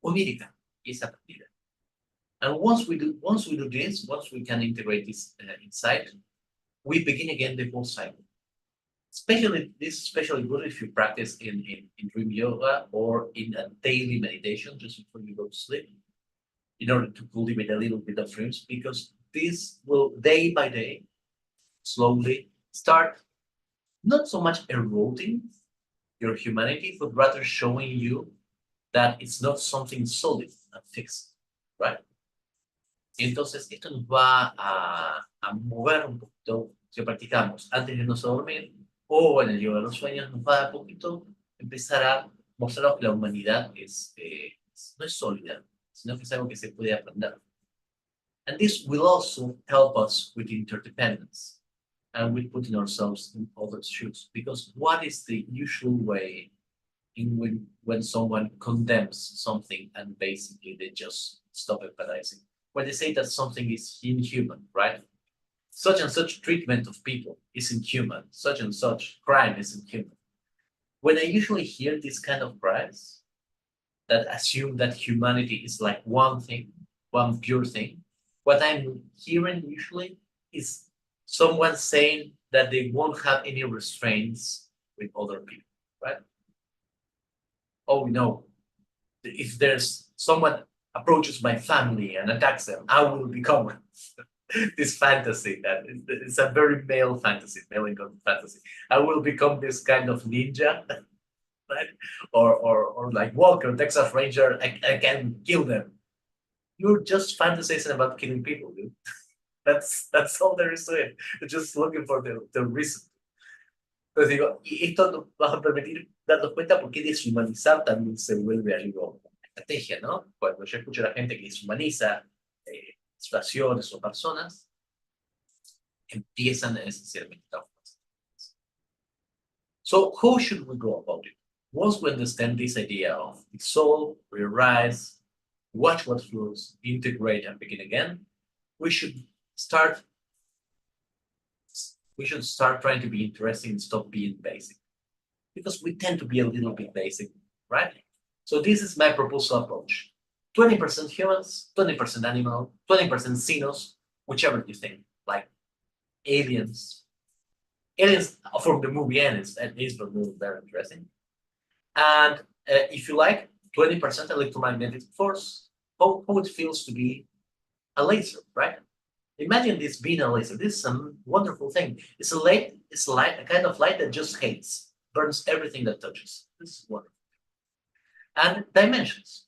onírica y es aprendida. And once we do this, once we can integrate this insight, we begin again the whole cycle. This is especially good if you practice in dream yoga or in a daily meditation just before you go to sleep, in order to cultivate a little bit of dreams, because this will day by day slowly start not so much eroding your humanity, but rather showing you that it's not something solid and fixed, right? Entonces, esto nos va a mover un poquito, si lo practicamos antes de irnos a dormir o en el yoga de los sueños, nos va a poquito empezar a mostrarnos que la humanidad no es sólida, sino que es algo que se puede aprender. And this will also help us with interdependence and with putting ourselves in others' shoes. Because what is the usual way in when someone condemns something and basically they just stop empathizing? When they say that something is inhuman, right? Such and such treatment of people is inhuman. Such and such crime is inhuman. When I usually hear this kind of cries that assume that humanity is like one thing, one pure thing, what I'm hearing usually is someone saying that they won't have any restraints with other people, right? Oh no, if there's someone approaches my family and attacks them, I will become this fantasy that it's a very male fantasy, male fantasy. I will become this kind of ninja, right? Or like Walker, Texas Ranger, I can kill them. You're just fantasizing about killing people, dude. That's all there is to it. You're just looking for the reason. Entonces digo, y esto nos va a permitir darnos cuenta por qué deshumanizar también se vuelve algo estrategia, ¿no? Cuando yo escucho a la gente que deshumaniza situaciones o personas, empiezan esencialmente traumas. So how should we go about it? Once we understand this idea of dissolve, re-rise, watch what flows, integrate and begin again, we should start trying to be interesting and stop being basic. Because we tend to be a little bit basic, right? So this is my proposal approach. 20% humans, 20% animal, 20% xenos, whichever you think, like aliens. Aliens from the movie Aliens, at least for me, very interesting. And if you like, 20% electromagnetic force, how it feels to be a laser, right? Imagine this being a laser. This is a wonderful thing. It's a kind of light that just hates, burns everything that touches. This is wonderful. And dimensions,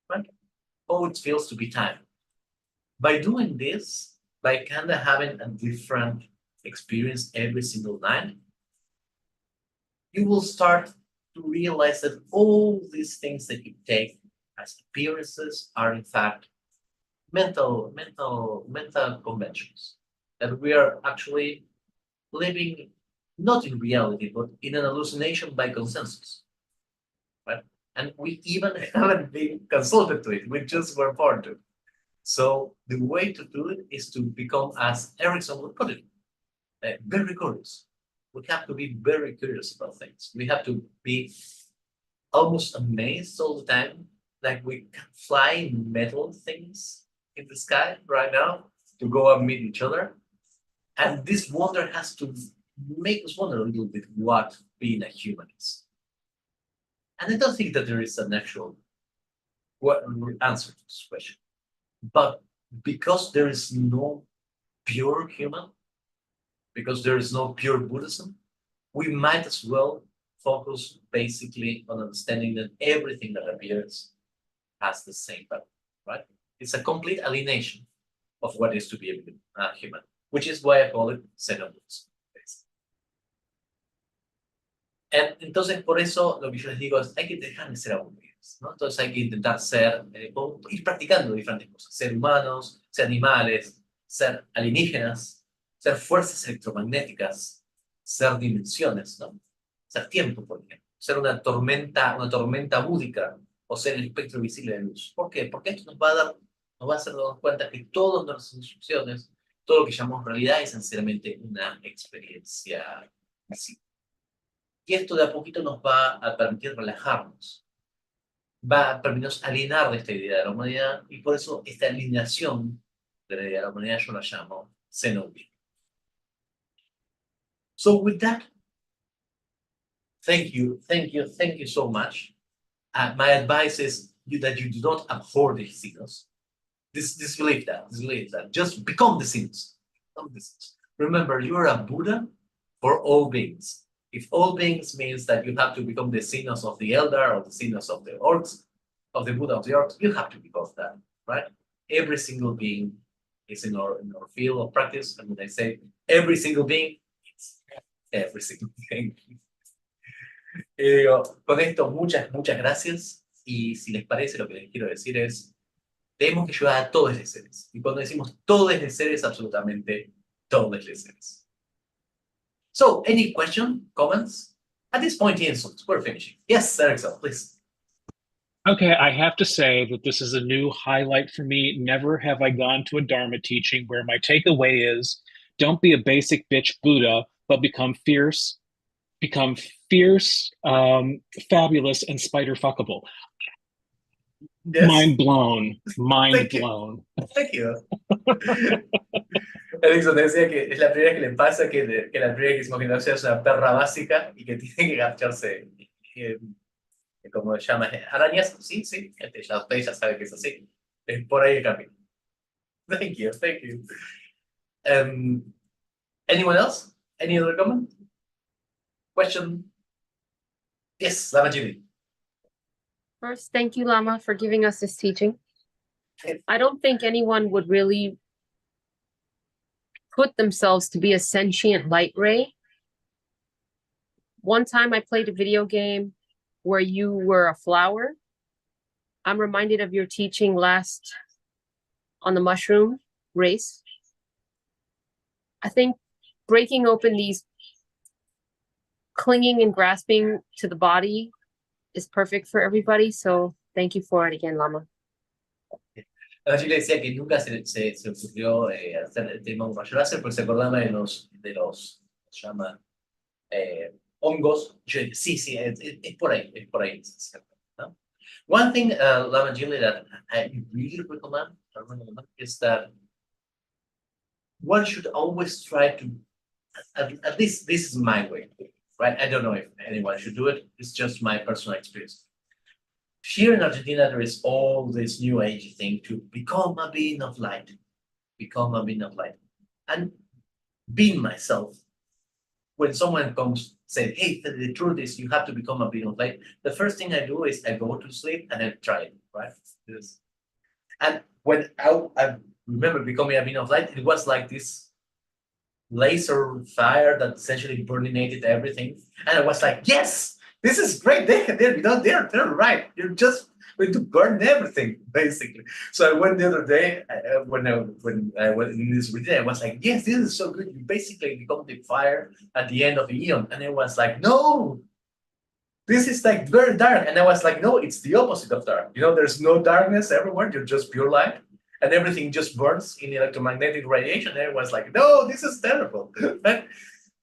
right? How it feels to be time. By doing this, by kind of having a different experience every single night, you will start to realize that all these things that you take as appearances are in fact mental conventions, that we are actually living not in reality, but in an hallucination by consensus, right? And we even haven't been consulted to it, we just were born to. So the way to do it is to become, as Ericson would put it, very curious. We have to be very curious about things. We have to be almost amazed all the time, like we can fly metal things in the sky right now to go and meet each other. And this wonder has to make us wonder a little bit what being a human is. And I don't think that there is an actual answer to this question. But because there is no pure human, because there is no pure Buddhism, we might as well focus basically on understanding that everything that appears has the same value, right? It's a complete alienation of what is to be a human, which is why I call it Xenobuddhism. Entonces, por eso lo que yo les digo es, hay que dejar de ser aburridos, ¿no? Entonces hay que intentar ser, ir practicando diferentes cosas, ser humanos, ser animales, ser alienígenas, ser fuerzas electromagnéticas, ser dimensiones, ¿no? Ser tiempo, por ejemplo, ser una tormenta búdica o ser el espectro visible de luz. ¿Por qué? Porque esto nos va a hacer darnos cuenta que todas nuestras instrucciones, todo lo que llamamos realidad es esencialmente una experiencia visible. Y esto de a poquito nos va a permitir relajarnos, va a permitirnos alienar de esta idea de la humanidad, y por eso esta alineación de la idea de la humanidad yo la llamo Xenobuddhism. So with that, Thank you so much. My advice is that you do not abhor the sinos. Disbelieve that. Just become the sinos. Remember, you are a Buddha for all beings. If all beings means that you have to become the sinos of the elder or the sinos of the orcs, of the Buddha of the orcs, you have to become that, right? Every single being is in our field of practice. And when I say every single being, it's every single thing. Con esto, muchas gracias. Y si les parece, lo que les quiero decir es, tenemos que ayudar a todos los seres. Y cuando decimos todos los seres, absolutamente todos los seres. So, any question, comments? At this point, insults, we're finishing. Yes, Ericson, please. Okay, I have to say that this is a new highlight for me. Never have I gone to a Dharma teaching where my takeaway is, don't be a basic bitch Buddha, but become fierce, fabulous, and spider fuckable. Yes. Mind blown. Thank you. Ericson decía que es la primera que le pasa, que la primera que decimos que no sea una perra básica y que tiene que agacharse, como se llama, arañas. Sí, ya usted ya sabe que es así. Es por ahí el camino. Thank you. Anyone else? Any other comment? Question? Yes, Lama Jilly. First, thank you, Lama, for giving us this teaching. I don't think anyone would really put themselves to be a sentient light ray. One time I played a video game where you were a flower. I'm reminded of your teaching last on the mushroom race. I think breaking open these clinging and grasping to the body is perfect for everybody. So thank you for it again, Lama. Yo le decía que nunca se ocurrió hacer el tema de mayor láser porque se acordaba de los se llama hongos. Yo, sí, es por ahí, ¿no? One thing, Lama Jilly, that I really recommend is that one should always try to, at least this is my way, right? I don't know if anyone should do it. It's just my personal experience. Here in Argentina, there is all this new age thing to become a being of light. And being myself, when someone comes, say, hey, the truth is you have to become a being of light, the first thing I do is I go to sleep and I try it, right? And when I remember becoming a being of light, it was like this laser fire that essentially burninated everything. And I was like, yes, this is great. They're right. You're just going to burn everything, basically. So I went the other day, when I was in this routine, I was like, yes, this is so good. You basically become the fire at the end of the eon. And it was like, no, this is like very dark. And I was like, no, it's the opposite of dark. There's no darkness everywhere. You're just pure light. And everything just burns in electromagnetic radiation. And I was like, no, this is terrible.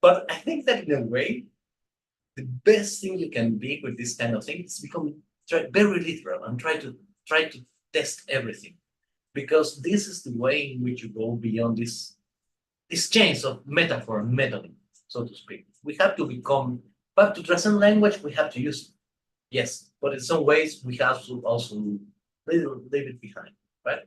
But I think that in a way, the best thing you can be with this kind of thing is become very literal and try to test everything, because this is the way in which you go beyond this chains of metaphor and method, so to speak. We have to become, but to transcend language, we have to use, yes, but in some ways we have to also leave it behind, right?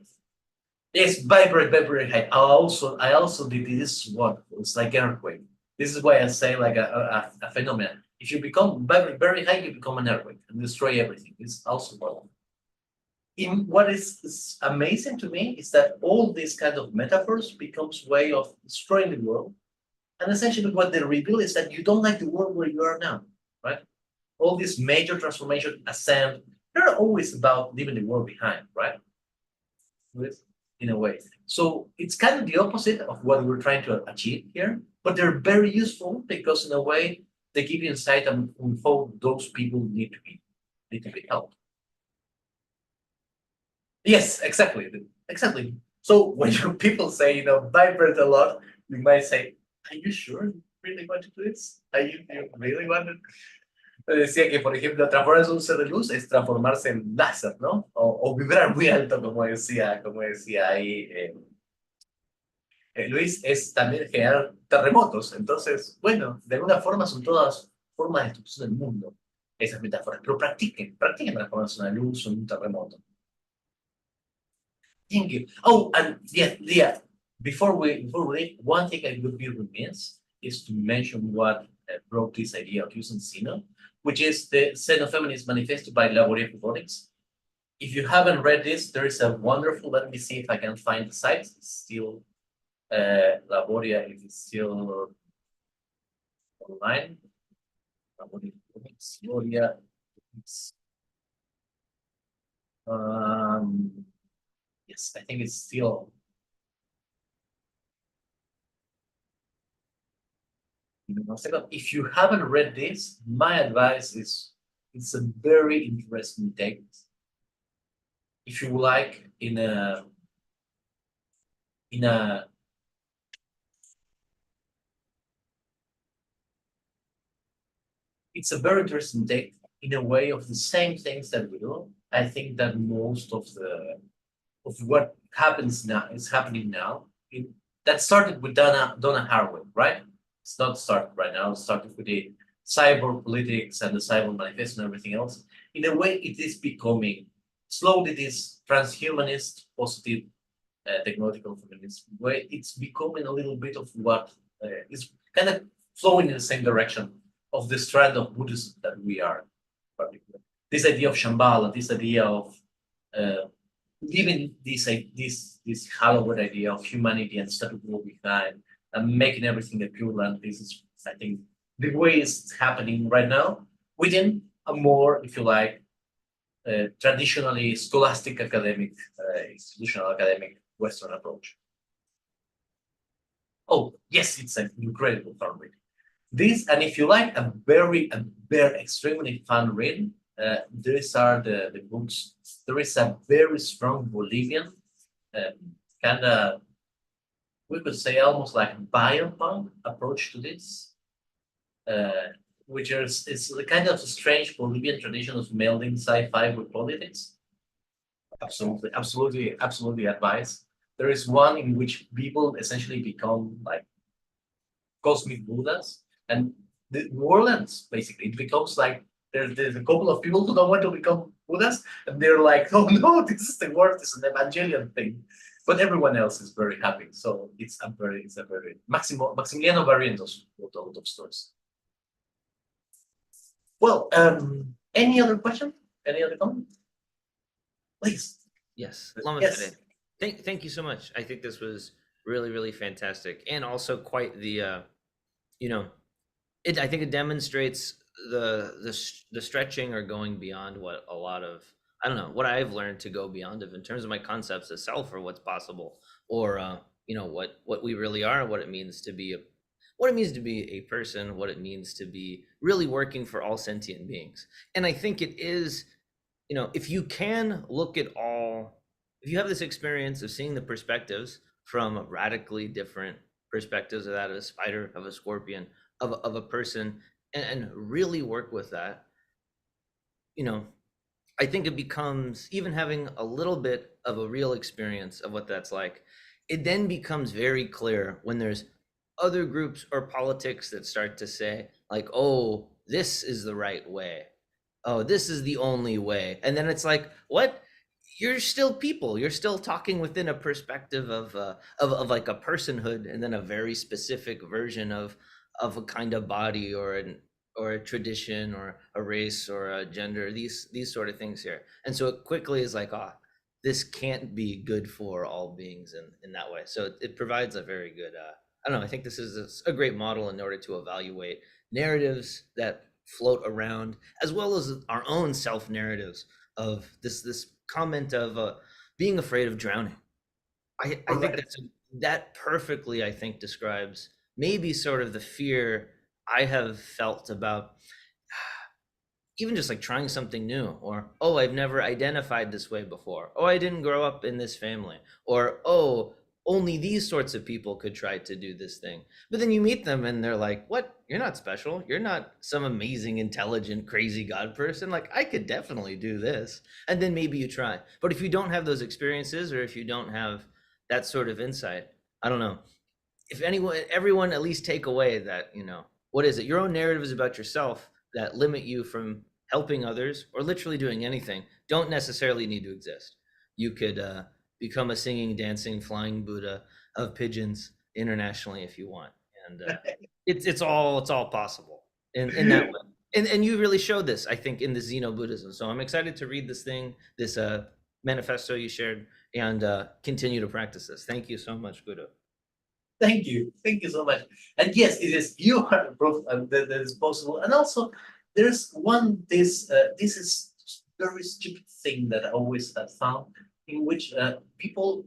Yes, vibrate very high. I also did this wonderful. It's like earthquake. This is why I say like a phenomenon. If you become very high, you become an earthquake and destroy everything. It's also wonderful. What is amazing to me is that all these kind of metaphors becomes way of destroying the world. And essentially what they reveal is that you don't like the world where you are now, right? All these major transformation, ascent, they're always about leaving the world behind, right? In a way. So it's kind of the opposite of what we're trying to achieve here, but they're very useful because in a way, they give you insight on how those people need to be helped. Yes, exactly. So when people say, vibrate a lot, you might say, are you sure you really want to do this? Are you really want to? Decía que, por ejemplo, transformarse en un ser de luz es transformarse en láser, ¿no? O vibrar muy alto, como decía ahí Luis, es también generar terremotos. Entonces, bueno, de alguna forma son todas forma de destrucción del mundo, esas metáforas, pero practiquen transformarse en una luz o en un terremoto. Thank you. Oh, and yeah, before we leave, one thing I would be remiss is to mention what brought this idea of using Xeno, which is the Xenofeminist Manifesto by Laboria Robotics. If you haven't read this, there is a wonderful, let me see if I can find the site. It's still, Laboria, if it's still online. Laboria Robotics, Laboria, yes, I think it's still. If you haven't read this, my advice is it's a very interesting text. If you like, it's a very interesting text in a way of the same things that we do. I think that most of what happens now is happening now. That started with Donna Haraway, right? It's not started right now. It started with the cyber politics and the cyber manifesto and everything else. In a way, it is becoming slowly this transhumanist, positive, technological feminist way. It's becoming a little bit of what is kind of flowing in the same direction of the strand of Buddhism that we are. Particularly. This idea of Shambhala, this idea of leaving this Hallowed idea of humanity and status quo behind and making everything a pure land. This is, I think, the way it's happening right now within a more, if you like, traditionally scholastic academic, institutional academic Western approach. Oh, yes, it's an incredible fun read. This, and if you like a very extremely fun read, these are the books. There is a very strong Bolivian, kind of, we could say almost like biopunk approach to this, which is a kind of a strange Bolivian tradition of melding sci-fi with politics. Absolutely advise. There is one in which people essentially become like cosmic Buddhas, and the Orleans basically it becomes like there's a couple of people who don't want to become Buddhas, and they're like, oh no, this is the worst, it's an Evangelion thing. But everyone else is very happy. So it's a very Maximiliano Barrientos wrote a lot of stories. Well, any other question? Any other comment? Please. Yes, Lama Yes. Fede. Thank you so much. I think this was really fantastic, and also quite the I think it demonstrates the stretching or going beyond what a lot of what I've learned to go beyond of in terms of my concepts of self or what's possible, or what we really are, what it means to be a person, what it means to be really working for all sentient beings. And I think it is, if you can look at if you have this experience of seeing the perspectives from radically different perspectives of that of a spider, of a scorpion, of a person, and really work with that, I think it becomes, even having a little bit of a real experience of what that's like, it then becomes very clear when there's other groups or politics that start to say like, oh, this is the right way. Oh, this is the only way. And then it's like, what? You're still people. You're still talking within a perspective of like a personhood, and then a very specific version of a kind of body or a tradition or a race or a gender, these sort of things here. And so it quickly is like, this can't be good for all beings in that way. So it provides a very good, I think this is a great model in order to evaluate narratives that float around, as well as our own self-narratives of this comment of being afraid of drowning. I think that perfectly, I think, describes maybe sort of the fear I have felt about even just like trying something new, or, oh, I've never identified this way before. Oh, I didn't grow up in this family, or, oh, only these sorts of people could try to do this thing. But then you meet them and they're like, what? You're not special. You're not some amazing, intelligent, crazy God person. Like, I could definitely do this. And then maybe you try. But if you don't have those experiences, or if you don't have that sort of insight, I don't know. If everyone at least take away that, what is it? Your own narratives about yourself that limit you from helping others or literally doing anything don't necessarily need to exist. You could become a singing, dancing, flying Buddha of pigeons internationally if you want, and it's all possible in that way. And you really showed this, I think, in the Xenobuddhism. So I'm excited to read this manifesto you shared and continue to practice this. Thank you so much, Guru. Thank you so much. And yes, it is, you are proof that is possible. And also, there's this is very stupid thing that I always have found, in which people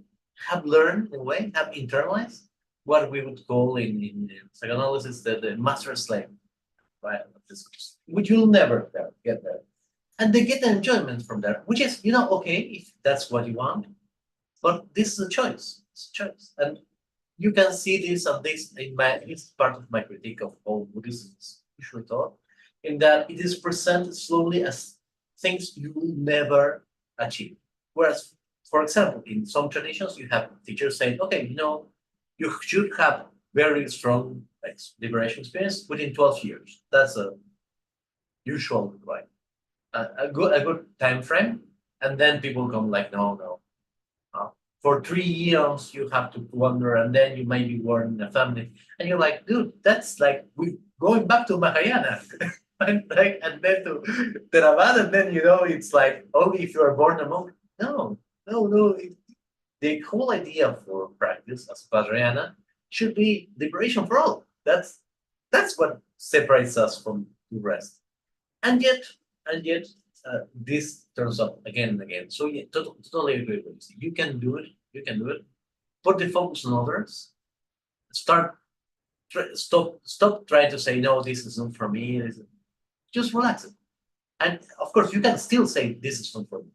have learned, in a way, have internalized what we would call in psychoanalysis the master slave, right? Which you'll never get there. And they get an enjoyment from that, which is, okay, if that's what you want, but this is a choice. It's a choice. And you can see this, and this is part of my critique of all Buddhism is usually taught, in that it is presented slowly as things you will never achieve. Whereas, for example, in some traditions, you have teachers saying, okay, you should have very strong liberation experience within 12 years. That's a usual, right? A good time frame. And then people come like, no. For 3 years, you have to wander, and then you may be born in a family. And you're like, dude, that's like going back to Mahayana. and then to Theravada, and then, it's like, only if you are born a monk. No. The whole idea for practice as Prajñana should be liberation for all. That's what separates us from the rest. And yet, this turns up again and again. So yeah, totally agree with you. You can do it. Put the focus on others. Stop trying to say, no, this is not for me. Just relax it. And of course, you can still say, this is not for me.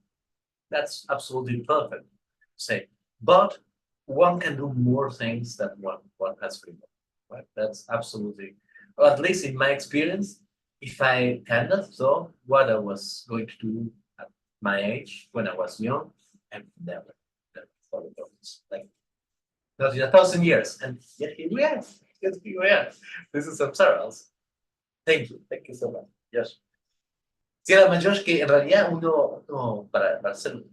That's absolutely perfect to say. But one can do more things than one has freedom. Right? That's absolutely, or at least in my experience, if I hadn't thought what I was going to do at my age when I was young, I never thought about this. Like, not in 1,000 years. And yet here we are. This is samsara. Thank you so much. Yes. Sí, Josh, que en realidad uno para hacer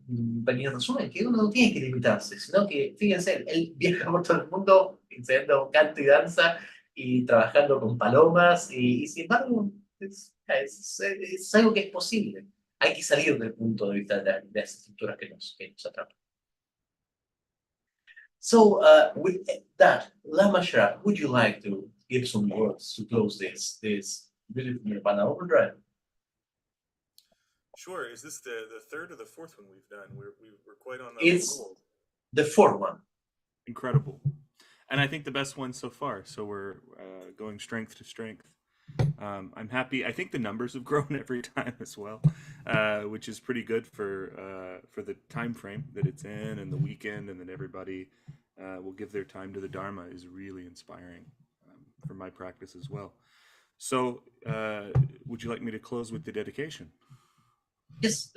un pequeño resumen, que uno no tiene que limitarse, sino que, fíjense, él viaja por todo el mundo enseñando canto y danza y trabajando con palomas, y sin embargo, es algo que es posible. Hay que salir del punto de vista de las estructuras que nos atrapan. So, with that, Lama Sherab, would you like to give some words to close this beautiful Nirvana Overdrive? Sure. Is this the third or the fourth one we've done? We're quite on the It's roll. The fourth one. Incredible. And I think the best one so far. So we're going strength to strength. I'm happy. I think the numbers have grown every time as well, which is pretty good for the time frame that it's in and the weekend, and then everybody will give their time to the Dharma is really inspiring for my practice as well. So would you like me to close with the dedication? Yes.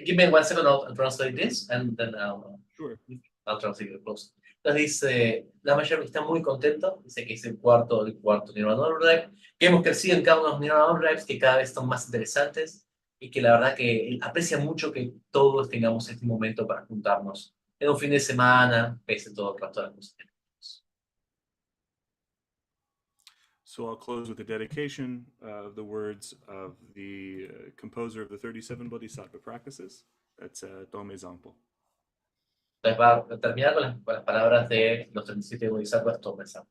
Give me 1 second. I'll translate this, and then I'll translate the post. Entonces dice, Lama Sherab está muy contento, dice que es el cuarto Nirvana Overdrive, que hemos crecido en cada uno de los Nirvana Overdrives, que cada vez son más interesantes, y que la verdad que él aprecia mucho que todos tengamos este momento para juntarnos en un fin de semana, pese a todo el resto de las cosas que tenemos. So I'll close with the dedication of the words of the composer of the 37 Bodhisattva practices. That's Tome Zampo. Entonces va a terminar con las palabras de los 37 Bodhisattvas Tome Zampo.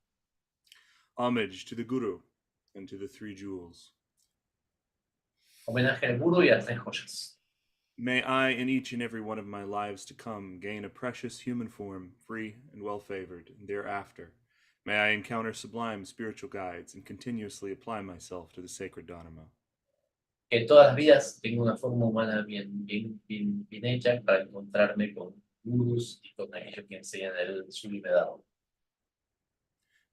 Homage to the Guru and to the three jewels. Homenaje al Guru y a las 3 joyas. May I, in each and every one of my lives to come, gain a precious human form, free and well-favored, and thereafter may I encounter sublime spiritual guides and continuously apply myself to the sacred Dharma. Que en todas las vidas tengo una forma humana bien hecha para encontrarme con gurus y con aquellos que enseñan el sublime Dharma.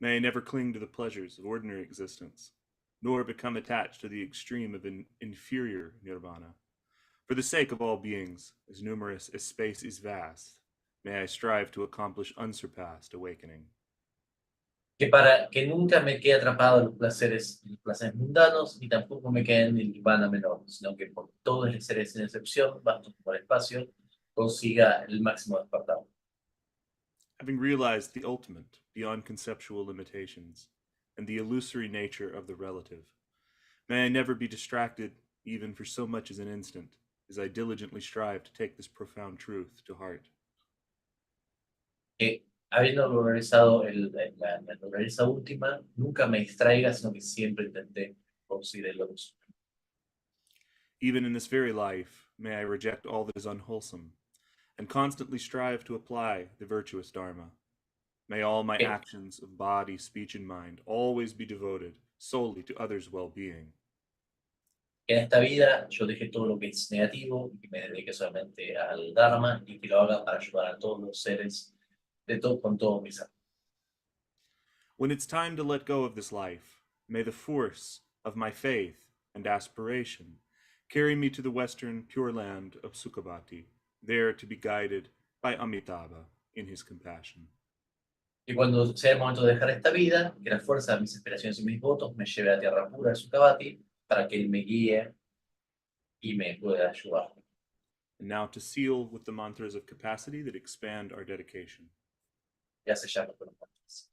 May I never cling to the pleasures of ordinary existence, nor become attached to the extreme of an inferior nirvana. For the sake of all beings, as numerous as space is vast, may I strive to accomplish unsurpassed awakening. que nunca me quede atrapado en los placeres mundanos, ni tampoco me quede en el Nirvana menor, sino que por todos los seres sin excepción, vasto como el espacio, consiga el máximo despertar. Having realized the ultimate beyond conceptual limitations and the illusory nature of the relative, may I never be distracted even for so much as an instant, as I diligently strive to take this profound truth to heart. Habiendo localizado la naturaleza última, nunca me distraiga, sino que siempre intenté conseguir el logos. Even in this very life, may I reject all that is unwholesome, and constantly strive to apply the virtuous Dharma. May all my actions of body, speech, and mind always be devoted solely to others' well-being. Que en esta vida yo deje todo lo que es negativo y que me dedique solamente al Dharma y que lo haga para ayudar a todos los seres con todo mi ser. When it's time to let go of this life, may the force of my faith and aspiration carry me to the western pure land of Sukhavati, there to be guided by Amitabha in his compassion. Y cuando sea el momento de dejar esta vida, que la fuerza de mis aspiraciones y mis votos me lleve a la tierra pura de Sukhavati para que él me guíe y me pueda ayudar. And now to seal with the mantras of capacity that expand our dedication. Ya se llama con los mantras.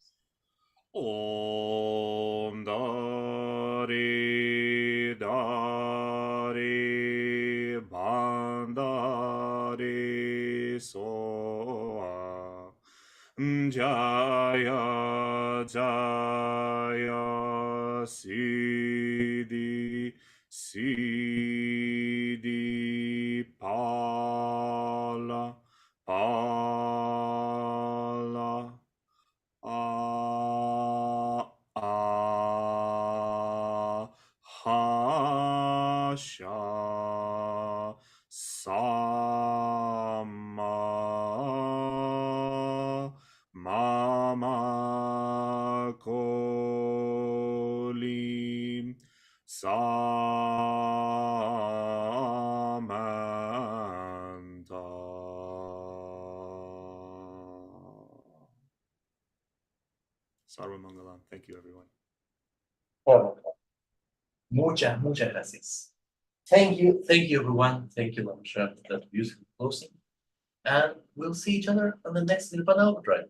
Om Dari Dari Bandari Soa Jaya Jaya Siddhi Siddhi Pala Pala Hasha Sama Mama Kolim Samanta. Sarva Mangalam. Thank you, everyone. Muchas gracias. Thank you, everyone. Thank you, Lama Sherab, for that beautiful closing. And we'll see each other on the next Nirvana Overdrive.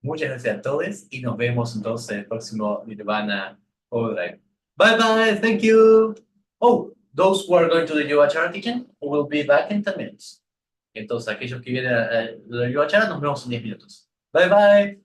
Muchas gracias a todos y nos vemos entonces en el próximo Nirvana Overdrive. Bye bye, thank you. Oh, those who are going to the Yogachara teaching will be back in 10 minutes. Entonces, aquellos que vienen a la Yogachara, nos vemos en 10 minutos. Bye bye.